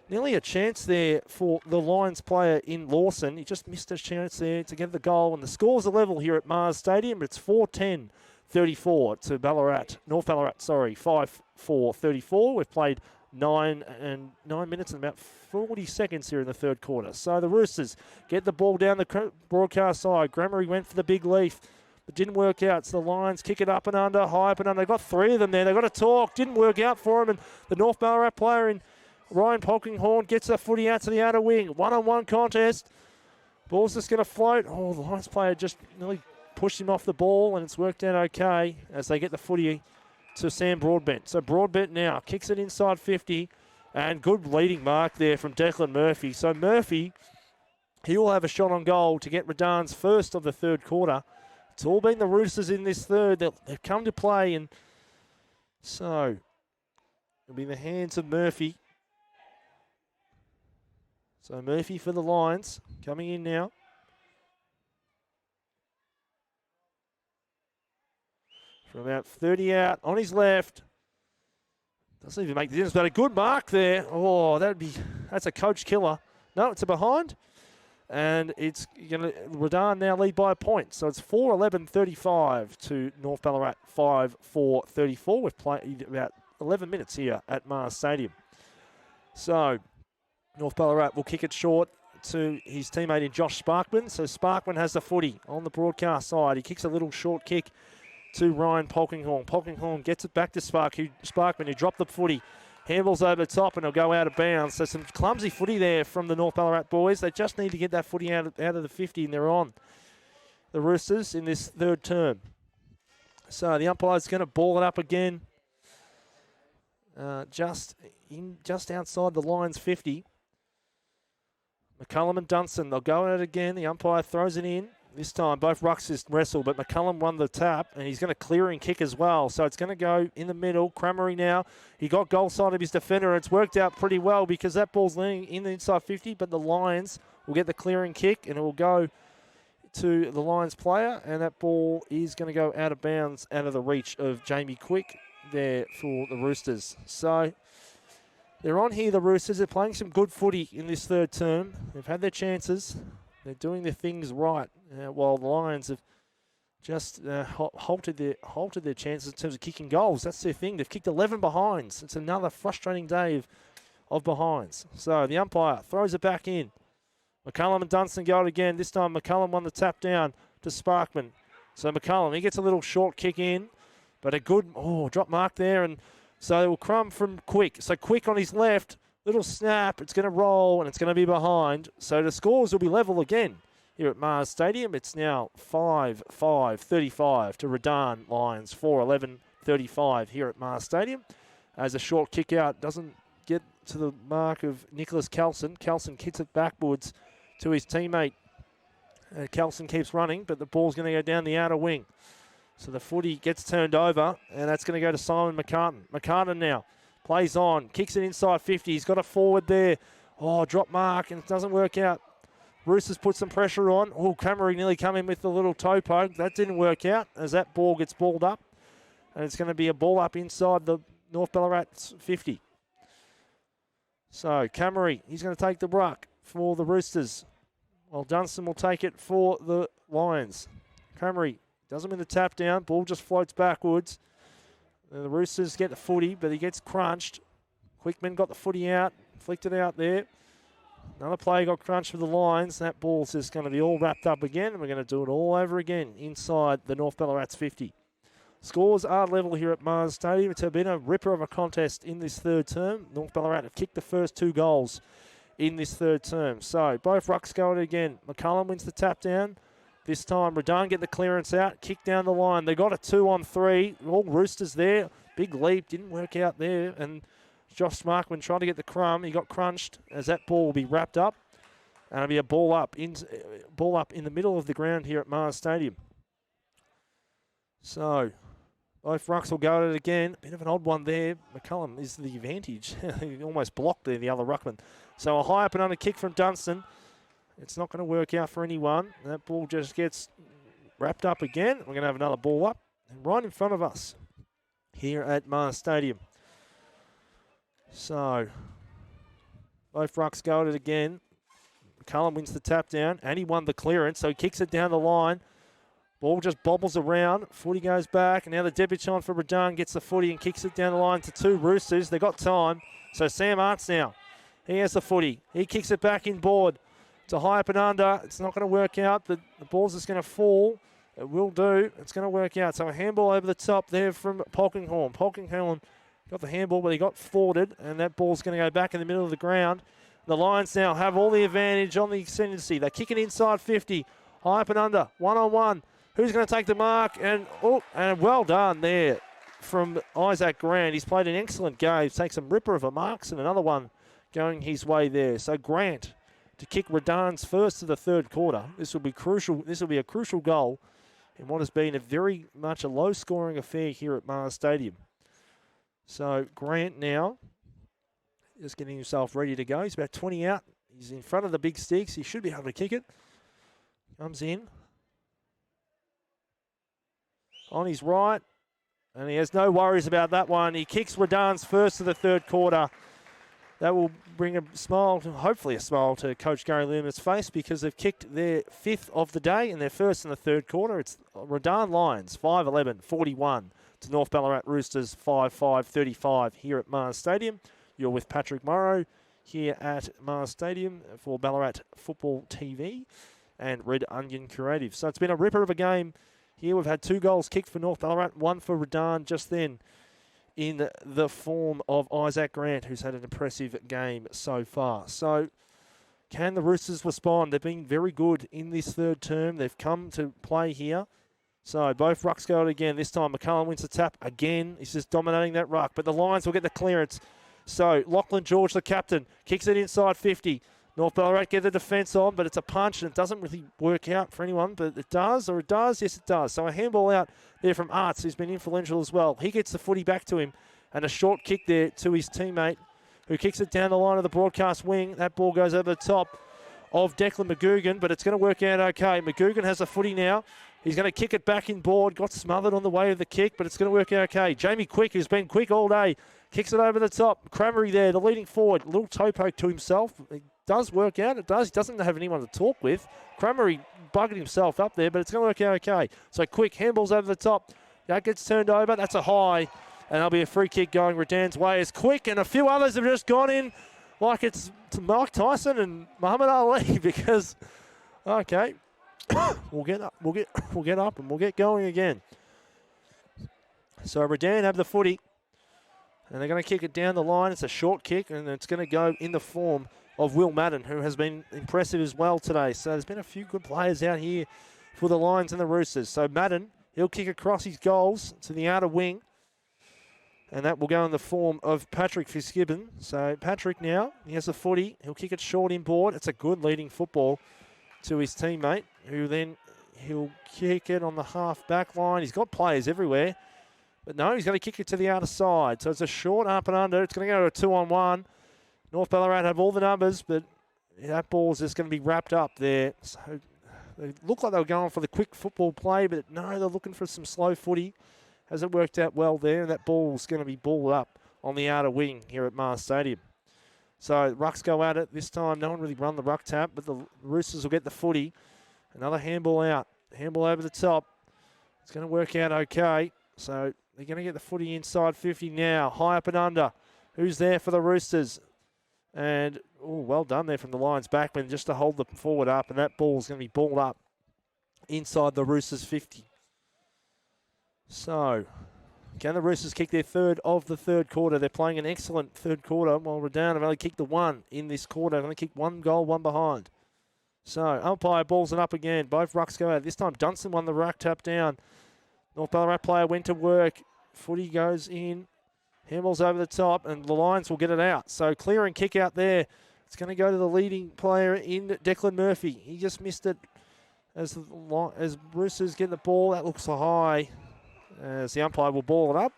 nearly a chance there for the Lions player in Lawson. He just missed a chance there to get the goal. And the scores are level here at Mars Stadium. It's 4-10-34 to North Ballarat, 5-4-34. We've played 9 minutes and about 40 seconds here in the third quarter. So the Roosters get the ball down the broadcast side. Grammary went for the big leaf, but didn't work out. So the Lions kick it up and under, high up and under. They've got three of them there. They've got to talk. Didn't work out for them. And the North Ballarat player in Ryan Polkinghorn gets the footy out to the outer wing. One-on-one contest. Ball's just going to float. Oh, the Lions player just nearly pushed him off the ball, and it's worked out okay as they get the footy to Sam Broadbent. So Broadbent now kicks it inside 50, and good leading mark there from Declan Murphy. So Murphy, he will have a shot on goal to get Redan's first of the third quarter. It's all been the Roosters in this third. They've come to play, and so it'll be in the hands of Murphy. So Murphy for the Lions coming in now. From about 30 out on his left. Doesn't even make the difference, but a good mark there. Oh, that's a coach killer. No, it's a behind. And it's going to Redan now lead by a point. So it's 4:11:35 to North Ballarat 5:4:34. We've played about 11 minutes here at Mars Stadium. So North Ballarat will kick it short to his teammate in Josh Sparkman. So Sparkman has the footy on the broadcast side. He kicks a little short kick to Ryan Polkinghorn. Polkinghorn gets it back to Sparkman, who dropped the footy. Handballs over the top and it'll go out of bounds. So some clumsy footy there from the North Ballarat boys. They just need to get that footy out of the 50 and they're on the Roosters in this third term. So the umpire's going to ball it up again. Just outside the Lions 50. McCullum and Dunstan, they'll go at it again. The umpire throws it in. This time, both rucks wrestle, but McCullum won the tap, and he's going to clear and kick as well. So it's going to go in the middle. Cramery now. He got goal side of his defender. It's worked out pretty well because that ball's landing in the inside 50, but the Lions will get the clearing kick, and it will go to the Lions player, and that ball is going to go out of bounds, out of the reach of Jamie Quick there for the Roosters. So they're on here, the Roosters. They're playing some good footy in this third term. They've had their chances. They're doing their things right, while the Lions have just halted their chances in terms of kicking goals. That's their thing. They've kicked 11 behinds. It's another frustrating day of behinds. So the umpire throws it back in. McCullum and Dunstan go it again. This time McCullum won the tap down to Sparkman. So McCullum, he gets a little short kick in, but a good drop mark there. And so it will crumb from Quick. So Quick on his left. Little snap, it's going to roll, and it's going to be behind. So the scores will be level again here at Mars Stadium. It's now 5:35 to Redan Lions, 4:11:35 here at Mars Stadium. As a short kick out doesn't get to the mark of Nicholas Kelson. Kelson kicks it backwards to his teammate. Kelson keeps running, but the ball's going to go down the outer wing. So the footy gets turned over, and that's going to go to Simon McCartan. McCartan now. Plays on, kicks it inside 50. He's got a forward there. Drop mark, and it doesn't work out. Roosters put some pressure on. Cramery nearly come in with the little toe poke. That didn't work out as that ball gets balled up. And it's going to be a ball up inside the North Ballarat's 50. So Cramery, he's going to take the ruck for the Roosters. While Dunstan will take it for the Lions. Cramery doesn't win the tap down. Ball just floats backwards. The Roosters get the footy, but he gets crunched. Quickman got the footy out, flicked it out there. Another player got crunched for the Lions. That ball's just going to be all wrapped up again, and we're going to do it all over again inside the North Ballarat's 50. Scores are level here at Mars Stadium. It's been a ripper of a contest in this third term. North Ballarat have kicked the first 2 goals in this third term. So both rucks go at it again. McCullum wins the tap down. This time, Redan get the clearance out, kick down the line. They got a 2-on-3. All Roosters there. Big leap, didn't work out there. And Josh Sparkman trying to get the crumb. He got crunched as that ball will be wrapped up. And it'll be a ball up in the middle of the ground here at Mars Stadium. So, both rucks will go at it again. Bit of an odd one there. McCullum is the advantage. He almost blocked there, the other ruckman. So a high up and under kick from Dunstan. It's not going to work out for anyone. That ball just gets wrapped up again. We're going to have another ball up and right in front of us here at Mars Stadium. So, both rucks go at it again. McCullum wins the tap down, and he won the clearance, so he kicks it down the line. Ball just bobbles around. Footy goes back, and now the debutant for Redan gets the footy and kicks it down the line to 2 Roosters. They got time. So Sam Arts now. He has the footy. He kicks it back inboard. It's a high up and under. It's not going to work out. The ball's just going to fall. It will do. It's going to work out. So a handball over the top there from Polkinghorn. Polkinghorn got the handball, but he got forwarded, and that ball's going to go back in the middle of the ground. The Lions now have all the advantage on the ascendancy. They kick it inside 50. High up and under. 1-on-1. Who's going to take the mark? And well done there from Isaac Grant. He's played an excellent game. Takes some ripper of a marks and another one going his way there. So Grant to kick Redan's first of the third quarter. This will be crucial. This will be a crucial goal in what has been a very much a low-scoring affair here at Mars Stadium. So Grant now just getting himself ready to go. He's about 20 out. He's in front of the big sticks. He should be able to kick it. Comes in. On his right. And he has no worries about that one. He kicks Redan's first of the third quarter. that will bring a smile, hopefully a smile, to Coach Gary Loomer's face, because they've kicked their 5th of the day and their first in the third quarter. It's Redan Lions 5-11-41 to North Ballarat Roosters 5-5-35 here at Mars Stadium. You're with Patrick Morrow here at Mars Stadium for Ballarat Football TV and Red Onion Creative. So it's been a ripper of a game here. We've had 2 goals kicked for North Ballarat, 1 for Redan just then, in the form of Isaac Grant, who's had an impressive game so far. So can the Roosters respond? They've been very good in this third term. They've come to play here. So both rucks go out again. This time McCullum wins the tap again. He's just dominating that ruck. But the Lions will get the clearance. So Lachlan George, the captain, kicks it inside 50. North Ballarat get the defence on, but it's a punch, and it doesn't really work out for anyone, but it does, or it does? Yes, it does. So a handball out there from Arts, who's been influential as well. He gets the footy back to him, and a short kick there to his teammate, who kicks it down the line of the broadcast wing. That ball goes over the top of Declan McGugan, but it's going to work out okay. McGugan has the footy now. He's going to kick it back in board. Got smothered on the way of the kick, but it's going to work out okay. Jamie Quick, who's been quick all day, kicks it over the top. Cramery there, the leading forward. Little toe poke to himself. It does work out. It does. He doesn't have anyone to talk with. Cramery buggered himself up there, but it's going to work out okay. So Quick handballs over the top. That gets turned over. That's a high, and there'll be a free kick going Redan's way as Quick and a few others have just gone in like it's to Mike Tyson and Muhammad Ali because, okay, we'll get up and we'll get going again. So Redan have the footy, and they're going to kick it down the line. It's a short kick, and it's going to go in the form of Will Madden, who has been impressive as well today. So there's been a few good players out here for the Lions and the Roosters. So Madden, he'll kick across his goals to the outer wing, and that will go in the form of Patrick Fitzgibbon. So Patrick now, he has the footy. He'll kick it short inboard. It's a good leading football to his teammate, who then he'll kick it on the half-back line. He's got players everywhere. But no, he's going to kick it to the outer side. So it's a short up and under. It's going to go to a 2-on-1. North Ballarat have all the numbers, but that ball is just going to be wrapped up there. So they look like they were going for the quick football play, but no, they're looking for some slow footy. Hasn't worked out well there, and that ball's going to be balled up on the outer wing here at Mars Stadium. So rucks go at it. This time, no one really run the ruck tap, but the Roosters will get the footy. Another handball out. Handball over the top. It's going to work out okay. So they're going to get the footy inside 50 now. High up and under. Who's there for the Roosters? And, well done there from the Lions backman just to hold the forward up. And that ball's going to be balled up inside the Roosters 50. So, can the Roosters kick their third of the third quarter? They're playing an excellent third quarter, while Redan have only kicked the one in this quarter. They've only kicked 1 goal, 1 behind. So, umpire balls it up again. Both rucks go out. This time, Dunson won the ruck tap down. North Ballarat player went to work. Footy goes in. Handball's over the top, and the Lions will get it out. So, clear and kick out there. It's going to go to the leading player in Declan Murphy. He just missed it as Roosters get the ball. That looks a high. As the umpire will ball it up.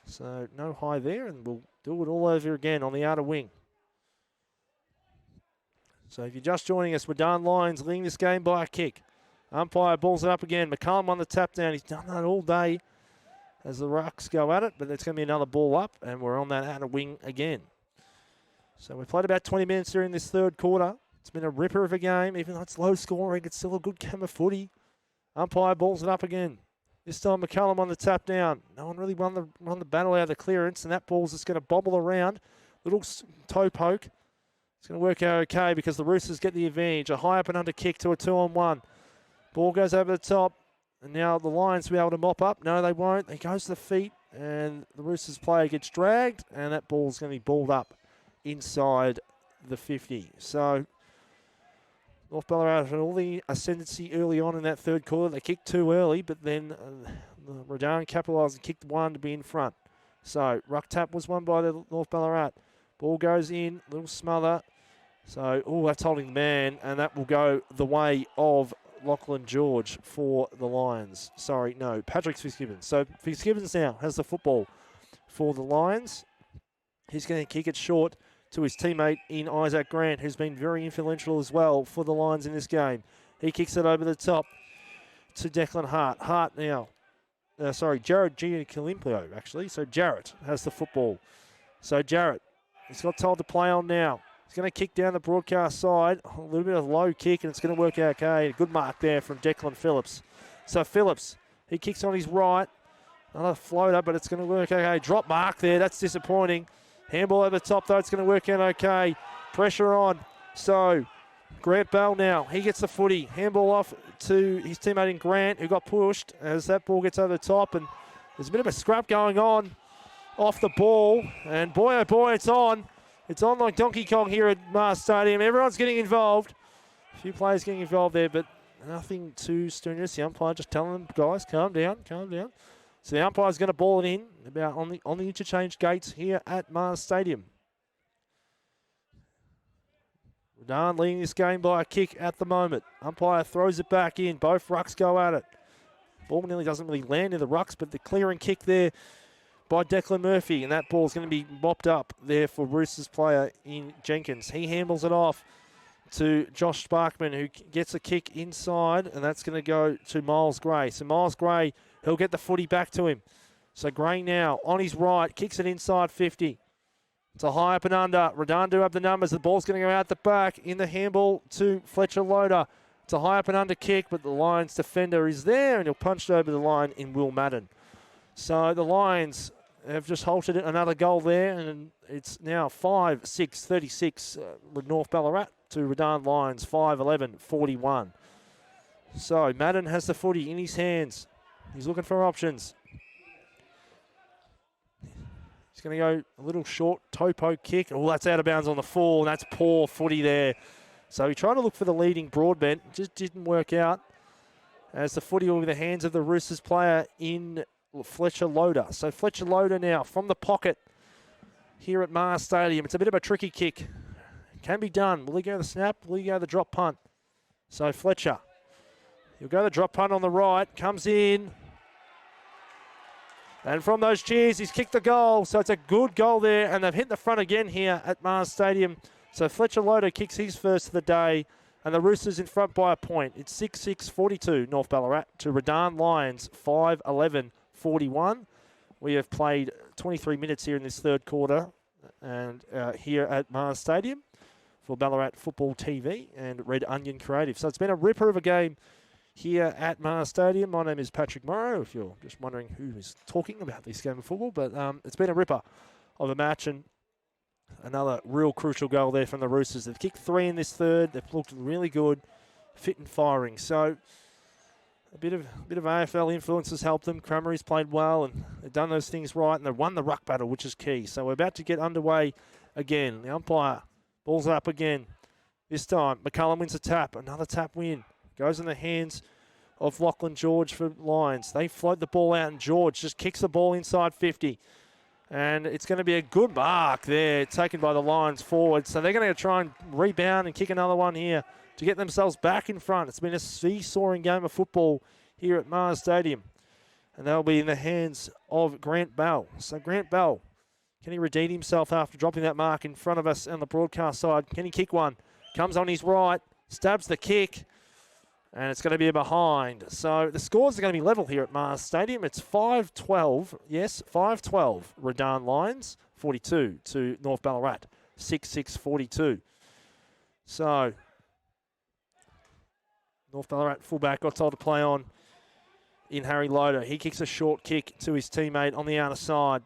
So no high there, and we'll do it all over again on the outer wing. So if you're just joining us, Redan Lions leading this game by a kick. Umpire balls it up again. McCullum on the tap down. He's done that all day as the rucks go at it, but it's going to be another ball up, and we're on that outer wing again. So we played about 20 minutes during this third quarter. It's been a ripper of a game. Even though it's low scoring, it's still a good game of footy. Umpire balls it up again. This time McCullum on the tap down. No one really won the battle out of the clearance, and that ball's just going to bobble around. Little toe poke. It's going to work out okay because the Roosters get the advantage. A high up and under kick to a 2-on-1. Ball goes over the top, and now the Lions will be able to mop up. No, they won't. It goes to the feet, and the Roosters player gets dragged, and that ball's going to be balled up inside the 50. So North Ballarat had all the ascendancy early on in that third quarter. They kicked too early, but then Redan capitalised and kicked one to be in front. So ruck tap was won by the North Ballarat. Ball goes in, little smother. So, that's holding the man, and that will go the way of Lachlan George for the Lions. Sorry, no, Patrick Fitzgibbon. So Fitzgibbons now has the football for the Lions. He's going to kick it short to his teammate in Isaac Grant, who's been very influential as well for the Lions in this game. He kicks it over the top to Declan Hart. Hart now. Jared Giancalimpio, actually. So Jarrett has the football. So Jarrett, He's got told to play on now. He's going to kick down the broadcast side. A little bit of low kick, and it's going to work out okay. Good mark there from Declan Phillips. So Phillips, he kicks on his right. Another floater, but it's going to work okay. Drop mark there. That's disappointing. Handball over the top, though. It's going to work out okay. Pressure on. So Grant Bell now. He gets the footy. Handball off to his teammate in Grant, who got pushed as that ball gets over the top. And there's a bit of a scrap going on off the ball. And boy, oh boy, it's on. It's on like Donkey Kong here at Mars Stadium. Everyone's getting involved. A few players getting involved there, but nothing too strenuous. The umpire just telling them, guys, calm down, calm down. So the umpire's going to ball it in about on the interchange gates here at Mars Stadium. Redan leading this game by a kick at the moment. Umpire throws it back in. Both rucks go at it. Ball nearly doesn't really land in the rucks, but the clearing kick there by Declan Murphy, and that ball's going to be mopped up there for Roosters player in Jenkins. He handles it off to Josh Sparkman, who gets a kick inside, and that's going to go to Miles Gray. So Miles Gray, he'll get the footy back to him. So Gray now on his right, kicks it inside 50. It's a high up and under. Redan do have the numbers. The ball's going to go out the back in the handball to Fletcher Loader. It's a high up and under kick, but the Lions defender is there, and he'll punch it over the line in Will Madden. So the Lions have just halted another goal there, and it's now 5-6-36 with North Ballarat to Redan Lions 5-11-41. So Madden has the footy in his hands. He's looking for options. He's going to go a little short toe poke kick. Oh, that's out of bounds on the full, and that's poor footy there. So he tried to look for the leading broadbent. Just didn't work out as the footy will be in the hands of the Roosters player in Fletcher Loader. So Fletcher Loader now from the pocket here at Mars Stadium. It's a bit of a tricky kick. Can be done. Will he go the snap? Will he go the drop punt? So Fletcher. He'll go the drop punt on the right. Comes in. And from those cheers, he's kicked the goal. So it's a good goal there. And they've hit the front again here at Mars Stadium. So Fletcher Loader kicks his first of the day. And the Roosters in front by a point. It's 6-6-42 North Ballarat to Redan Lions 5-11-41. We have played 23 minutes here in this third quarter. And here at Mars Stadium for Ballarat Football TV and Red Onion Creative. So it's been a ripper of a game here at Mars Stadium. My name is Patrick Morrow, if you're just wondering who is talking about this game of football. But it's been a ripper of a match, and another real crucial goal there from the Roosters. They've kicked 3 in this third. They've looked really good, fit and firing. So a bit of AFL influence has helped them. Cramery's played well, and they've done those things right, and they've won the ruck battle, which is key. So we're about to get underway again. The umpire balls up again. This time, McCullum wins a tap. Another tap win. Goes in the hands of Lachlan George for Lions. They float the ball out, and George just kicks the ball inside 50. And it's going to be a good mark there, taken by the Lions forward. So they're going to try and rebound and kick another one here to get themselves back in front. It's been a seesawing game of football here at Mars Stadium. And they'll be in the hands of Grant Bell. So Grant Bell, can he redeem himself after dropping that mark in front of us on the broadcast side? Can he kick one? Comes on his right, stabs the kick, and it's going to be a behind. So the scores are going to be level here at Mars Stadium. It's 5-12, yes, 5-12, Redan Lions, 42 to North Ballarat, 6-6-42. So North Ballarat fullback got told to play on in Harry Loader. He kicks a short kick to his teammate on the outer side.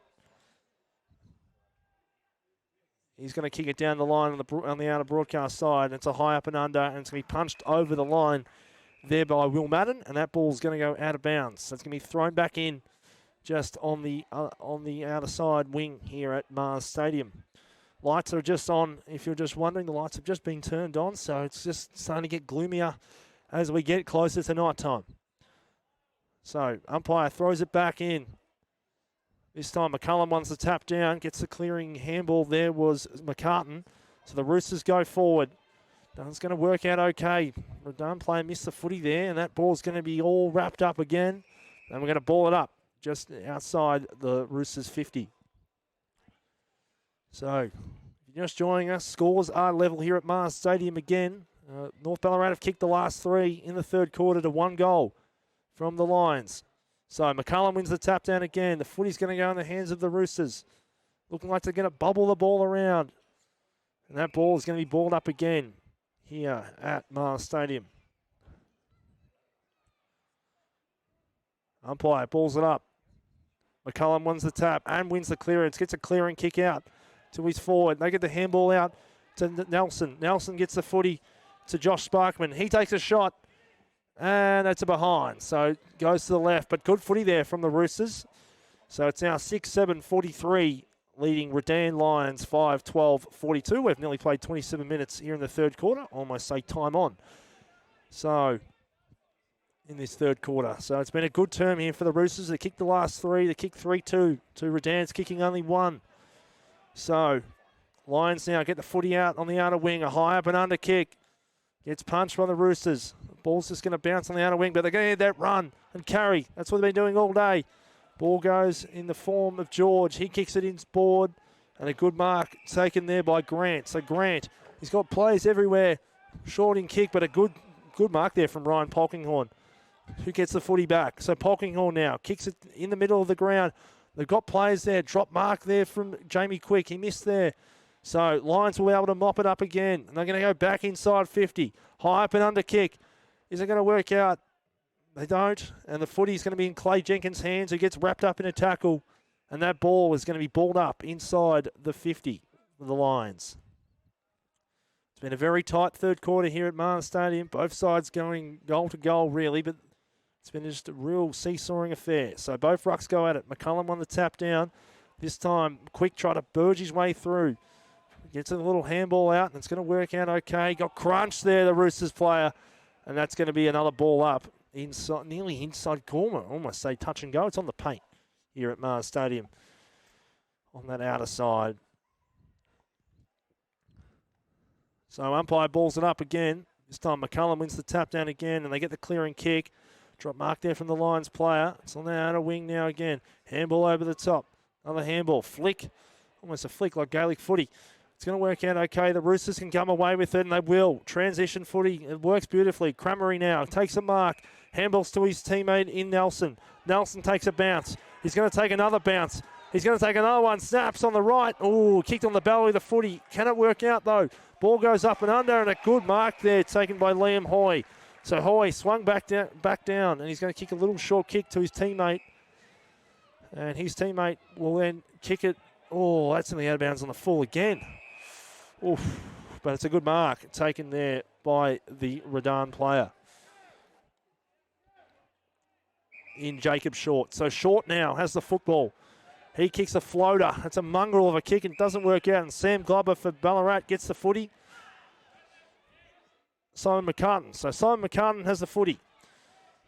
He's going to kick it down the line on the outer broadcast side. It's a high up and under, and it's going to be punched over the line there by Will Madden, and that ball's going to go out of bounds. So it's going to be thrown back in just on the outer side wing here at Mars Stadium. Lights are just on. If you're just wondering, the lights have just been turned on, so it's just starting to get gloomier as we get closer to night time. So umpire throws it back in. This time McCullum wants the tap down, gets the clearing handball. There was McCartan. So the Roosters go forward. It's going to work out okay. Redan player missed the footy there, and that ball's going to be all wrapped up again. And we're going to ball it up just outside the Roosters 50. So if you're just joining us, scores are level here at Mars Stadium again. North Ballarat have kicked the last 3 in the third quarter to 1 goal from the Lions. So McCullum wins the tap down again. The footy's going to go in the hands of the Roosters. looking like they're going to bubble the ball around. And that ball is going to be balled up again here at Mars Stadium. Umpire balls it up. McCullum wins the tap and wins the clearance. Gets a clearing kick out to his forward. They get the handball out to Nelson. Nelson gets the footy to Josh Sparkman. He takes a shot. And that's a behind. So goes to the left. But good footy there from the Roosters. So it's now 6-7-43 leading Redan Lions 5-12-42. We've nearly played 27 minutes here in the third quarter. Almost say time on. So in this third quarter. So it's been a good term here for the Roosters. They kicked the last three. They kicked 3-2 to Redan's kicking only one. So Lions now get the footy out on the outer wing. A high up and under kick. Gets punched by the Roosters. Ball's just going to bounce on the outer wing, but they're going to get that run and carry. That's what they've been doing all day. Ball goes in the form of George. He kicks it in board, and a good mark taken there by Grant. So Grant, he's got plays everywhere. Short in kick, but a good mark there from Ryan Polkinghorne, who gets the footy back. So Polkinghorne now kicks it in the middle of the ground. They've got players there. Drop mark there from Jamie Quick. He missed there. So Lions will be able to mop it up again. And they're going to go back inside 50. High up and under kick. Is it going to work out? They don't. And the footy's going to be in Clay Jenkins' hands, who gets wrapped up in a tackle. And that ball is going to be balled up inside the 50 for the Lions. It's been a very tight third quarter here at Martin Stadium. Both sides going goal to goal, really. But it's been just a real seesawing affair. So both rucks go at it. McCullum won the tap down. This time, Quick tried to burge his way through. Gets a little handball out, and it's going to work out okay. Got crunched there, the Roosters player. And that's going to be another ball up, inside, nearly inside corner. Almost say touch and go. It's on the paint here at Mars Stadium on that outer side. So umpire balls it up again. This time McCullum wins the tap down again, and they get the clearing kick. Drop mark there from the Lions player. It's on the outer wing now again. Handball over the top. Another handball. Flick. Almost a flick like Gaelic footy. It's going to work out okay. The Roosters can come away with it, and they will. Transition footy. It works beautifully. Cramery now takes a mark. Handballs to his teammate in Nelson. Nelson takes a bounce. He's going to take another bounce. He's going to take another one. Snaps on the right. Oh, kicked on the belly of the footy. Can it work out, though? Ball goes up and under, and a good mark there taken by Liam Hoy. So Hoy swung back down, and he's going to kick a little short kick to his teammate. And his teammate will then kick it. Oh, that's in the out of bounds on the full again. Oof, but it's a good mark taken there by the Redan player in Jacob Short. So Short now has the football. He kicks a floater. It's a mongrel of a kick and it doesn't work out. And Sam Glover for Ballarat gets the footy. Simon McCartan. So Simon McCartan has the footy.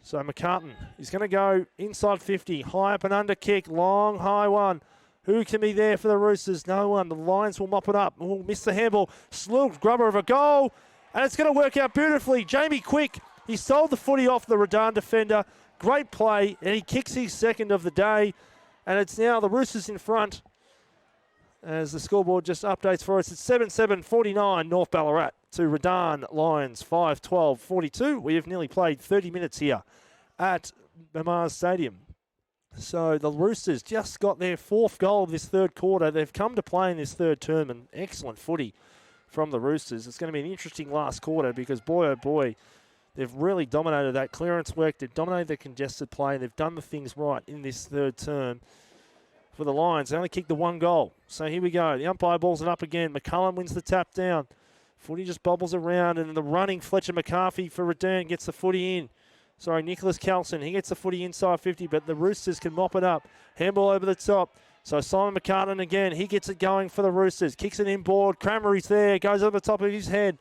So McCartan is going to go inside 50. High up and under kick. Long, high one. Who can be there for the Roosters? No one. The Lions will mop it up. Will miss the handball. Slow grubber of a goal. And it's going to work out beautifully. Jamie Quick, he stole the footy off the Redan defender. Great play. And he kicks his second of the day. And it's now the Roosters in front. As the scoreboard just updates for us, it's 7-7-49 North Ballarat to Redan Lions 5-12-42. We have nearly played 30 minutes here at Mars Stadium. So the Roosters just got their fourth goal of this third quarter. They've come to play in this third term, and excellent footy from the Roosters. It's going to be an interesting last quarter because, boy, oh boy, they've really dominated that clearance work. They've dominated the congested play. They've done the things right in this third term. For the Lions, they only kicked the one goal. So here we go. The umpire balls it up again. McCullum wins the tap down. Footy just bobbles around, and the running Fletcher McCarthy for Redan gets the footy in. Sorry, Nicholas Kelson. He gets the footy inside 50, but the Roosters can mop it up. Handball over the top. So Simon McCartan again. He gets it going for the Roosters. Kicks it inboard. Cramery's there. Goes over the top of his head.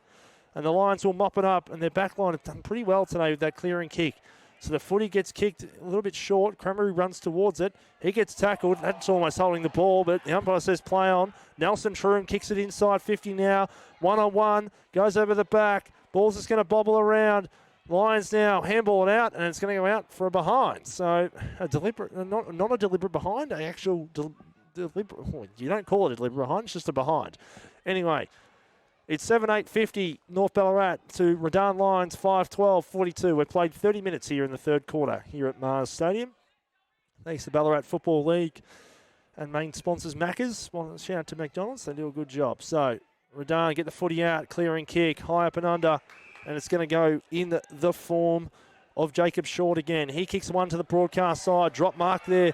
And the Lions will mop it up. And their back line have done pretty well today with that clearing kick. So the footy gets kicked a little bit short. Cramery runs towards it. He gets tackled. That's almost holding the ball, but the umpire says play on. Nelson Troom kicks it inside 50 now. One-on-one. Goes over the back. Ball's just going to bobble around. Lions now handball it out, and it's going to go out for a behind. So a deliberate, not a deliberate behind, an actual deliberate. You don't call it a deliberate behind, it's just a behind. Anyway, it's 7-8-50 North Ballarat to Redan Lions 5-12-42. We've played 30 minutes here in the third quarter here at Mars Stadium. Thanks to Ballarat Football League and main sponsors Macca's. Well, shout out to McDonald's. They do a good job. So Redan get the footy out, clearing kick, high up and under, and it's going to go in the form of Jacob Short again. He kicks one to the broadcast side. Drop mark there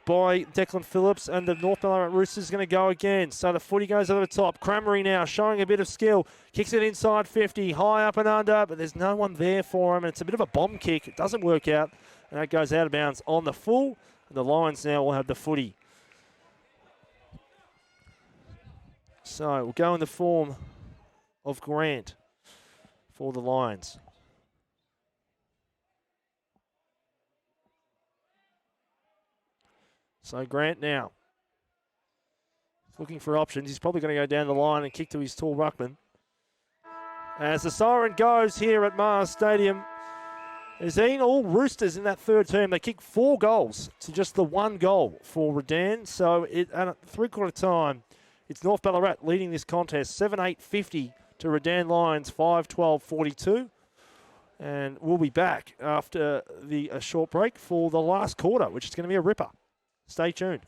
by Declan Phillips, and the North Ballarat Roosters is going to go again. So the footy goes over the top. Cramery now showing a bit of skill. Kicks it inside 50, high up and under, but there's no one there for him. And it's a bit of a bomb kick. It doesn't work out, and that goes out of bounds on the full. And the Lions now will have the footy. So we'll go in the form of Grant for the Lions. So Grant now looking for options. He's probably going to go down the line and kick to his tall ruckman. As the siren goes here at Mars Stadium, there's been all Roosters in that third term. They kicked 4 goals to just the 1 goal for Redan. So at three-quarter time, it's North Ballarat leading this contest, 7-8-50 to Redan Lions, 5-12-42. And we'll be back after a short break for the last quarter, which is going to be a ripper. Stay tuned.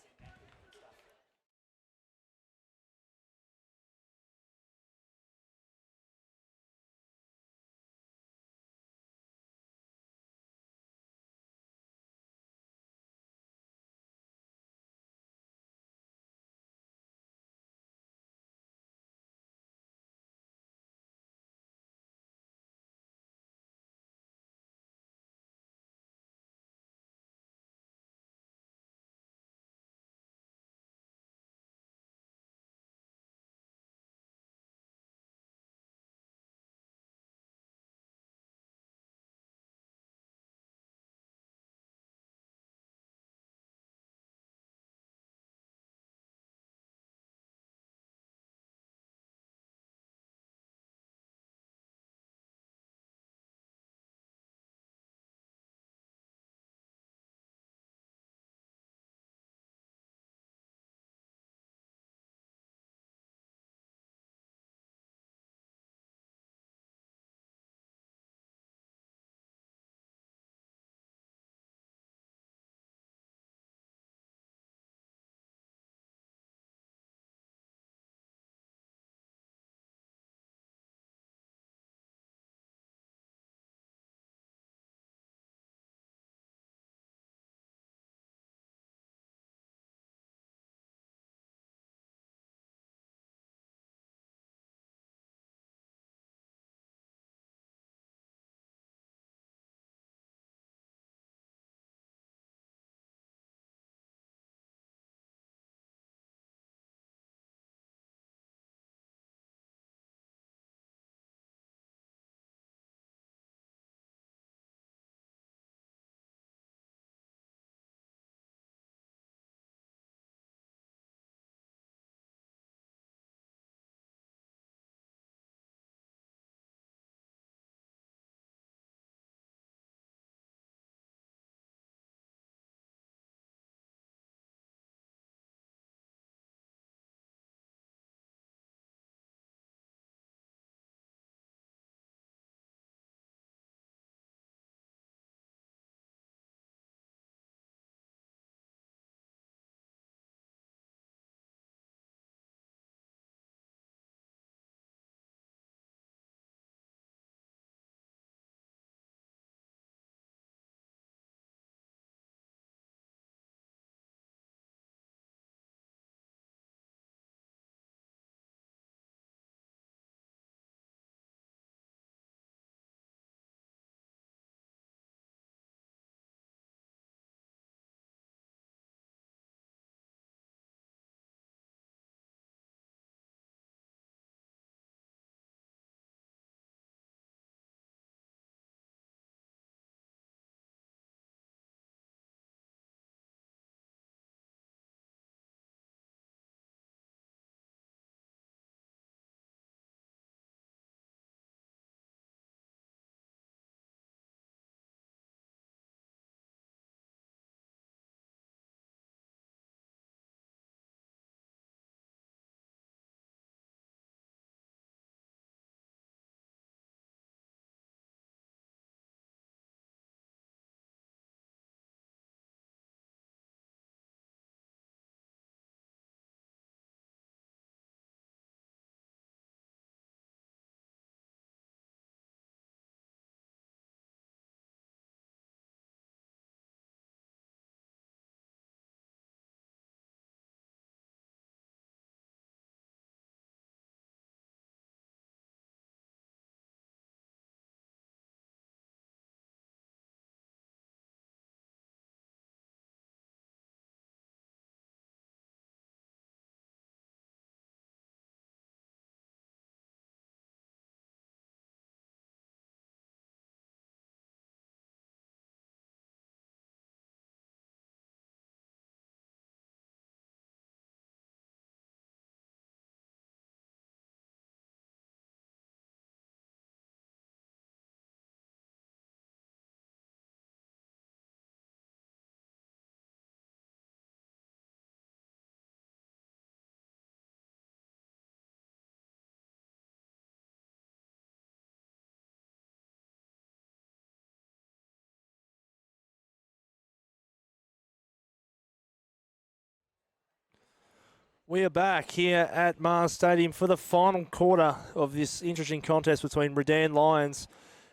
We are back here at Mars Stadium for the final quarter of this interesting contest between Redan Lions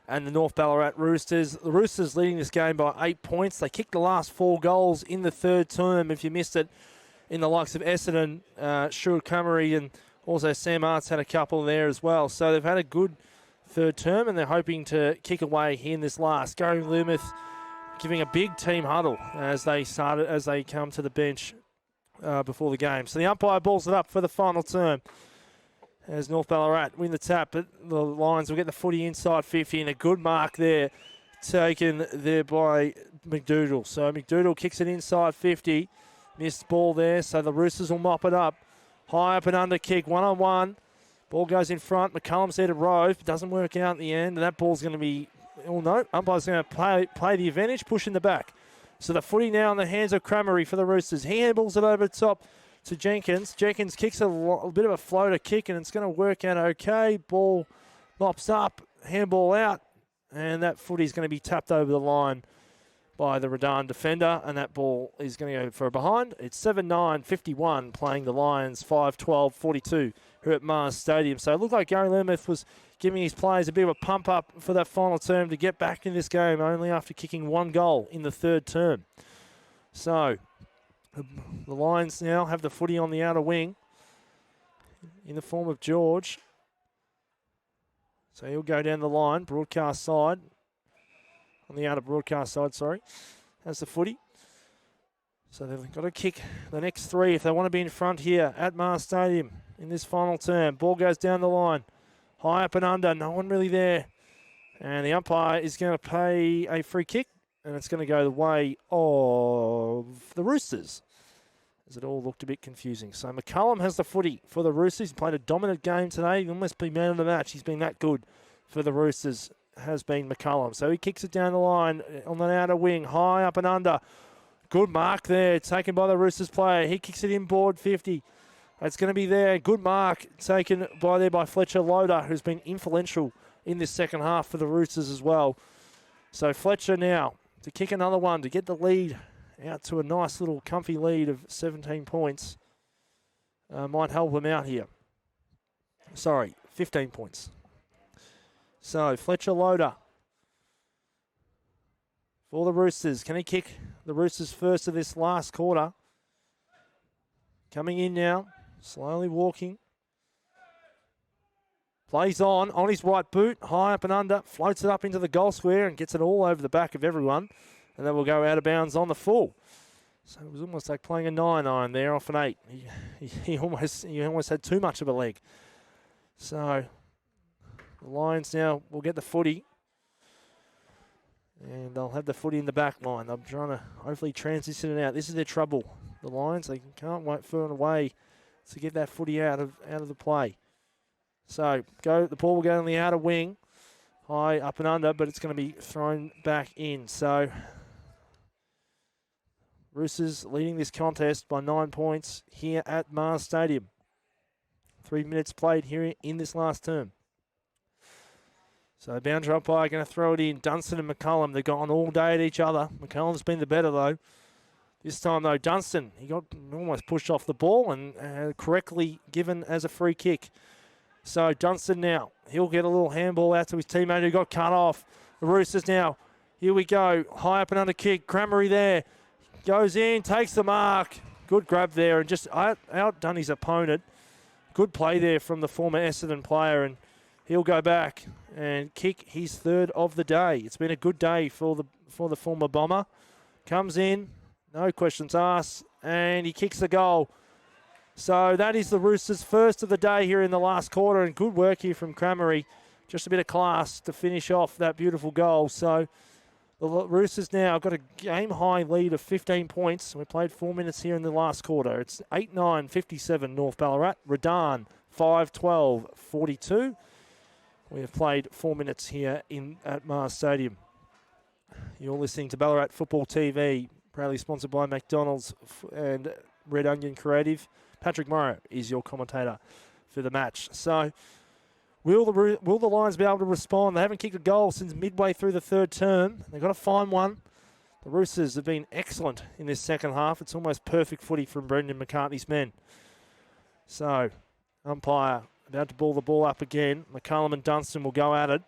and the North Ballarat Roosters. The Roosters leading this game by 8 points. They kicked the last 4 goals in the third term. If you missed it, in the likes of Essendon, Stuart Cummery, and also Sam Arts had a couple there as well. So they've had a good third term, and they're hoping to kick away here in this last. Gary Loomuth giving a big team huddle as they come to the bench before the game. So the umpire balls it up for the final term as North Ballarat win the tap, but the Lions will get the footy inside 50, and a good mark there taken there by McDoodle. So McDoodle kicks it inside 50. Missed ball there, so the Roosters will mop it up. High up and under kick, 1-on-1. Ball goes in front. McCullum's there to Rove. Doesn't work out in the end, and that ball's going to be, oh no, umpire's going to play the advantage, push in the back. So the footy now in the hands of Cramery for the Roosters. He handballs it over the top to Jenkins. Jenkins kicks a bit of a floater kick, and it's going to work out okay. Ball mops up, handball out, and that footy's going to be tapped over the line by the Redan defender, and that ball is going to go for a behind. It's 7-9-51 playing the Lions 5-12-42 here at Mars Stadium. So it looked like Gary Loomuth was giving his players a bit of a pump up for that final term to get back in this game only after kicking 1 goal in the third term. So the Lions now have the footy on the outer wing in the form of George. So he'll go down the line, broadcast side. On the outer broadcast side, sorry. Has the footy. So they've got to kick the next 3 if they want to be in front here at Mars Stadium in this final term. Ball goes down the line. High up and under. No one really there. And the umpire is going to pay a free kick. And it's going to go the way of the Roosters, as it all looked a bit confusing. So McCullum has the footy for the Roosters. He played a dominant game today. He almost be man of the match. He's been that good for the Roosters, has been McCullum. So he kicks it down the line on the outer wing, high up and under. Good mark there, taken by the Roosters player. He kicks it inboard 50. It's going to be there. Good mark taken by Fletcher Loader, who's been influential in this second half for the Roosters as well. So Fletcher now to kick another one to get the lead out to a nice little comfy lead of 17 points. Might help him out here. Sorry, 15 points. So Fletcher Loader for the Roosters. Can he kick the Roosters first of this last quarter? Coming in now, slowly walking. Plays on his right boot, high up and under, floats it up into the goal square and gets it all over the back of everyone. And then we'll go out of bounds on the full. So it was almost like playing a 9-iron there off an 8. He almost had too much of a leg. So the Lions now will get the footy. And they'll have the footy in the back line. I'm trying to hopefully transition it out. This is their trouble. The Lions, they can't wait for a way to get that footy out of the play. So the ball will go on the outer wing. High up and under, but it's going to be thrown back in. So Roosters leading this contest by 9 points here at Mars Stadium. 3 minutes played here in this last term. So boundary umpire going to throw it in. Dunstan and McCullum, they've gone all day at each other. McCullum's been the better though. This time though, Dunstan, he got almost pushed off the ball and correctly given as a free kick. So Dunstan now, he'll get a little handball out to his teammate who got cut off. The Roosters now, here we go. High up and under kick. Cramery there. Goes in, takes the mark. Good grab there and just outdone his opponent. Good play there from the former Essendon player, and he'll go back and kick his 3rd of the day. It's been a good day for the former Bomber. Comes in, no questions asked, and he kicks the goal. So that is the Roosters' 1st of the day here in the last quarter, and good work here from Cramery. Just a bit of class to finish off that beautiful goal. So the Roosters now have got a game-high lead of 15 points. We played 4 minutes here in the last quarter. It's 8-9-57 North Ballarat. Redan 5-12-42. We have played 4 minutes here at Mars Stadium. You're listening to Ballarat Football TV, proudly sponsored by McDonald's and Red Onion Creative. Patrick Morrow is your commentator for the match. So will the Lions be able to respond? They haven't kicked a goal since midway through the third term. They've got to find one. The Roosters have been excellent in this second half. It's almost perfect footy from Brendan McCartney's men. So, umpire about to ball the ball up again. McCullum and Dunstan will go at it.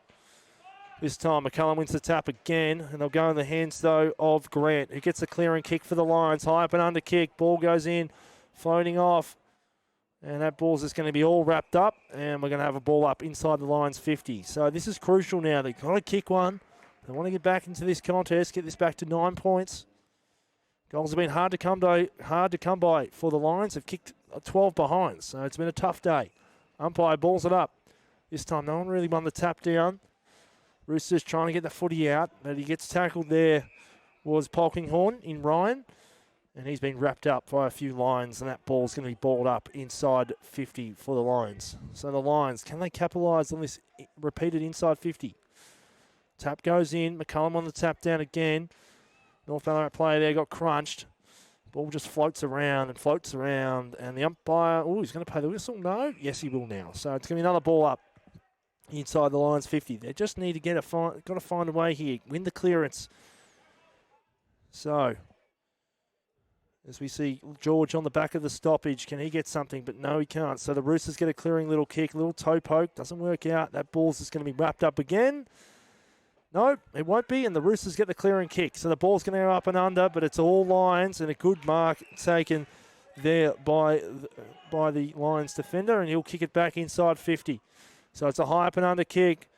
This time, McCullum wins the tap again, and they'll go in the hands, though, of Grant, who gets a clearing kick for the Lions. High up and under kick. Ball goes in, floating off. And that ball's just going to be all wrapped up, and we're going to have a ball up inside the Lions 50. So this is crucial now. They've got to kick one. They want to get back into this contest, get this back to 9 points. Goals have been hard to come by for the Lions. They've kicked 12 behind, so it's been a tough day. Umpire balls it up. This time, no one really won the tap down. Roosters trying to get the footy out, but he gets tackled there. Was Polkinghorn in Ryan, and he's been wrapped up by a few Lions, and that ball's going to be balled up inside 50 for the Lions. So the Lions, can they capitalise on this repeated inside 50? Tap goes in. McCullum on the tap down again. North Ballarat player there got crunched. Ball just floats around, and the umpire, he's going to pay the whistle. No? Yes, he will now. So it's going to be another ball up inside the Lions 50. They just need to got to find a way here, win the clearance. So, as we see George on the back of the stoppage, can he get something? But no, he can't. So the Roosters get a clearing little kick, little toe poke, doesn't work out. That ball's just going to be wrapped up again. No, it won't be, and the Roosters get the clearing kick. So the ball's going to go up and under, but it's all Lions, and a good mark taken there by the Lions defender, and he'll kick it back inside 50. So it's a high up and under kick,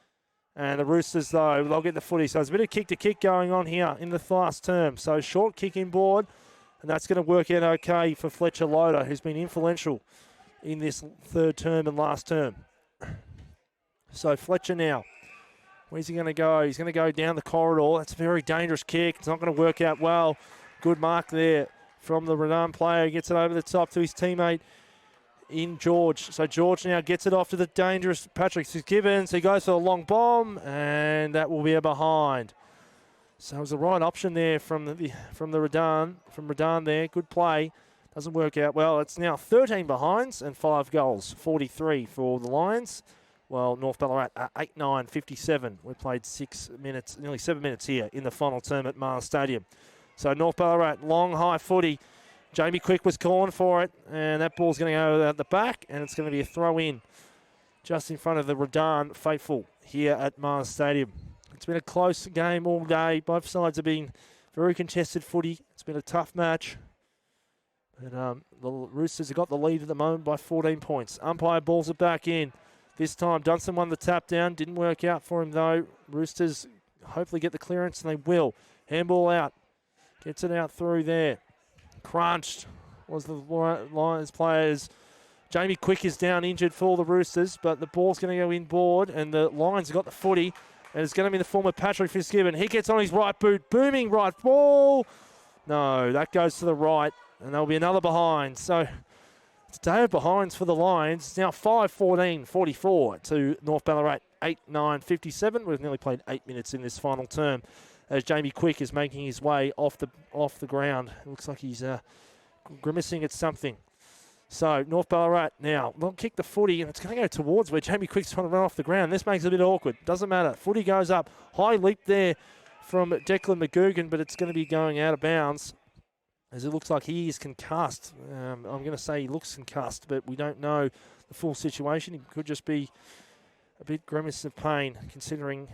and the Roosters, though, they'll get the footy. So there's a bit of kick-to-kick going on here in the last term. So short kick inboard, and that's going to work out okay for Fletcher Loader, who's been influential in this third term and last term. So Fletcher now. Where's he going to go? He's going to go down the corridor. That's a very dangerous kick. It's not going to work out well. Good mark there from the Redan player. He gets it over the top to his teammate in George. So George now gets it off to the dangerous Patrick Fitzgibbons. He goes for a long bomb, and that will be a behind. So it was the right option there from Redan there. Good play. Doesn't work out well. It's now 13 behinds and 5 goals. 43 for the Lions. Well, North Ballarat 8-9-57. We played 6 minutes, nearly 7 minutes here in the final term at Mars Stadium. So North Ballarat, long high footy. Jamie Quick was calling for it, and that ball's going to go out the back, and it's going to be a throw in just in front of the Redan faithful here at Mars Stadium. It's been a close game all day. Both sides have been very contested footy. It's been a tough match. But the Roosters have got the lead at the moment by 14 points. Umpire balls it back in. This time, Dunstan won the tap down. Didn't work out for him, though. Roosters hopefully get the clearance, and they will. Handball out. Gets it out through there. Crunched was the Lions players. Jamie Quick is down injured for the Roosters, but the ball's going to go inboard, and the Lions have got the footy, and it's going to be in the form of Patrick Fitzgibbon. He gets on his right boot. Booming right ball. No, that goes to the right, and there'll be another behind. So it's a day of behinds for the Lions. It's now 5-14-44 to North Ballarat 8-9-57. We've nearly played 8 minutes in this final term as Jamie Quick is making his way off the ground. It looks like he's grimacing at something. So North Ballarat now, they'll kick the footy, and it's going to go towards where Jamie Quick's trying to run off the ground. This makes it a bit awkward. Doesn't matter. Footy goes up. High leap there from Declan McGugan, but it's going to be going out of bounds, as it looks like he is concussed. I'm going to say he looks concussed, but we don't know the full situation. He could just be a bit grimace of pain, considering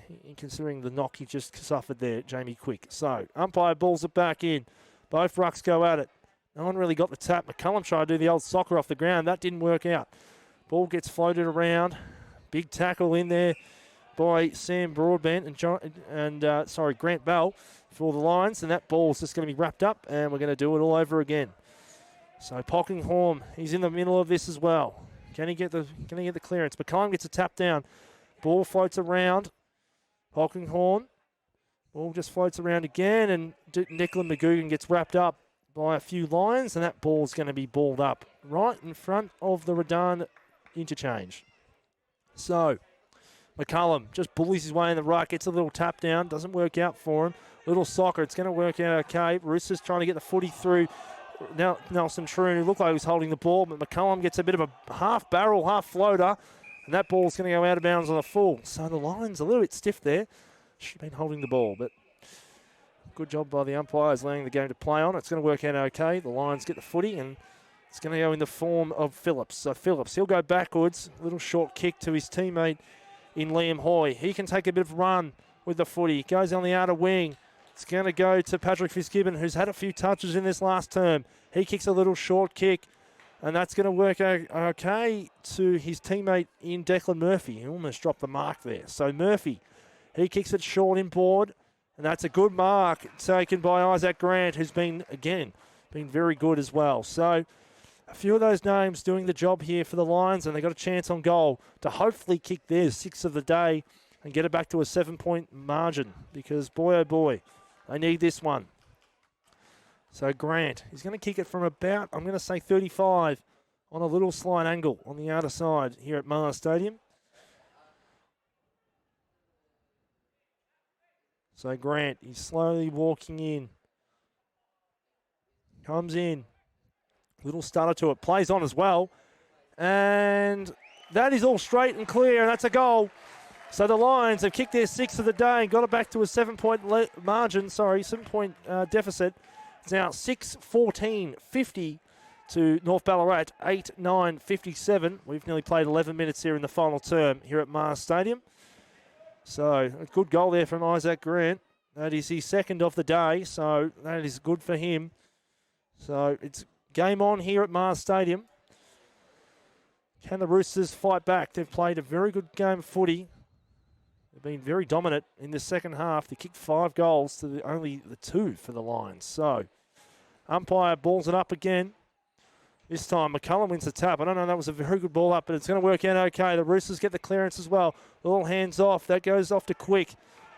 the knock he just suffered there, Jamie Quick. So umpire balls it back in. Both rucks go at it. No one really got the tap. McCullum tried to do the old soccer off the ground. That didn't work out. Ball gets floated around. Big tackle in there by Sam Broadbent and Grant Bell for the Lions, and that ball's just going to be wrapped up, and we're going to do it all over again. So Polkinghorn, he's in the middle of this as well. Can he get the clearance? McCullum gets a tap down. Ball floats around. Polkinghorn. Ball just floats around again, and Declan McGugan gets wrapped up by a few Lions, and that ball's going to be balled up right in front of the Redan interchange. So McCullum just bullies his way in the ruck, gets a little tap down, doesn't work out for him. Little soccer, it's going to work out okay. Roosters trying to get the footy through now Nelson Troon, who looked like he was holding the ball, but McCullum gets a bit of a half barrel, half floater, and that ball's going to go out of bounds on the full. So the Lions a little bit stiff there. Should have been holding the ball, but good job by the umpires allowing the game to play on. It's going to work out okay. The Lions get the footy, and It's going to go in the form of Phillips. So Phillips, he'll go backwards. Little short kick to his teammate in Liam Hoy. He can take a bit of a run with the footy. Goes on the outer wing. It's going to go to Patrick Fitzgibbon, who's had a few touches in this last term. He kicks a little short kick, and that's going to work okay to his teammate in Declan Murphy. He almost dropped the mark there. So Murphy, he kicks it short inboard, and that's a good mark taken by Isaac Grant, who's been very good as well. So a few of those names doing the job here for the Lions, and they got a chance on goal to hopefully kick their 6th of the day and get it back to a 7-point margin, because boy, oh boy, they need this one. So Grant, he's going to kick it from about, I'm going to say 35 on a little slight angle on the outer side here at Mars Stadium. So Grant, he's slowly walking in. Comes in. Little stutter to it. Plays on as well. And that is all straight and clear, and that's a goal. So the Lions have kicked their 6th of the day and got it back to a 7-point margin. 7-point deficit. It's now 6-14-50 to North Ballarat, 8-9-57. We've nearly played 11 minutes here in the final term here at Mars Stadium. So a good goal there from Isaac Grant. That is his 2nd of the day, so that is good for him. So it's game on here at Mars Stadium. Can the Roosters fight back? They've played a very good game of footy. They've been very dominant in the second half. They kicked 5 goals to only the 2 for the Lions. So umpire balls it up again. This time McCullum wins the tap. I don't know, that was a very good ball up, but it's going to work out okay. The Roosters get the clearance as well. All hands off. That goes off to Quick.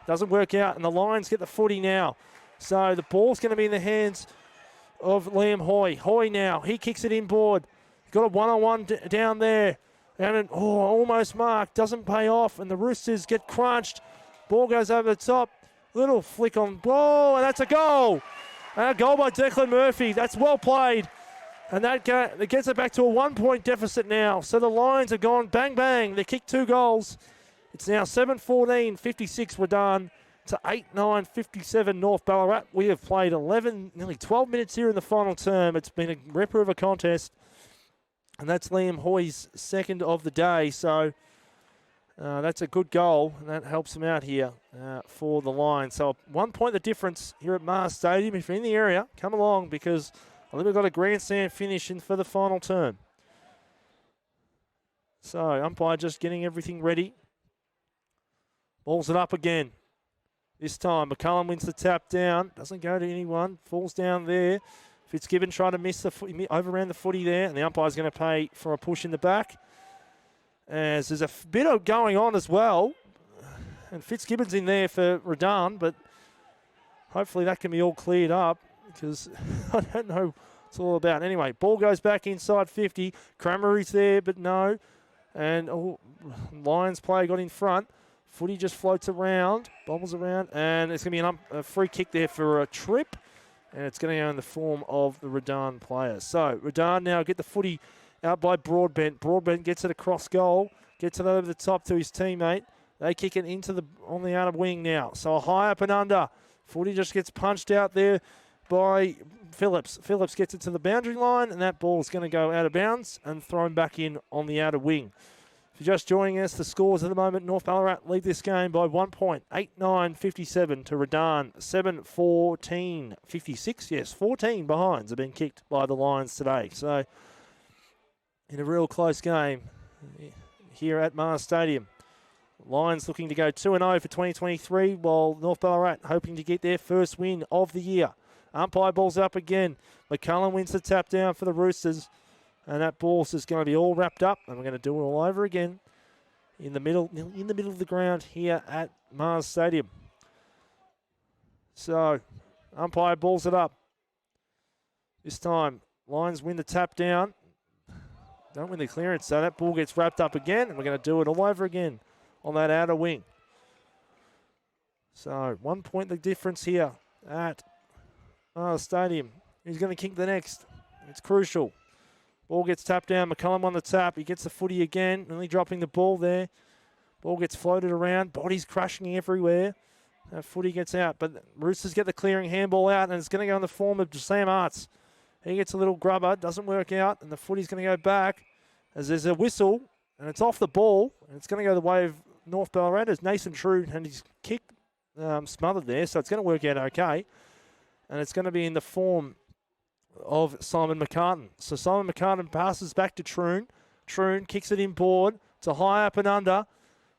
Doesn't work out, and the Lions get the footy now. So the ball's going to be in the hands of Liam Hoy. Hoy now, he kicks it inboard. Got a one-on-one down there. And almost marked. Doesn't pay off. And the Roosters get crunched. Ball goes over the top. Little flick on ball. And that's a goal. And a goal by Declan Murphy. That's well played. And that gets it back to a 1-point deficit now. So the Lions have gone bang, bang. They kicked 2 goals. It's now 7-14-56 Redan to 8-9-57 North Ballarat. We have played nearly 12 minutes here in the final term. It's been a ripper of a contest. And that's Liam Hoy's 2nd of the day. So that's a good goal, and that helps him out here for the Lions. So 1 point the difference here at Mars Stadium. If you're in the area, come along, because I think we've got a grandstand finish in for the final term. So umpire just getting everything ready. Balls it up again. This time McCullum wins the tap down. Doesn't go to anyone. Falls down there. Fitzgibbon trying to miss overran the footy there, and the umpire's going to pay for a push in the back. As there's a bit of going on as well, and Fitzgibbon's in there for Redan, but hopefully that can be all cleared up, because I don't know what it's all about. Anyway, ball goes back inside 50. Cramery's there, but no. And Lions player got in front. Footy just floats around, bobbles around, and it's going to be a free kick there for a trip. And it's going to go in the form of the Redan players. So Redan now get the footy out by Broadbent. Broadbent gets it across goal, gets it over the top to his teammate. They kick it on the outer wing now. So a high up and under. Footy just gets punched out there by Phillips. Phillips gets it to the boundary line, and that ball is going to go out of bounds and thrown back in on the outer wing. If you're just joining us, the scores at the moment, North Ballarat lead this game by 1 point, 8-9-57 to Redan, 7-14-56. Yes, 14 behinds have been kicked by the Lions today. So, in a real close game here at Mars Stadium. Lions looking to go 2-0 for 2023, while North Ballarat hoping to get their first win of the year. Umpire balls up again. McCullum wins the tap down for the Roosters. And that ball's just going to be all wrapped up, and we're going to do it all over again in the middle of the ground here at Mars Stadium. So, umpire balls it up. This time, Lions win the tap down. Don't win the clearance, so that ball gets wrapped up again, and we're going to do it all over again on that outer wing. So, 1 point the difference here at Mars Stadium. Who's going to kick the next? It's crucial. Ball gets tapped down. McCullum on the tap. He gets the footy again. Only dropping the ball there. Ball gets floated around. Bodies crushing everywhere. That footy gets out. But Roosters get the clearing handball out, and it's going to go in the form of Sam Arts. He gets a little grubber, doesn't work out, and the footy's going to go back as there's a whistle, and it's off the ball, and it's going to go the way of North Ballarat as Nathan True and his kick smothered there, so it's going to work out okay. And it's going to be in the form of Simon McCartan. So Simon McCartan passes back to Troon. Troon kicks it inboard. It's a high up and under.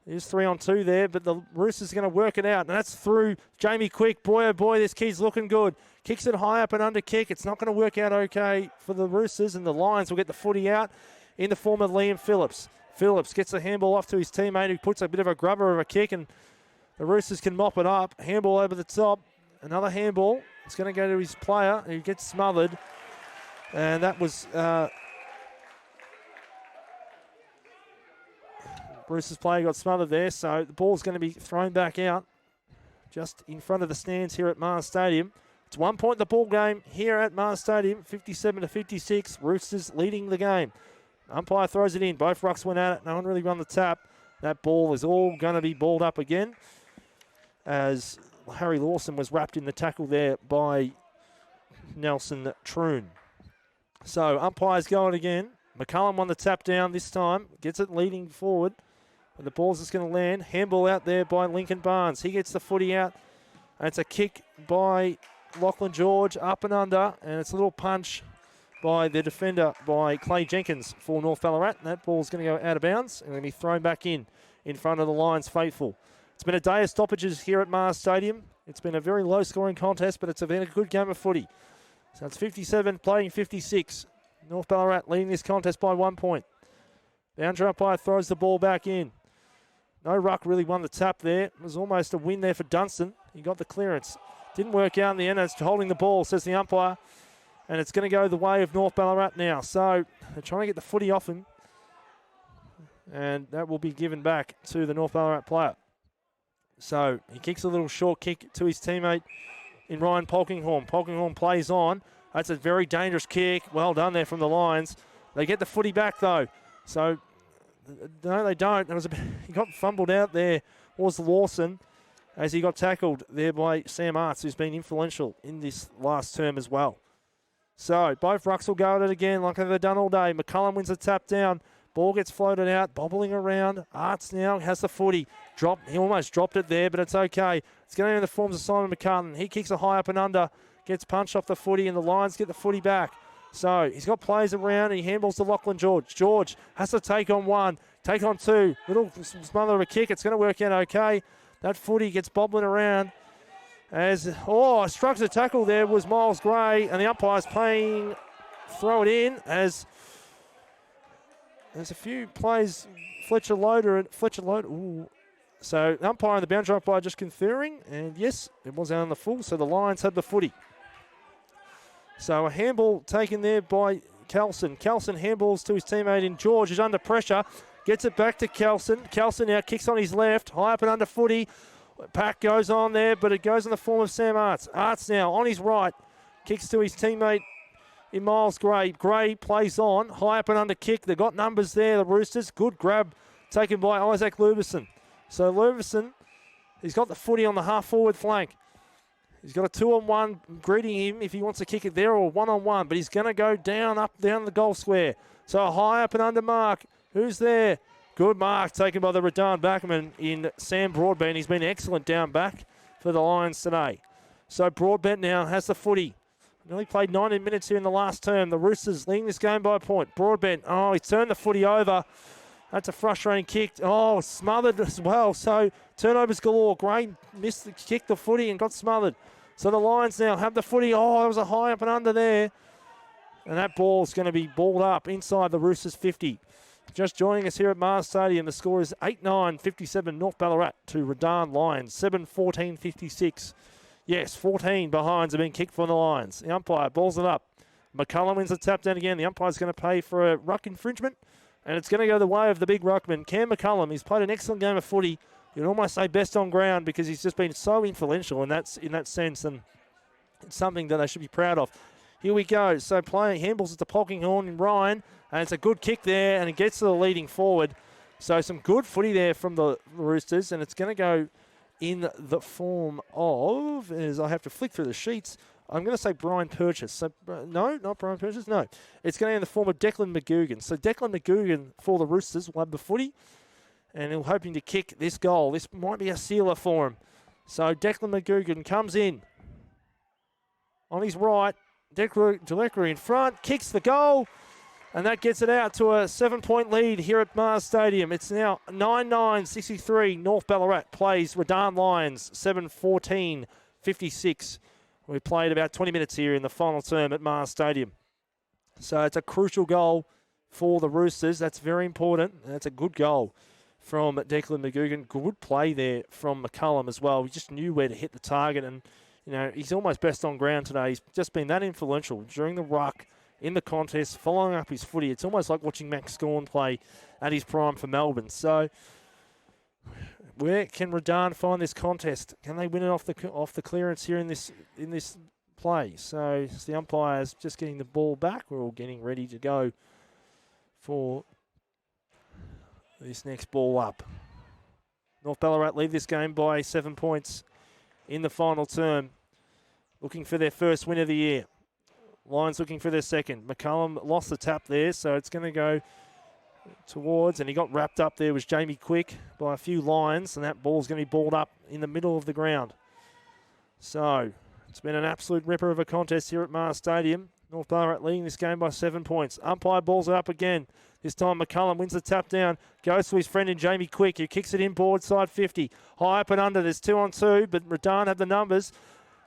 There's 3-on-2 there, but the Roosters are going to work it out. And that's through Jamie Quick. Boy, oh boy, this kid's looking good. Kicks it high up and under kick. It's not going to work out okay for the Roosters, and the Lions will get the footy out in the form of Liam Phillips. Phillips gets the handball off to his teammate who puts a bit of a grubber of a kick, and the Roosters can mop it up. Handball over the top. Another handball. It's going to go to his player who gets smothered. And that was Bruce's player got smothered there, so the ball's going to be thrown back out just in front of the stands here at Mars Stadium. It's 1 point in the ball game here at Mars Stadium, 57-56. Roosters leading the game. Umpire throws it in. Both rucks went at it. No one really run the tap. That ball is all going to be balled up again as Harry Lawson was wrapped in the tackle there by Nelson Troon. So umpires going again. McCullum won the tap down this time. Gets it leading forward. And the ball's just going to land. Handball out there by Lincoln Barnes. He gets the footy out. And it's a kick by Lachlan George up and under. And it's a little punch by the defender by Clay Jenkins for North Ballarat. And that ball's going to go out of bounds and going to be thrown back in front of the Lions faithful. It's been a day of stoppages here at Mars Stadium. It's been a very low-scoring contest, but it's been a good game of footy. So it's 57 playing 56. North Ballarat leading this contest by 1 point. Boundary umpire throws the ball back in. No ruck really won the tap there. It was almost a win there for Dunstan. He got the clearance. Didn't work out in the end. It's holding the ball, says the umpire. And it's going to go the way of North Ballarat now. So they're trying to get the footy off him. And that will be given back to the North Ballarat player. So he kicks a little short kick to his teammate in Ryan Polkinghorne. Polkinghorne plays on. That's a very dangerous kick. Well done there from the Lions. They get the footy back though. So, no, they don't. He got fumbled out there. Was Lawson as he got tackled there by Sam Arts, who's been influential in this last term as well. So both rucks will go at it again like they've done all day. McCullum wins the tap down. Ball gets floated out, bobbling around. Arts now has the footy. He almost dropped it there, but it's okay. It's going in the forms of Simon McCartan. He kicks a high up and under, gets punched off the footy, and the Lions get the footy back. So he's got players around, and he handballs to Lachlan George. George has to take on one, take on two. Little smother of a kick. It's going to work out okay. That footy gets bobbling around. Struck the tackle there was Miles Gray, and the umpire's playing, throw it in as there's a few plays. Fletcher Loader. Ooh. So the umpire and the boundary umpire just conferring, and yes, it was out on the full, so the Lions had the footy. So a handball taken there by Kelson. Kelson handballs to his teammate in George, who's under pressure. Gets it back to Kelson. Kelson now kicks on his left, high up and under footy. Pack goes on there, but it goes in the form of Sam Arts. Arts now on his right, kicks to his teammate in Miles Gray. Gray plays on, high up and under kick. They've got numbers there, the Roosters. Good grab taken by Isaac Lubison. So Lubison, he's got the footy on the half-forward flank. He's got a 2-on-1 greeting him if he wants to kick it there, or 1-on-1, but he's going to go down the goal square. So high up and under mark. Who's there? Good mark taken by the Redan backman in Sam Broadbent. He's been excellent down back for the Lions today. So Broadbent now has the footy. Nearly played 90 minutes here in the last term. The Roosters leading this game by a point. Broadbent, he turned the footy over. That's a frustrating kick. Smothered as well. So turnovers galore. Gray missed the kick, the footy, and got smothered. So the Lions now have the footy. There was a high up and under there. And that ball's going to be balled up inside the Roosters 50. Just joining us here at Mars Stadium, the score is 8-9, 57 North Ballarat to Redan Lions, 7-14, 56. Yes, 14 behinds have been kicked for the Lions. The umpire balls it up. McCullum wins the tap down again. The umpire's going to pay for a ruck infringement, and it's going to go the way of the big ruckman, Cam McCullum. He's played an excellent game of footy. You'd almost say best on ground because he's just been so influential in that sense, and it's something that they should be proud of. Here we go. So playing handballs it to Polkinghorne and Ryan, and it's a good kick there, and it gets to the leading forward. So some good footy there from the Roosters, and it's going to go in the form of, as I have to flick through the sheets, I'm going to say Brian Purchase. So, no, not Brian Purchase. No. It's going to be in the form of Declan McGugan. So Declan McGugan for the Roosters will have the footy. And he'll hoping to kick this goal. This might be a sealer for him. So Declan McGugan comes in. On his right, Deleckery in front, kicks the goal. And that gets it out to a 7-point lead here at Mars Stadium. It's now 9-9-63. North Ballarat plays Redan Lions 7-14-56. We played about 20 minutes here in the final term at Mars Stadium. So it's a crucial goal for the Roosters. That's very important. That's a good goal from Declan McGugan. Good play there from McCullum as well. He just knew where to hit the target, and he's almost best on ground today. He's just been that influential during the ruck, in the contest, following up his footy. It's almost like watching Max Scorn play at his prime for Melbourne. So where can Redan find this contest? Can they win it off the clearance here in this play? So it's the umpires just getting the ball back. We're all getting ready to go for this next ball up. North Ballarat lead this game by 7 points in the final term, looking for their first win of the year. Lions looking for their second. McCullum lost the tap there, so it's going to go towards, and he got wrapped up there, was Jamie Quick by a few Lions, and that ball's going to be balled up in the middle of the ground. So it's been an absolute ripper of a contest here at Mars Stadium. North Ballarat leading this game by 7 points. Umpire balls it up again. This time McCullum wins the tap down, goes to his friend in Jamie Quick, who kicks it in board side 50. High up and under, there's 2-on-2, but Redan have the numbers.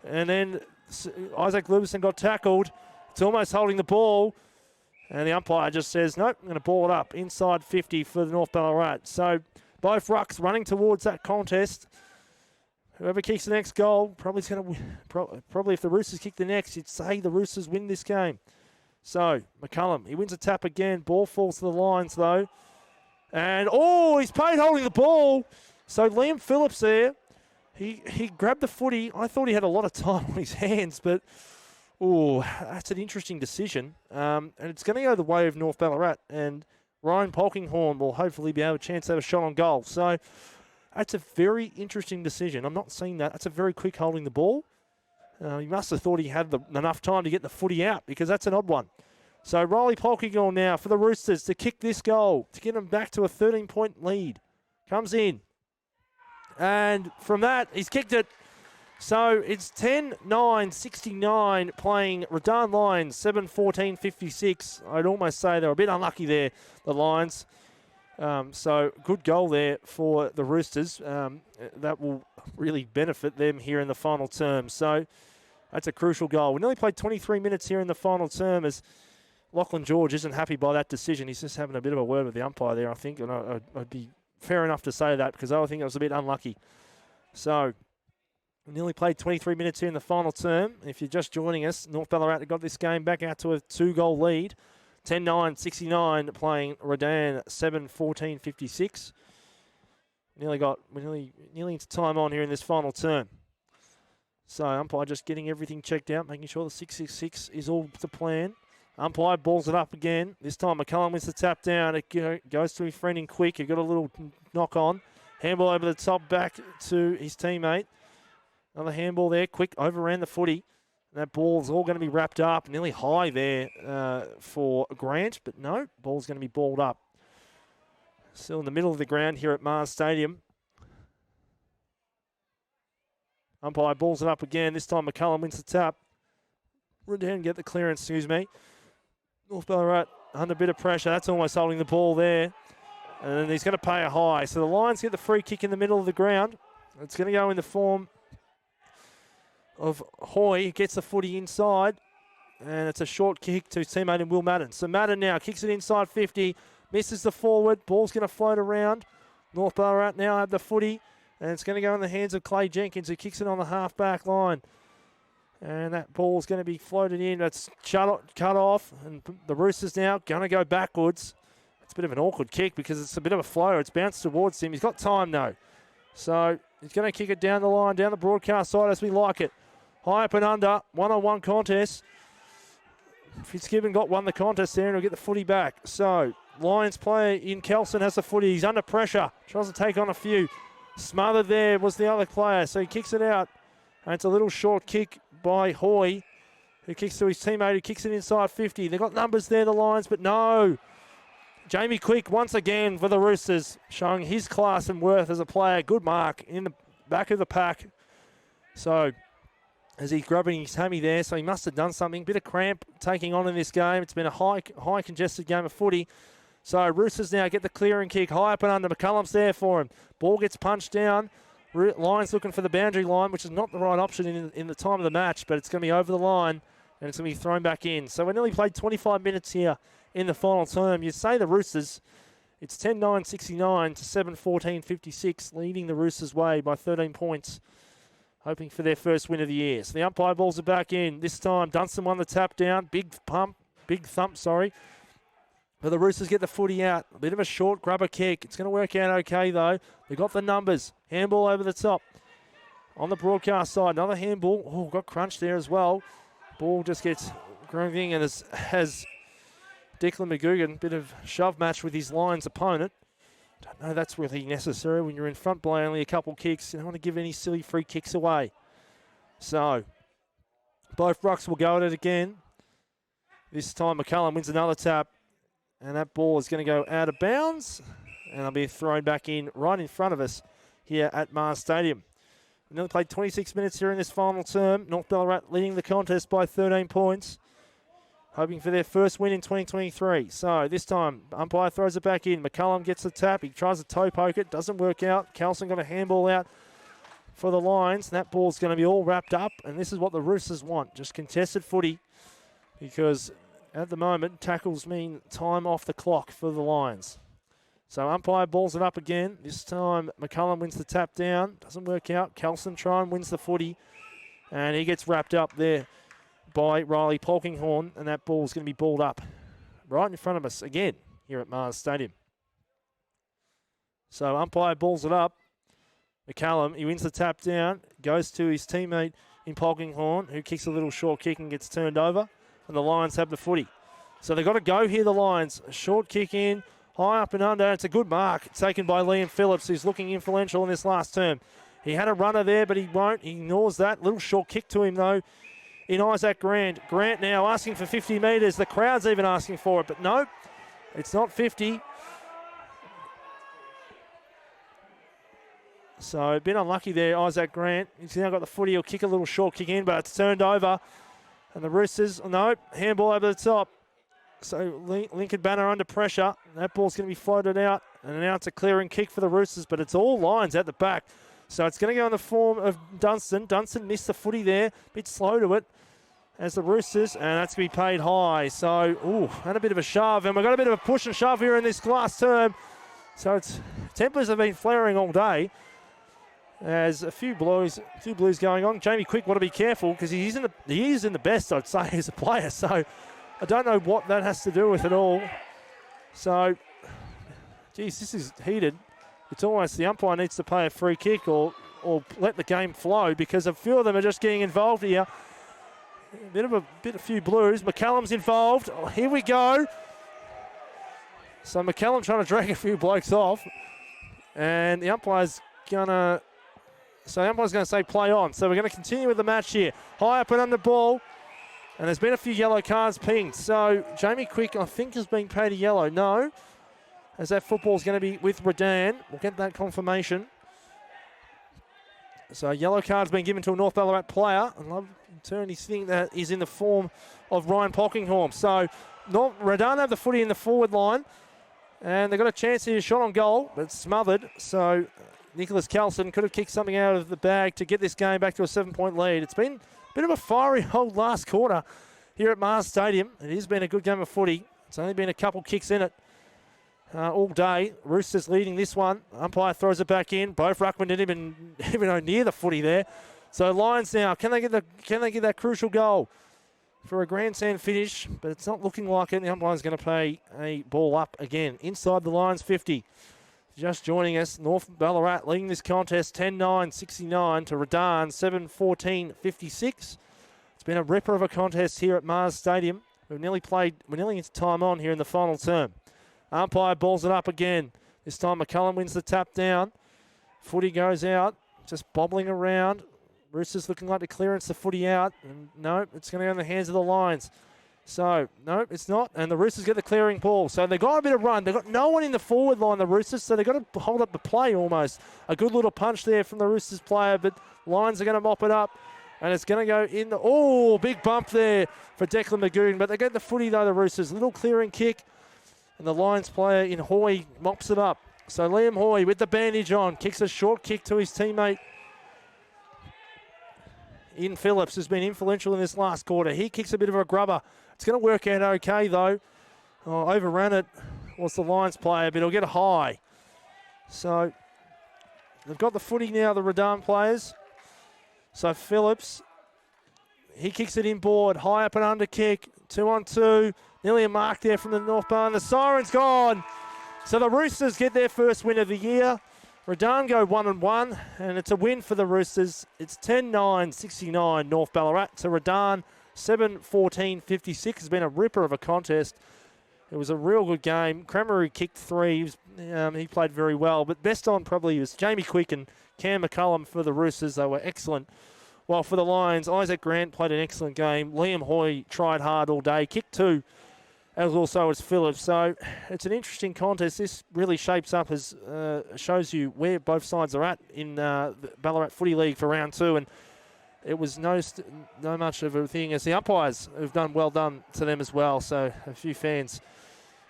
And then Isaac Lubison got tackled. It's almost holding the ball. And the umpire just says, nope, I'm going to ball it up inside 50 for the North Ballarat. So both rucks running towards that contest. Whoever kicks the next goal probably is going to win. Probably if the Roosters kick the next, you'd say the Roosters win this game. So McCullum, he wins a tap again. Ball falls to the Lions though. And he's paid holding the ball. So Liam Phillips there, he grabbed the footy. I thought he had a lot of time on his hands, but that's an interesting decision. And it's going to go the way of North Ballarat. And Ryan Polkinghorne will hopefully be able a chance to have a shot on goal. So that's a very interesting decision. I'm not seeing that. That's a very quick holding the ball. He must have thought he had enough time to get the footy out, because that's an odd one. So Riley Polkinghorne now for the Roosters to kick this goal, to get them back to a 13-point lead. Comes in. And from that, he's kicked it. So it's 10-9-69 playing Redan Lions, 7-14-56. I'd almost say they're a bit unlucky there, the Lions. So good goal there for the Roosters. That will really benefit them here in the final term. So that's a crucial goal. We nearly played 23 minutes here in the final term, as Lachlan George isn't happy by that decision. He's just having a bit of a word with the umpire there, I think. And I'd be fair enough to say that, because I think it was a bit unlucky. So we nearly played 23 minutes here in the final term. If you're just joining us, North Ballarat got this game back out to a 2-goal lead. 10-9-69 playing Redan, 7-14-56. We're nearly into time on here in this final term. So umpire just getting everything checked out, making sure the 666 is all to plan. Umpire balls it up again. This time McCullum wins the tap down. It goes to his friend in Quick. He got a little knock on. Handball over the top back to his teammate. Another handball there. Quick overran the footy. That ball's all going to be wrapped up. Nearly high there for Grant, but no, ball's going to be balled up. Still in the middle of the ground here at Mars Stadium. Umpire balls it up again. This time McCullum wins the tap. Redan get the clearance, excuse me. North Ballarat under a bit of pressure. That's almost holding the ball there. And then he's going to pay a high. So the Lions get the free kick in the middle of the ground. It's going to go in the form of Hoy. He gets the footy inside. And it's a short kick to his teammate in Will Madden. So Madden now kicks it inside 50. Misses the forward. Ball's going to float around. North Ballarat now have the footy. And it's going to go in the hands of Clay Jenkins, who kicks it on the half-back line. And that ball's going to be floated in. That's cut off. And the Roosters now going to go backwards. It's a bit of an awkward kick because it's a bit of a flow. It's bounced towards him. He's got time, though. So he's going to kick it down the line, down the broadcast side as we like it. High up and under. One-on-one contest. Fitzgibbon won the contest there and he'll get the footy back. So Lions player in Kelson has the footy. He's under pressure. Tries to take on a few. Smothered there was the other player. So he kicks it out. And it's a little short kick by Hoy. who kicks to his teammate, who kicks it inside 50. They've got numbers there, the Lions, but no. Jamie Quick, once again, for the Roosters, showing his class and worth as a player. Good mark in the back of the pack. So, as he's grabbing his hammy there, so he must have done something. Bit of cramp taking on in this game. It's been a high congested game of footy. So, Roosters now get the clearing kick. High up and under. McCullum's there for him. Ball gets punched down. Lions looking for the boundary line, which is not the right option in the time of the match, but it's going to be over the line, and it's going to be thrown back in. So, we nearly played 25 minutes here in the final term. You say the Roosters, it's 10-9-69 to 7-14-56, leading the Roosters' way by 13 points, hoping for their first win of the year. So the umpire balls are back in. This time, Dunstan won the tap down. Big thump, But the Roosters get the footy out. A bit of a short grubber kick. It's going to work out okay, though. They've got the numbers. Handball over the top. On the broadcast side, another handball. Oh, got crunched there as well. Ball just gets grooving and has Declan McGugan, bit of shove match with his Lions opponent. Don't know that's really necessary when you're in front by only a couple kicks. You don't want to give any silly free kicks away. So, both rucks will go at it again. This time McCullum wins another tap. And that ball is going to go out of bounds. And it'll be thrown back in right in front of us here at Mars Stadium. We only played 26 minutes here in this final term. North Ballarat leading the contest by 13 points. Hoping for their first win in 2023. So this time, umpire throws it back in. McCullum gets the tap. He tries to toe poke it. Doesn't work out. Kelson got a handball out for the Lions. And that ball's going to be all wrapped up. And this is what the Roosters want. Just contested footy. Because at the moment, tackles mean time off the clock for the Lions. So umpire balls it up again. This time, McCullum wins the tap down. Doesn't work out. Kelson try and wins the footy. And he gets wrapped up there by Riley Polkinghorne, and that ball's going to be balled up right in front of us again here at Mars Stadium. So umpire balls it up. McCullum, he wins the tap down, goes to his teammate in Polkinghorne, who kicks a little short kick and gets turned over, and the Lions have the footy. So they've got to go here, the Lions. A short kick in, high up and under. It's a good mark taken by Liam Phillips, who's looking influential in this last term. He had a runner there, but he won't. He ignores that. Little short kick to him, though, in Isaac Grant. Grant now asking for 50 metres. The crowd's even asking for it, but no, it's not 50. So a bit unlucky there, Isaac Grant. He's now got the footy. He'll kick a little short kick in, but it's turned over. And the Roosters, no, handball over the top. So Lincoln Banner under pressure. That ball's going to be floated out. And now it's a clearing kick for the Roosters, but it's all Lions at the back. So it's going to go in the form of Dunstan. Dunstan missed the footy there. A bit slow to it as the Roosters, and that's going to be paid high. So, had a bit of a shove, and we've got a bit of a push and shove here in this last term. So tempers have been flaring all day. There's a few blues going on. Jamie Quick want to be careful because he is in the best, I'd say, as a player. So I don't know what that has to do with it all. So, geez, this is heated. It's almost the umpire needs to pay a free kick or let the game flow because a few of them are just getting involved here. A few blues. McCullum's involved. Oh, here we go. So McCullum trying to drag a few blokes off. And the umpire's going to say play on. So we're going to continue with the match here. High up and under ball. And there's been a few yellow cards pinged. So Jamie Quick, I think, has been paid a yellow. No. As that football's going to be with Redan. We'll get that confirmation. So a yellow card's been given to a North Ballarat player. I love turn his thing that is in the form of Ryan Polkinghorne. So Redan have the footy in the forward line. And they've got a chance here, shot on goal, but it's smothered. So Nicholas Kelson could have kicked something out of the bag to get this game back to a 7-point lead. It's been a bit of a fiery old last quarter here at Mars Stadium. It has been a good game of footy. It's only been a couple kicks in it. All day. Roosters leading this one. Umpire throws it back in. Both ruckmen didn't even go near the footy there. So Lions now, can they get that crucial goal for a grandstand finish? But it's not looking like it. The umpire's going to play a ball up again inside the Lions 50. Just joining us, North Ballarat leading this contest 10-9-69 to Redan 7-14-56. It's been a ripper of a contest here at Mars Stadium. We're nearly into time on here in the final term. Umpire balls it up again. This time McCullum wins the tap down. Footy goes out, just bobbling around. Roosters looking like to clearance the footy out. And no, it's going to go in the hands of the Lions. So, no, it's not. And the Roosters get the clearing ball. So they've got a bit of run. They've got no one in the forward line, the Roosters, so they've got to hold up the play almost. A good little punch there from the Roosters player, but Lions are going to mop it up. And it's going to go in the... Oh, big bump there for Declan Magoon. But they get the footy, though, the Roosters. Little clearing kick. And the Lions player in Hoy mops it up. So Liam Hoy with the bandage on. Kicks a short kick to his teammate. Ian Phillips has been influential in this last quarter. He kicks a bit of a grubber. It's going to work out okay, though. Oh, overran it was the Lions player, but he'll get a high. So they've got the footy now, the Redan players. So Phillips, he kicks it inboard, high up and under kick, 2-on-2. Nearly a mark there from the North Bar, and the siren's gone. So the Roosters get their first win of the year. Redan go 1-1, and it's a win for the Roosters. It's 10-9, 69 North Ballarat to Redan, 7-14-56. It's been a ripper of a contest. It was a real good game. Kramer kicked 3. He played very well, but best on probably was Jamie Quick and Cam McCullum for the Roosters. They were excellent. While for the Lions, Isaac Grant played an excellent game. Liam Hoy tried hard all day, kicked 2. As also as Phillips. So it's an interesting contest. This really shapes up as shows you where both sides are at in the Ballarat Footy League for round 2. And it was no much of a thing as the umpires have done well done to them as well. So a few fans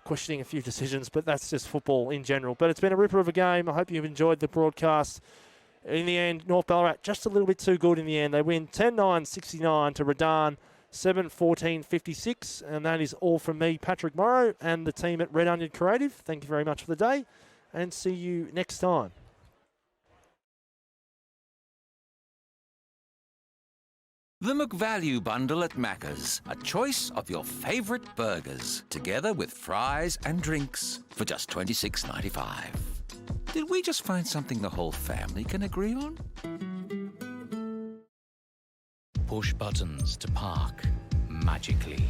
questioning a few decisions, but that's just football in general. But it's been a ripper of a game. I hope you've enjoyed the broadcast. In the end, North Ballarat just a little bit too good in the end. They win 10-9, 69 to Redan. 7-14-56, and that is all from me, Patrick Morrow, and the team at Red Onion Creative. Thank you very much for the day, and see you next time. The McValue Bundle at Macca's. A choice of your favourite burgers, together with fries and drinks for just $26.95. Did we just find something the whole family can agree on? Push buttons to park magically.